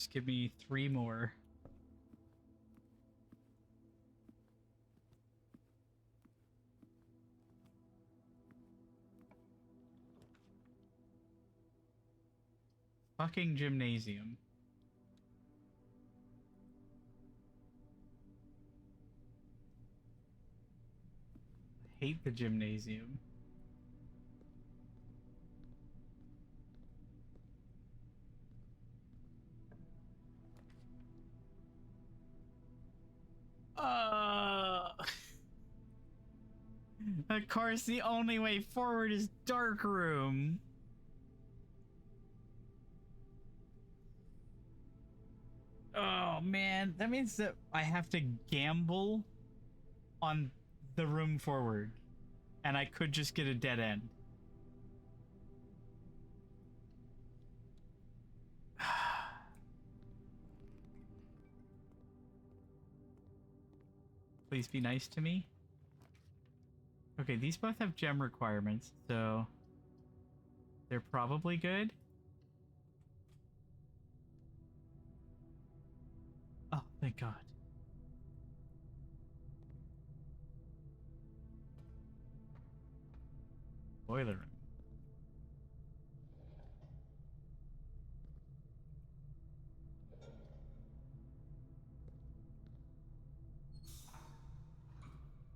Just give me 3 more. Fucking gymnasium. I hate the gymnasium. Of course, the only way forward is dark room. Oh man, that means that I have to gamble on the room forward, and I could just get a dead end. Please be nice to me. Okay, these both have gem requirements, so they're probably good. Oh, thank God. Boiler room.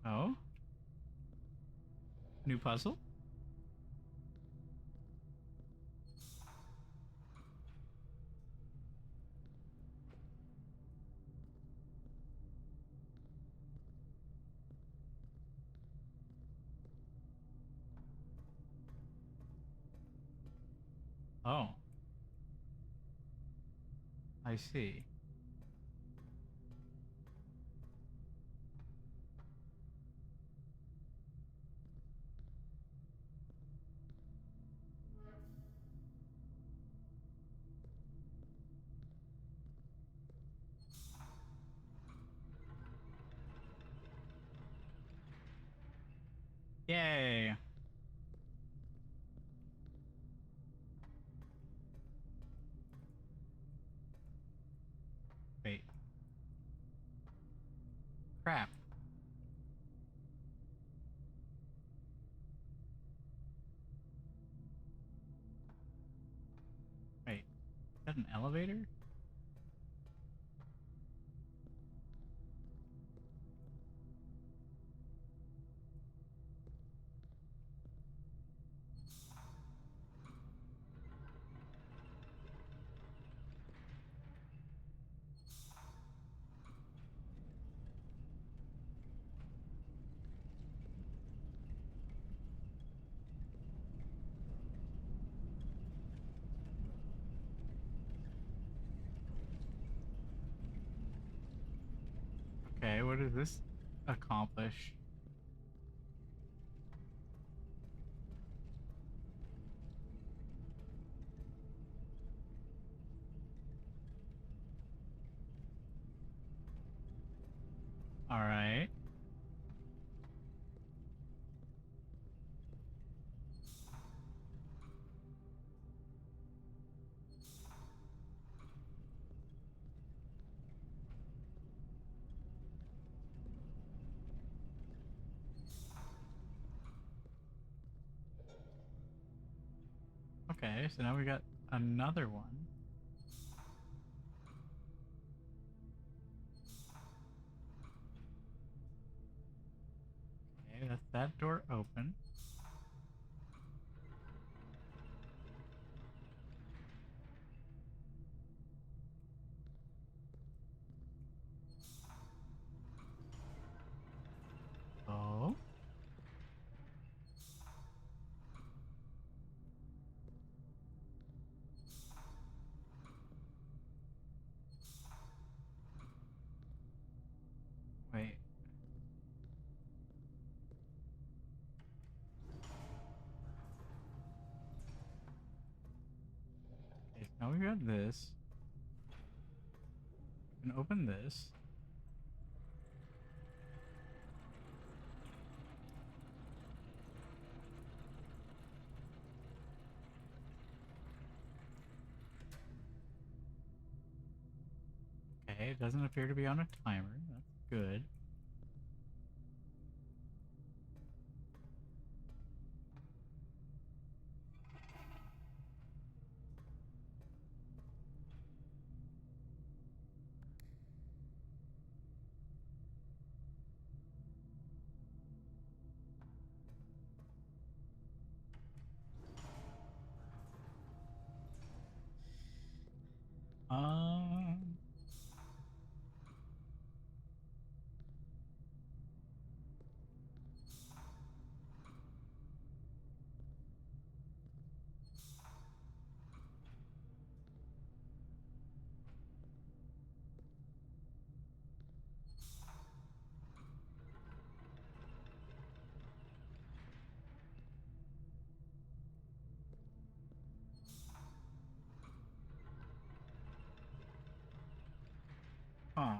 Oh? New puzzle? Oh. I see. Yay. Wait. Crap. Wait. Is that an elevator? Okay, what does this accomplish? All right. Okay, so now we got another one. Okay, that's that door open. Oh. Wait. Okay, so now we got this. We can open this. Okay, it doesn't appear to be on a timer. That's good. Um. Huh.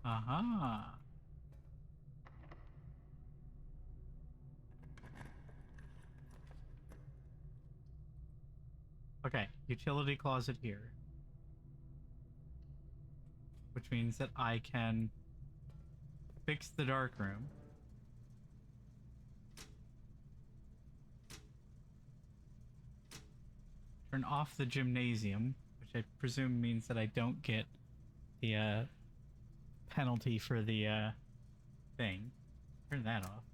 Aha. Okay, utility closet here. Which means that I can fix the dark room. Turn off the gymnasium, which I presume means that I don't get the penalty for the thing. Turn that off.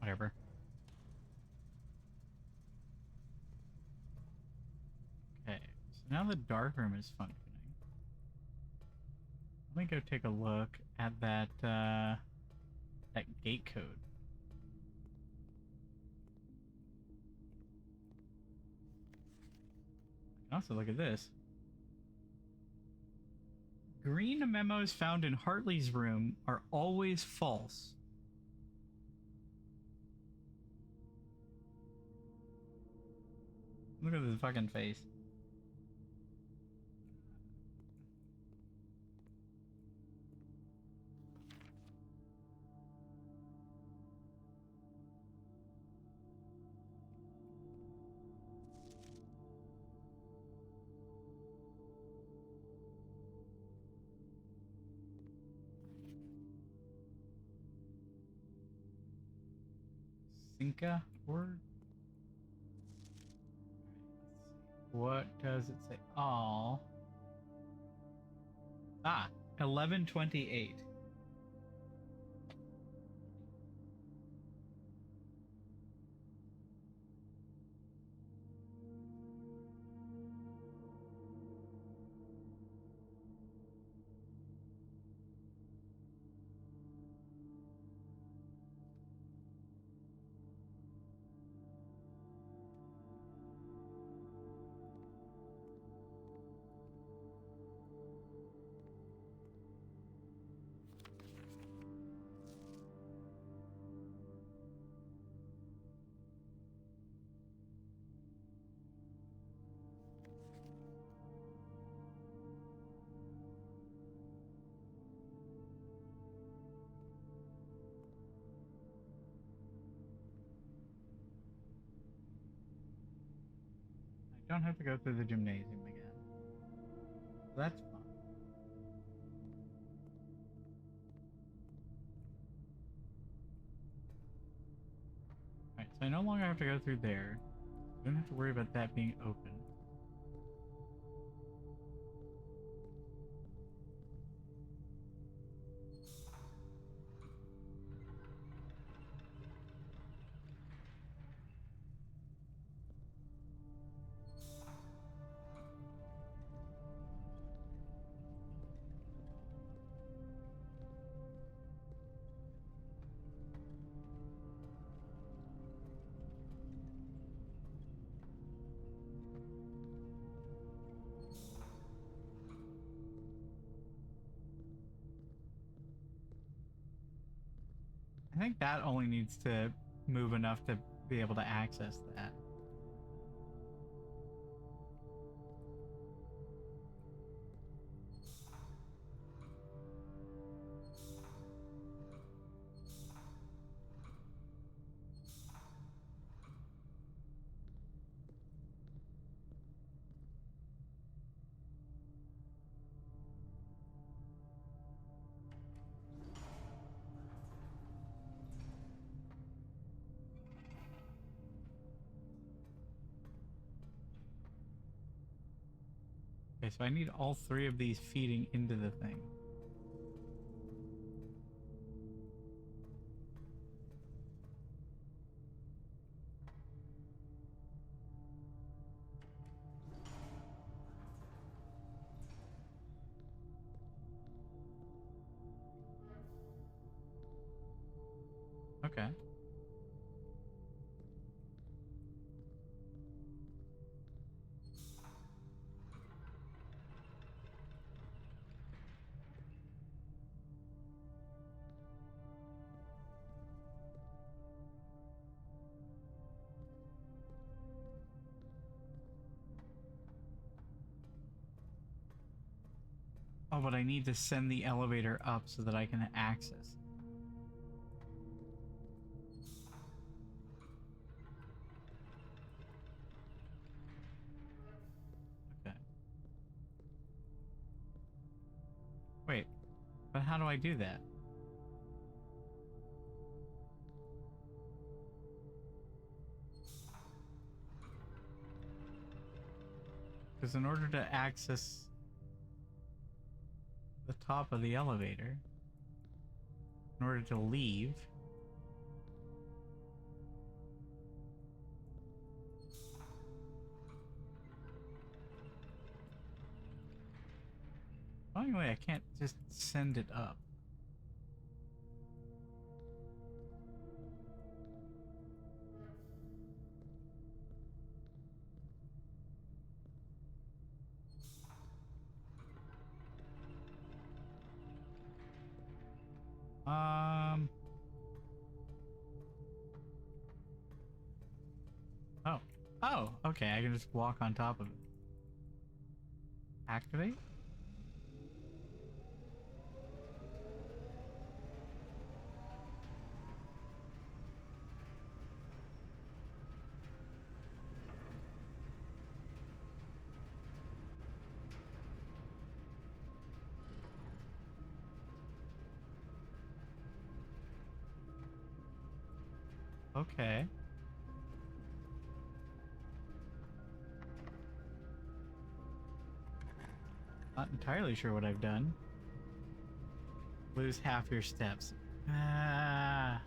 Whatever. Okay, so now the dark room is functioning. Let me go take a look at that that gate code. I can also look at this. Green memos found in Hartley's room are always false. Look at his fucking face. Cinca word? What does it say? All. Ah, 1128. don't have to go through the gymnasium again. That's fun. Alright, so I no longer have to go through there. I don't have to worry about that being open. I think that only needs to move enough to be able to access that. Okay, so I need all three of these feeding into the thing. Okay. Oh, but I need to send the elevator up so that I can access it. Okay. Wait, but how do I do that? Because in order to access the top of the elevator, in order to leave, anyway, I can't just send it up. Oh. Oh, okay, I can just walk on top of it. Activate? Okay. Not entirely sure what I've done. Lose half your steps. Ah.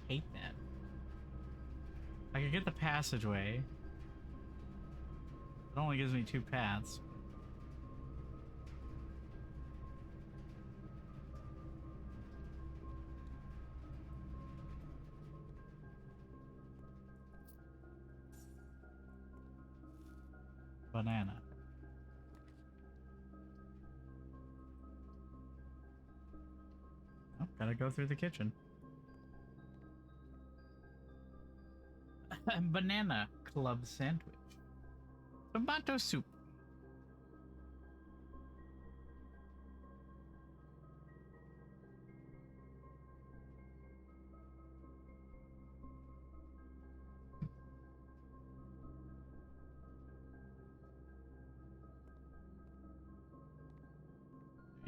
Hate that. I could get the passageway. It only gives me 2 paths. Banana. Oh, gotta go through the kitchen. Banana club sandwich. Tomato soup.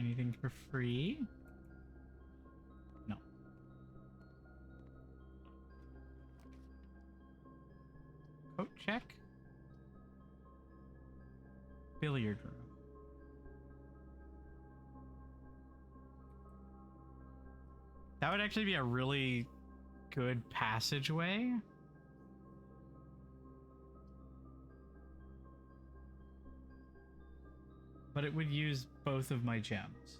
Anything for free? No. Coat check? Billiard room. That would actually be a really good passageway. But it would use both of my gems.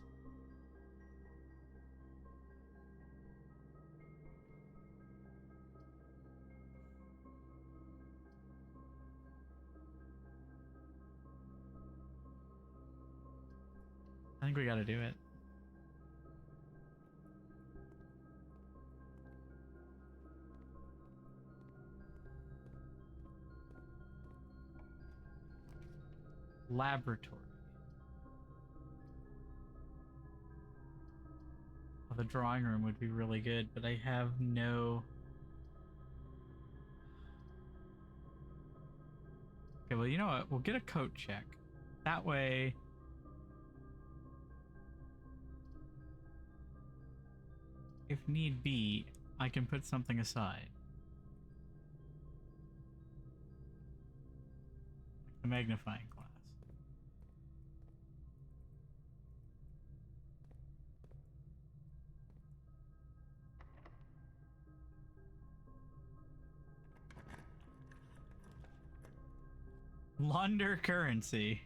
I think we gotta do it. Laboratory. Oh, the drawing room would be really good, but I have no... Okay, well, you know what? We'll get a coat check. That way... if need be, I can put something aside. Like the magnifying glass. Launder currency.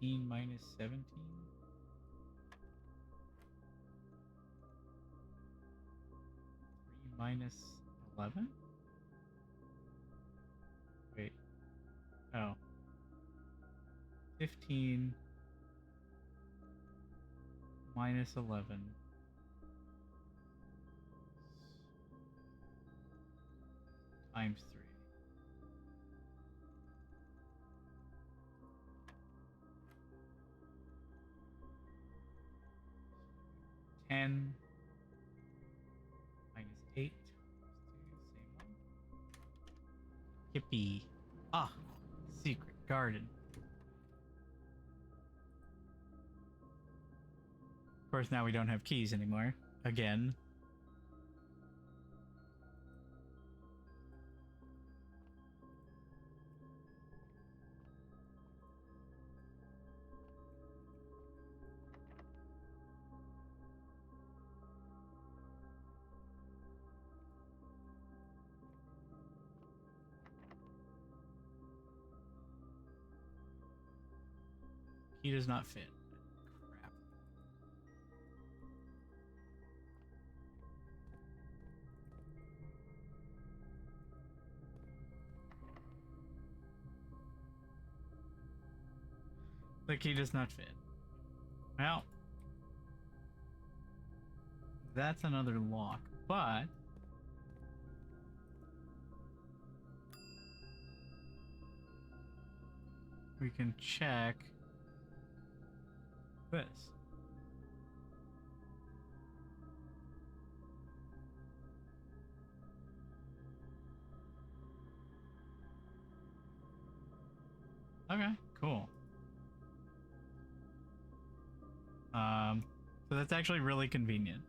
-19 minus 17? 3 minus 11? Wait. Oh. 15 minus 11. Times 3. 10 minus 8. Same one. Hippie. Ah, secret garden. Of course, now we don't have keys anymore. Again. He does not fit. Crap. The key does not fit. Well, that's another lock, but we can check this. Okay, cool. So that's actually really convenient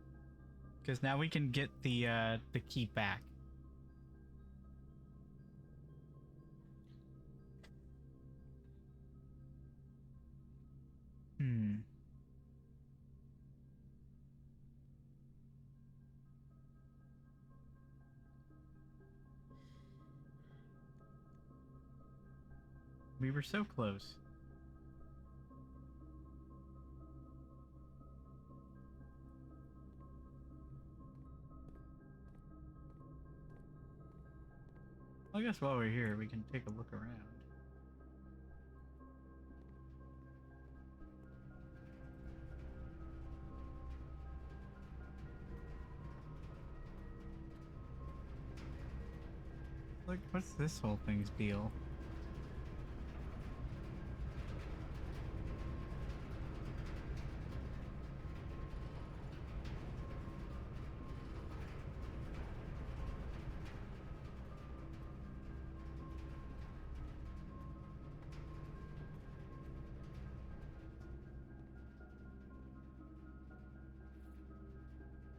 because now we can get the key back. We were so close. I guess while we're here, we can take a look around. Like, what's this whole thing's deal?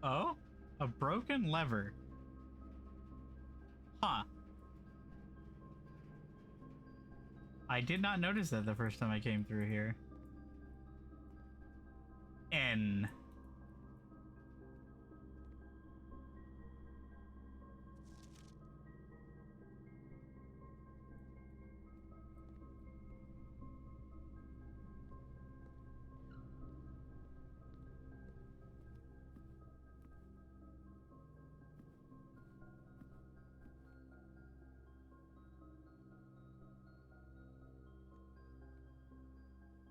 Oh? A broken lever. Huh. I did not notice that the first time I came through here. N.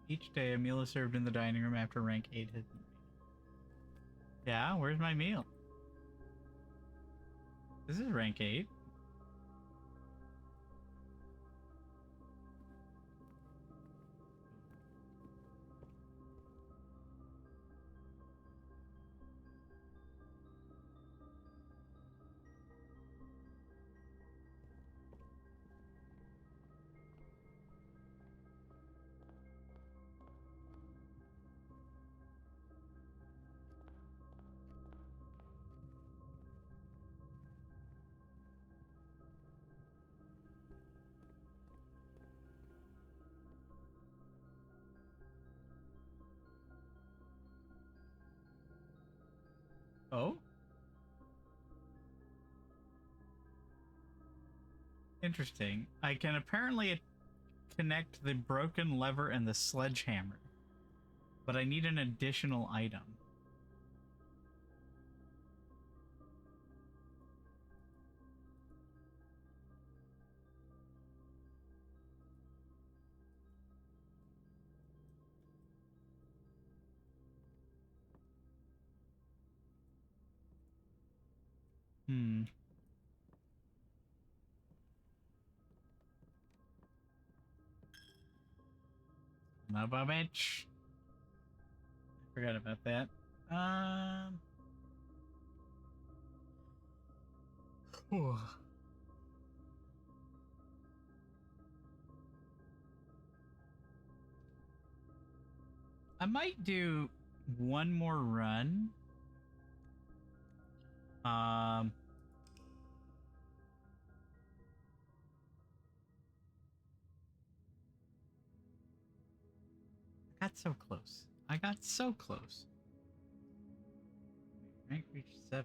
Each day, a meal is served in the dining room after rank 8 has been. Yeah, where's my meal? This is rank 8. Oh? Interesting. I can apparently connect the broken lever and the sledgehammer, but I need an additional item. Hmm. Son of a bitch. I forgot about that. Whew. I might do one more run. Um. I got so close. I got so close. Rank reached 7.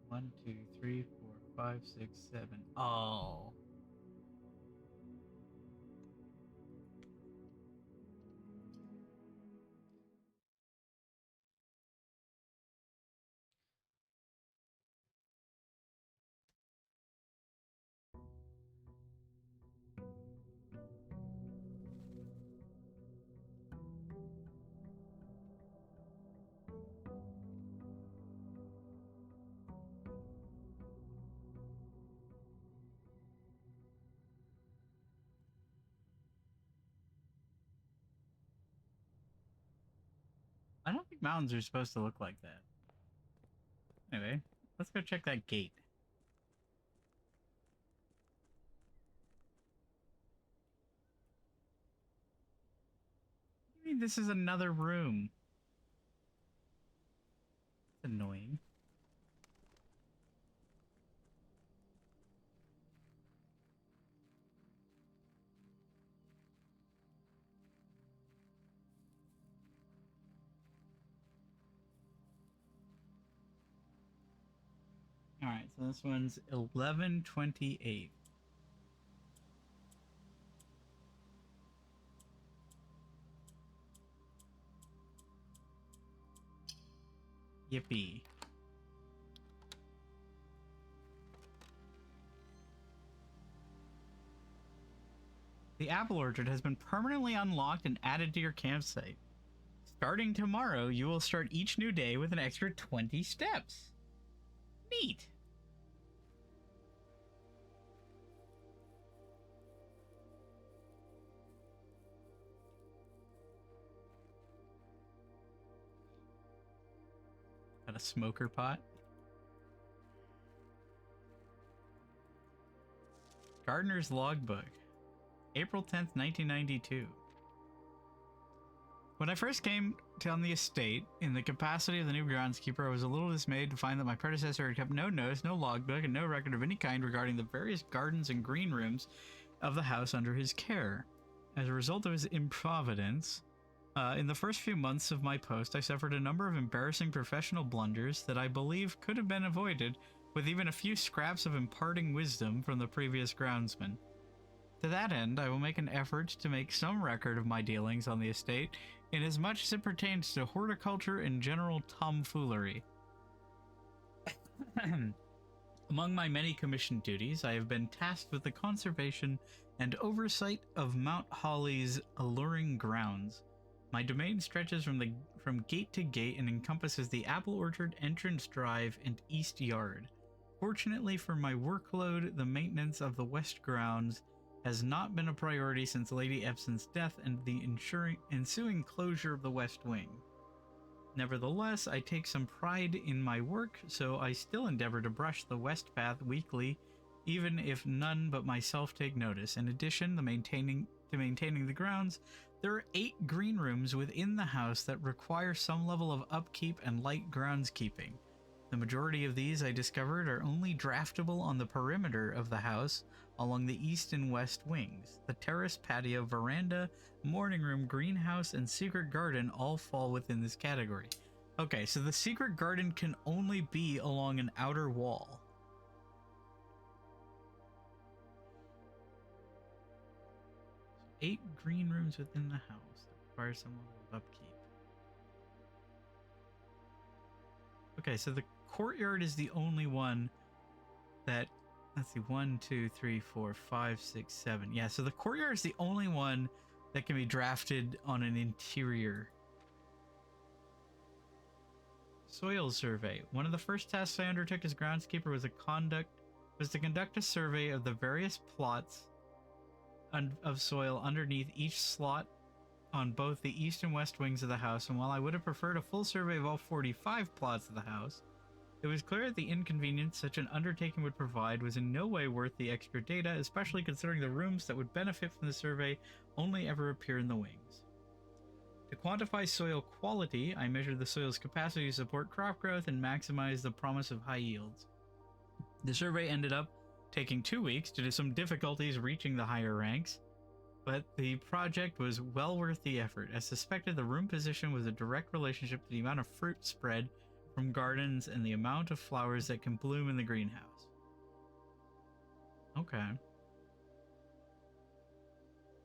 1, 2, 3, 4, 5, 6, 7. Oh. I don't think mountains are supposed to look like that. Anyway, let's go check that gate. I mean, this is another room. It's annoying. Alright, so this one's 1128. Yippee. The apple orchard has been permanently unlocked and added to your campsite. Starting tomorrow, you will start each new day with an extra 20 steps. Neat. Got a smoker pot. Gardener's Logbook. April 10th, 1992. When I first came on the estate, in the capacity of the new groundskeeper, I was a little dismayed to find that my predecessor had kept no notice, no logbook, and no record of any kind regarding the various gardens and green rooms of the house under his care. As a result of his improvidence, in the first few months of my post, I suffered a number of embarrassing professional blunders that I believe could have been avoided with even a few scraps of imparting wisdom from the previous groundsman. To that end, I will make an effort to make some record of my dealings on the estate, inasmuch as it pertains to horticulture and general tomfoolery. Among my many commissioned duties, I have been tasked with the conservation and oversight of Mount Holly's alluring grounds. My domain stretches from gate to gate and encompasses the apple orchard, entrance drive, and east yard. Fortunately for my workload, the maintenance of the west grounds has not been a priority since Lady Epson's death and the ensuing closure of the west wing. Nevertheless, I take some pride in my work, so I still endeavor to brush the west path weekly, even if none but myself take notice. In addition, maintaining the grounds, there are 8 green rooms within the house that require some level of upkeep and light groundskeeping. The majority of these, I discovered, are only draftable on the perimeter of the house along the east and west wings. The terrace, patio, veranda, morning room, greenhouse, and secret garden all fall within this category. Okay, so the secret garden can only be along an outer wall. So 8 green rooms within the house that require some level of upkeep. Okay, so the courtyard is the only one that, let's see, 1, 2, 3, 4, 5, 6, 7. Yeah, so the courtyard is the only one that can be drafted on an interior. Soil survey. One of the first tasks I undertook as groundskeeper was to conduct a survey of the various plots of soil underneath each slot on both the east and west wings of the house, and while I would have preferred a full survey of all 45 plots of the house, it was clear that the inconvenience such an undertaking would provide was in no way worth the extra data, especially considering the rooms that would benefit from the survey only ever appear in the wings. To quantify soil quality, I measured the soil's capacity to support crop growth and maximize the promise of high yields. The survey ended up taking 2 weeks due to some difficulties reaching the higher ranks, but the project was well worth the effort. As suspected, the room position was a direct relationship to the amount of fruit spread from gardens and the amount of flowers that can bloom in the greenhouse. Okay.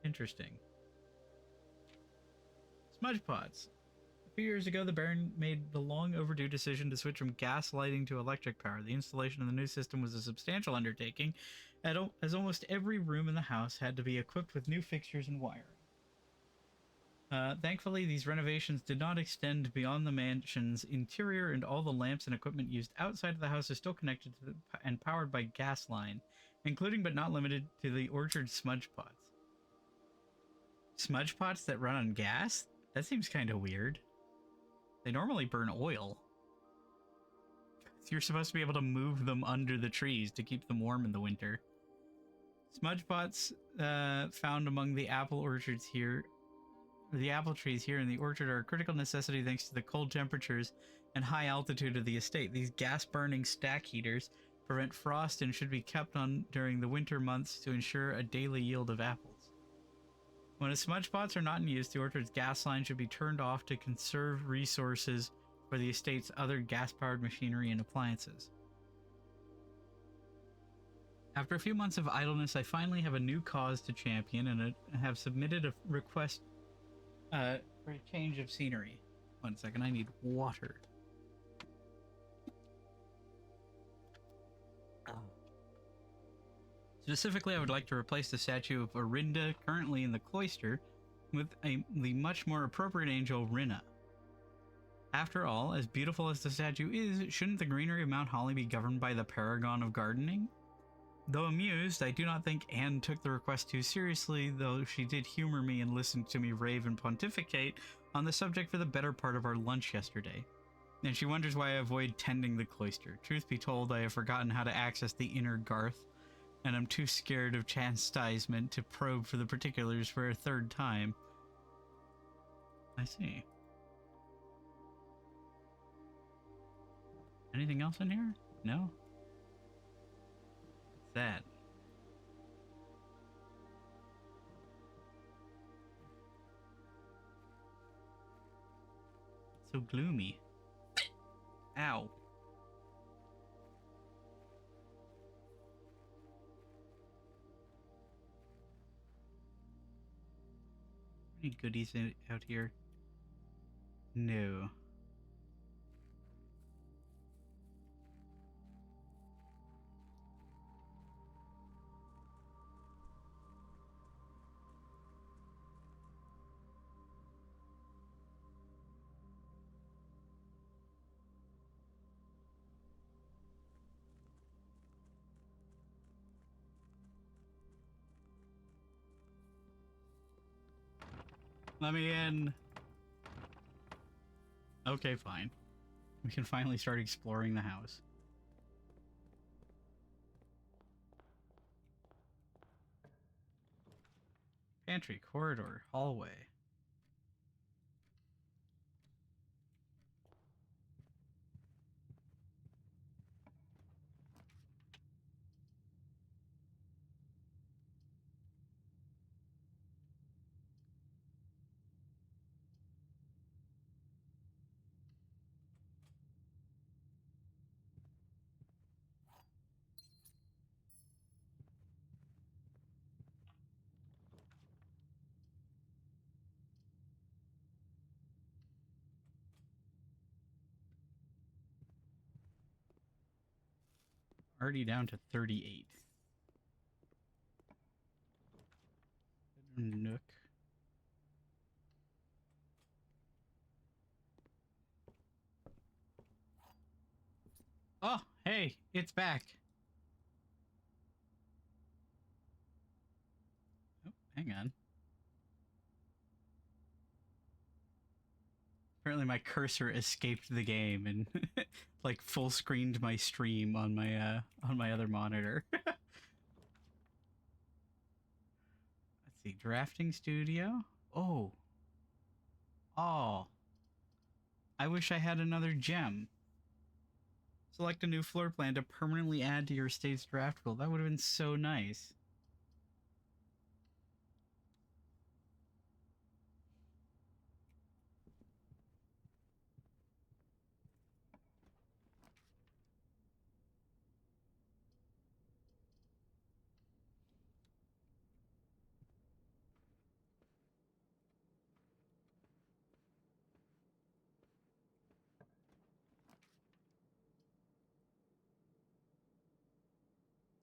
Interesting. Smudge pots. A few years ago, the Baron made the long overdue decision to switch from gas lighting to electric power. The installation of the new system was a substantial undertaking, as almost every room in the house had to be equipped with new fixtures and wiring. Thankfully, these renovations did not extend beyond the mansion's interior, and all the lamps and equipment used outside of the house are still connected to and powered by gas line, including but not limited to the orchard smudge pots. Smudge pots that run on gas? That seems kind of weird. They normally burn oil. So you're supposed to be able to move them under the trees to keep them warm in the winter. Smudge pots found among the apple orchards here. The apple trees here in the orchard are a critical necessity thanks to the cold temperatures and high altitude of the estate. These gas-burning stack heaters prevent frost and should be kept on during the winter months to ensure a daily yield of apples. When the smudge pots are not in use, the orchard's gas line should be turned off to conserve resources for the estate's other gas-powered machinery and appliances. After a few months of idleness, I finally have a new cause to champion and have submitted a request for a change of scenery. 1 second, I need water. Specifically, I would like to replace the statue of Orinda, currently in the cloister, with the much more appropriate angel, Rinna. After all, as beautiful as the statue is, shouldn't the greenery of Mount Holly be governed by the paragon of gardening? Though amused, I do not think Anne took the request too seriously, though she did humor me and listen to me rave and pontificate on the subject for the better part of our lunch yesterday. And she wonders why I avoid tending the cloister. Truth be told, I have forgotten how to access the inner Garth, and I'm too scared of chastisement to probe for the particulars for a third time. I see. Anything else in here? No? What's that? It's so gloomy. Ow. Any goodies out here? No. Let me in. Okay, fine. We can finally start exploring the house. Pantry, corridor, hallway. Already down to 38. Bedroom nook. Oh, hey, it's back. Oh, hang on. Apparently my cursor escaped the game and like full screened my stream on my other monitor. Let's see, drafting studio. Oh. Oh. I wish I had another gem. Select a new floor plan to permanently add to your estate's draft pool. That would have been so nice.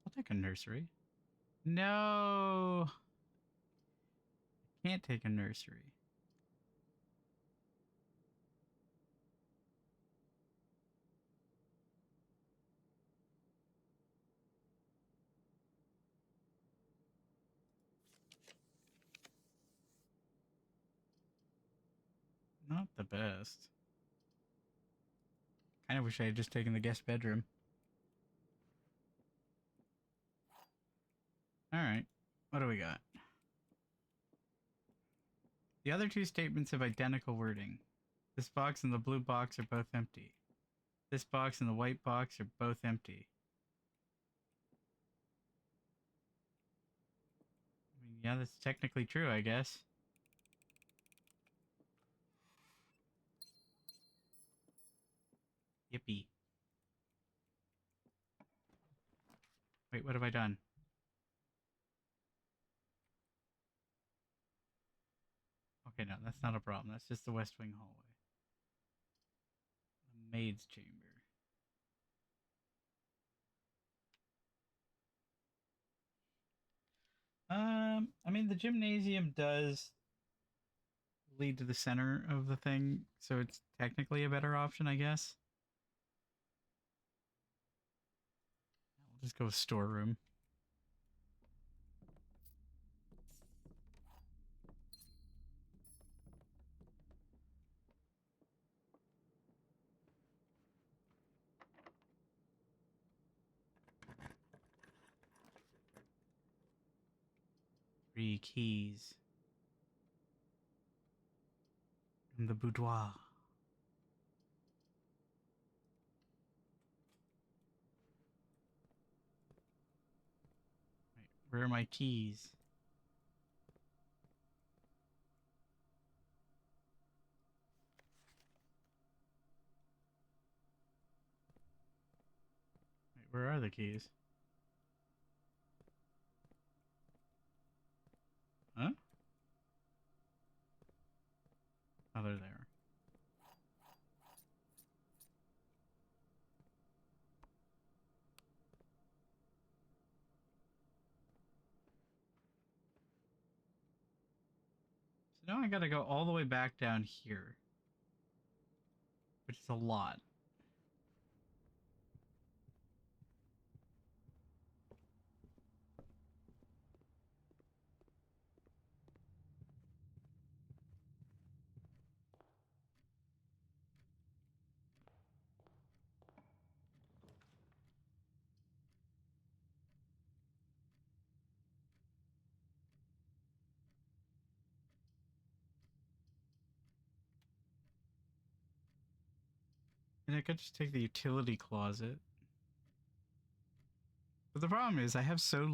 I'll take a nursery. No. Can't take a nursery. Not the best. Kind of wish I had just taken the guest bedroom. Alright. What do we got? The other two statements have identical wording. This box and the blue box are both empty. This box and the white box are both empty. I mean, yeah, that's technically true, I guess. Yippee. Wait, what have I done? Okay, no, that's not a problem. That's just the West Wing hallway. The maid's chamber. I mean, the gymnasium does lead to the center of the thing, so it's technically a better option, I guess. We'll just go with storeroom. 3 keys. In the boudoir. Wait, where are my keys? Wait, where are the keys? Huh? Oh, they're there. So now I gotta go all the way back down here. Which is a lot. And I could just take the utility closet. But the problem is I have so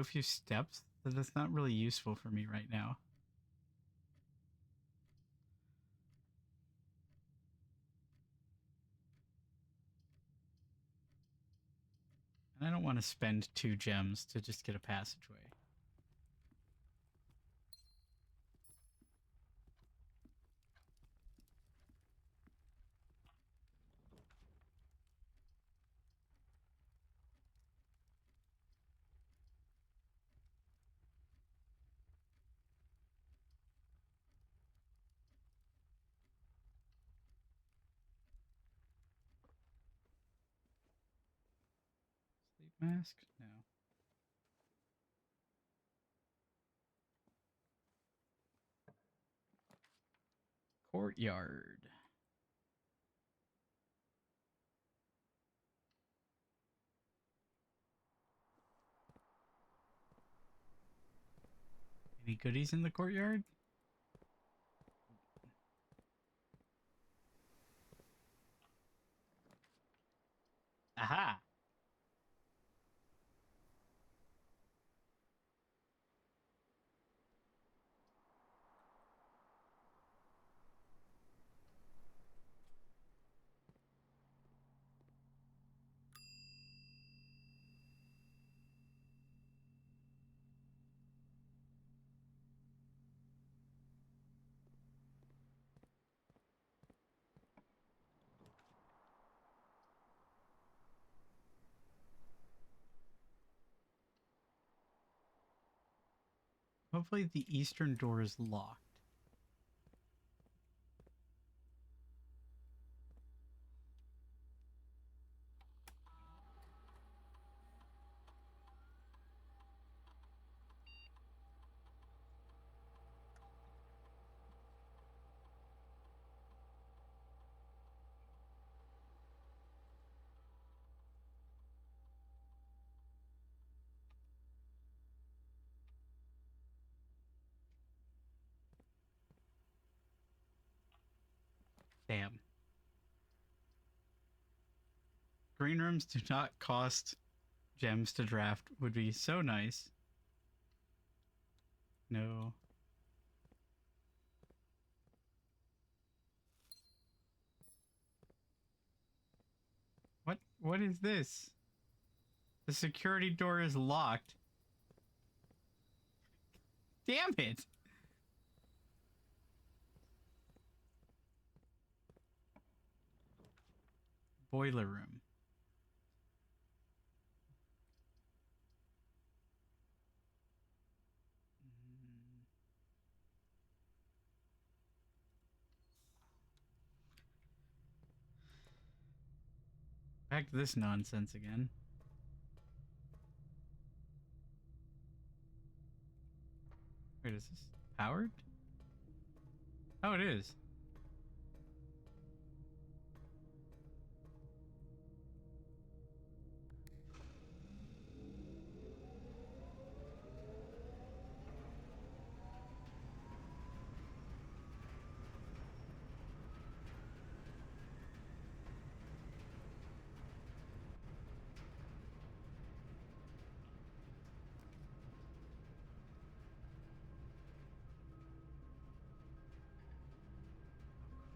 few steps, that it's not really useful for me right now. And I don't want to spend 2 gems to just get a passageway. Sleep mask? No. Courtyard. Any goodies in the courtyard? Aha! Hopefully the eastern door is locked. Damn. Green rooms do not cost gems to draft. Would be so nice. No. What is this? The security door is locked. Damn it! Boiler room. Back to this nonsense again. Wait, is this powered? Oh, it is.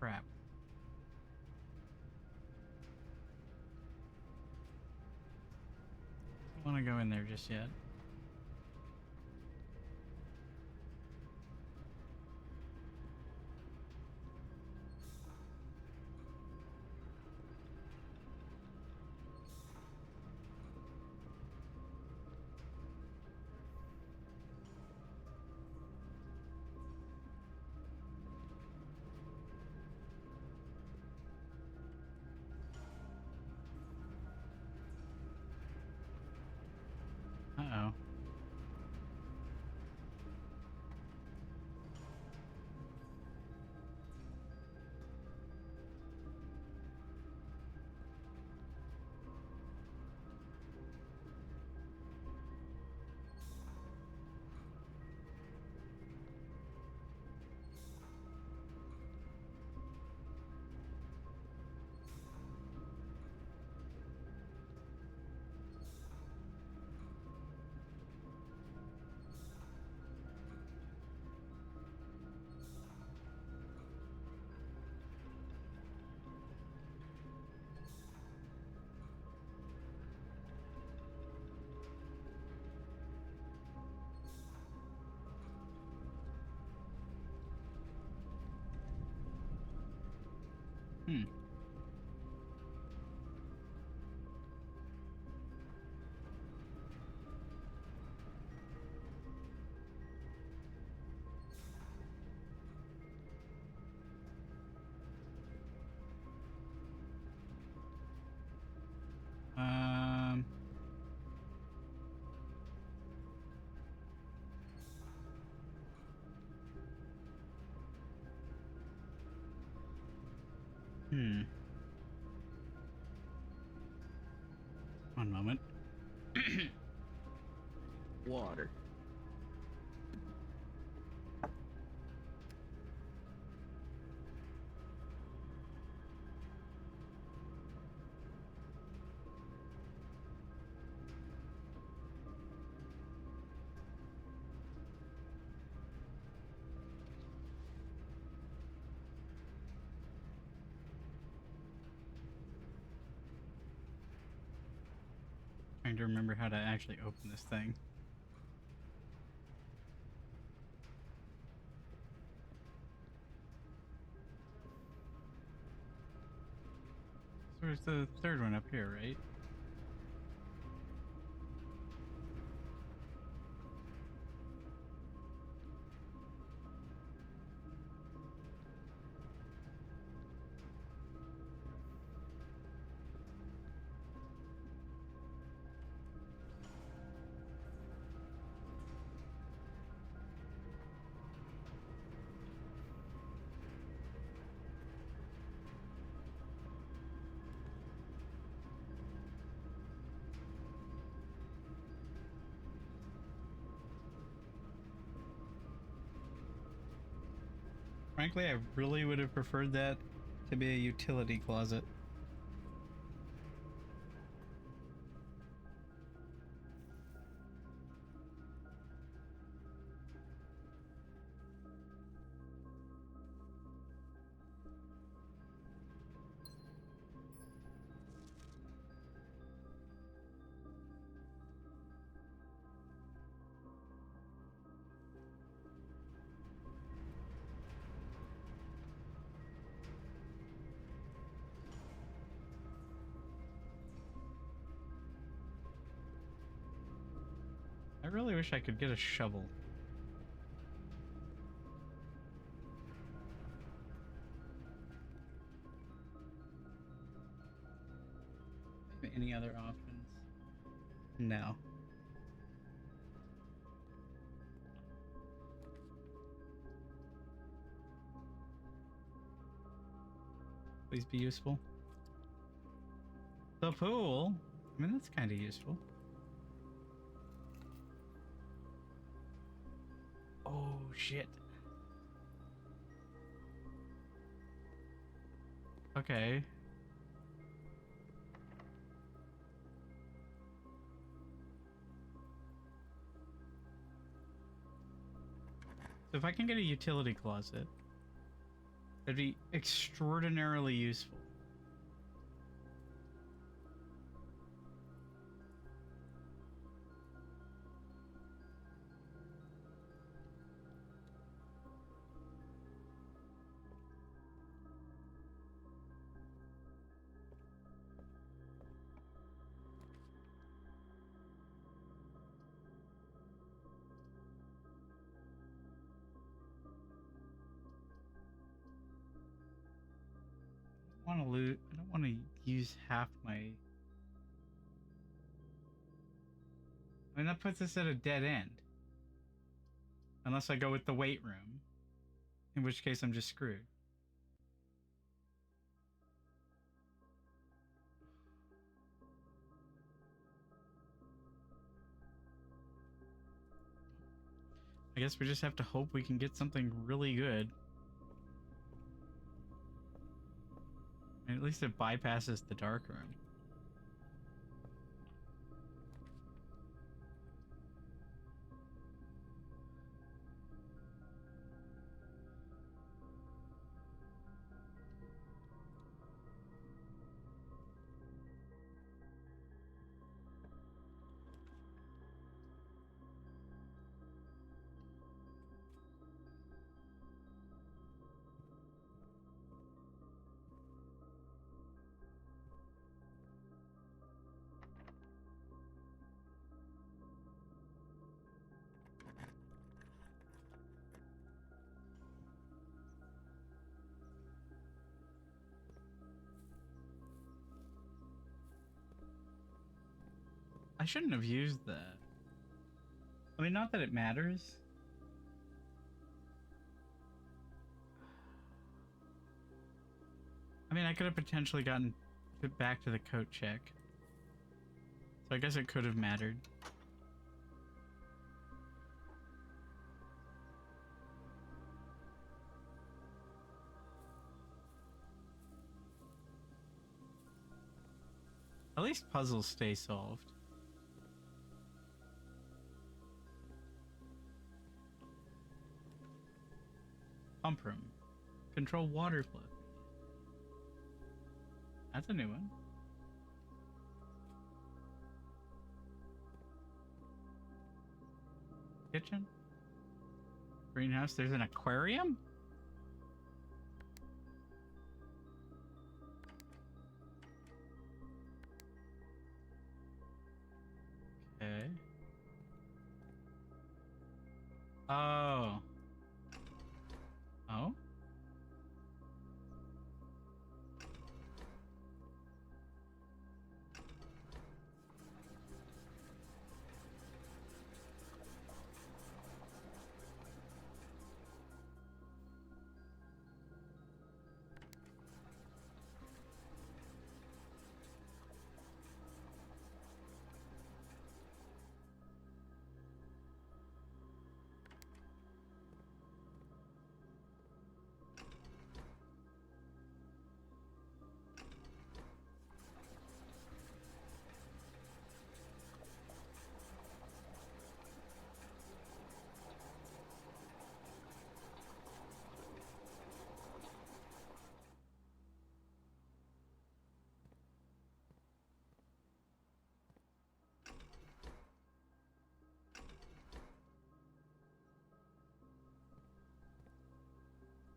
Crap. Don't want to go in there just yet. Uh-oh. Hmm. Um... Hmm. One moment. Water. Trying to remember how to actually open this thing. So there's the third one up here, right? Frankly, I really would have preferred that to be a utility closet. I really wish I could get a shovel. Any other options? No. Please be useful. The pool? I mean, that's kind of useful. Oh, shit. Okay. So if I can get a utility closet, That'd be extraordinarily useful. I don't want to use half my. I mean, that puts us at a dead end. Unless I go with the weight room, in which case I'm just screwed. I guess we just have to hope we can get something really good. And at least it bypasses the dark room. I shouldn't have used that. I mean, not that it matters. I mean, I could have potentially gotten it back to the coat check. So I guess it could have mattered. At least puzzles stay solved. Pump room. Control water flow. That's a new one. Kitchen. Greenhouse. There's an aquarium? Okay. Oh. Oh?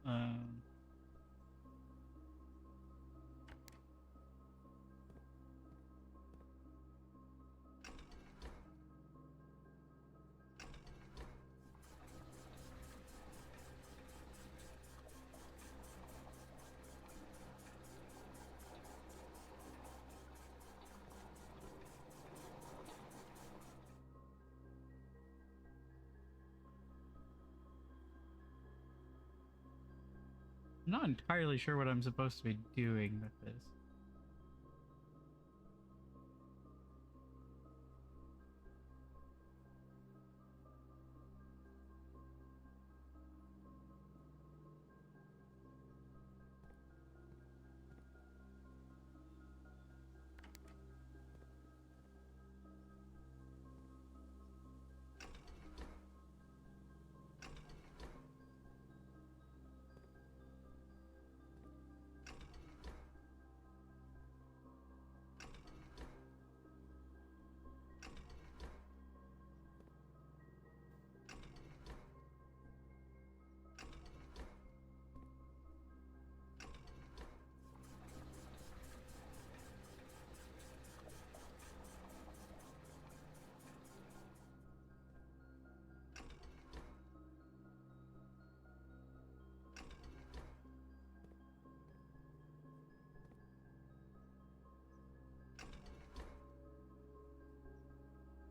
Um. I'm not entirely sure what I'm supposed to be doing with this.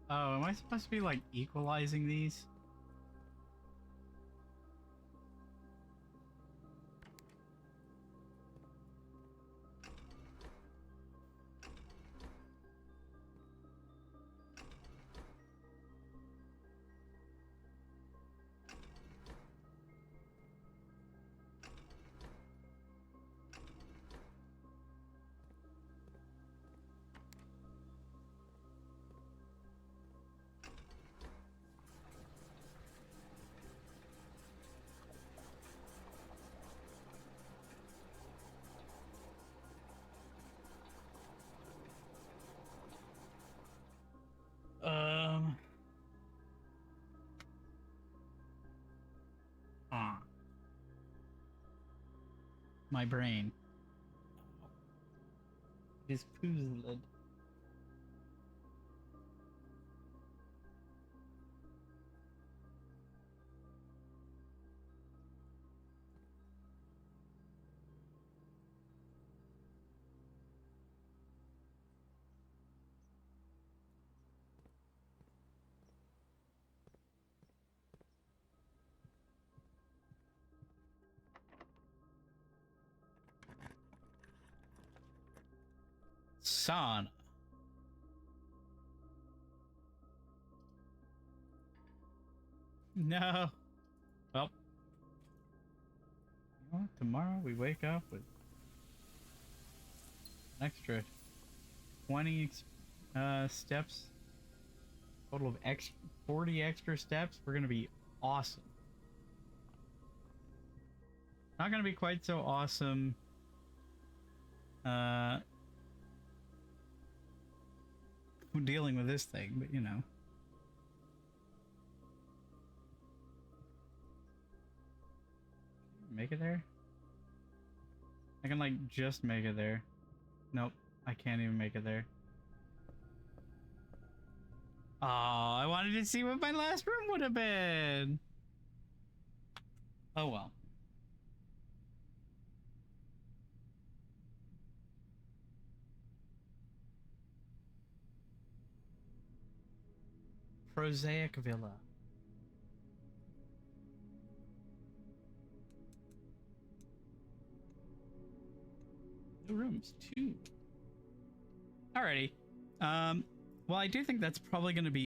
Oh, am I supposed to be like equalizing these? Um. Ah. My brain is puzzled. Sauna. No. Well, you know what? Tomorrow we wake up with an extra 20 steps. Total of 40 extra steps. We're gonna be awesome. Not gonna be quite so awesome. Dealing with this thing, but you know. Make it there? I can like just make it there. Nope, I can't even make it there. Oh, I wanted to see what my last room would have been. Oh well. Prosaic Villa. No rooms, 2. Alrighty. Well, I do think that's probably going to be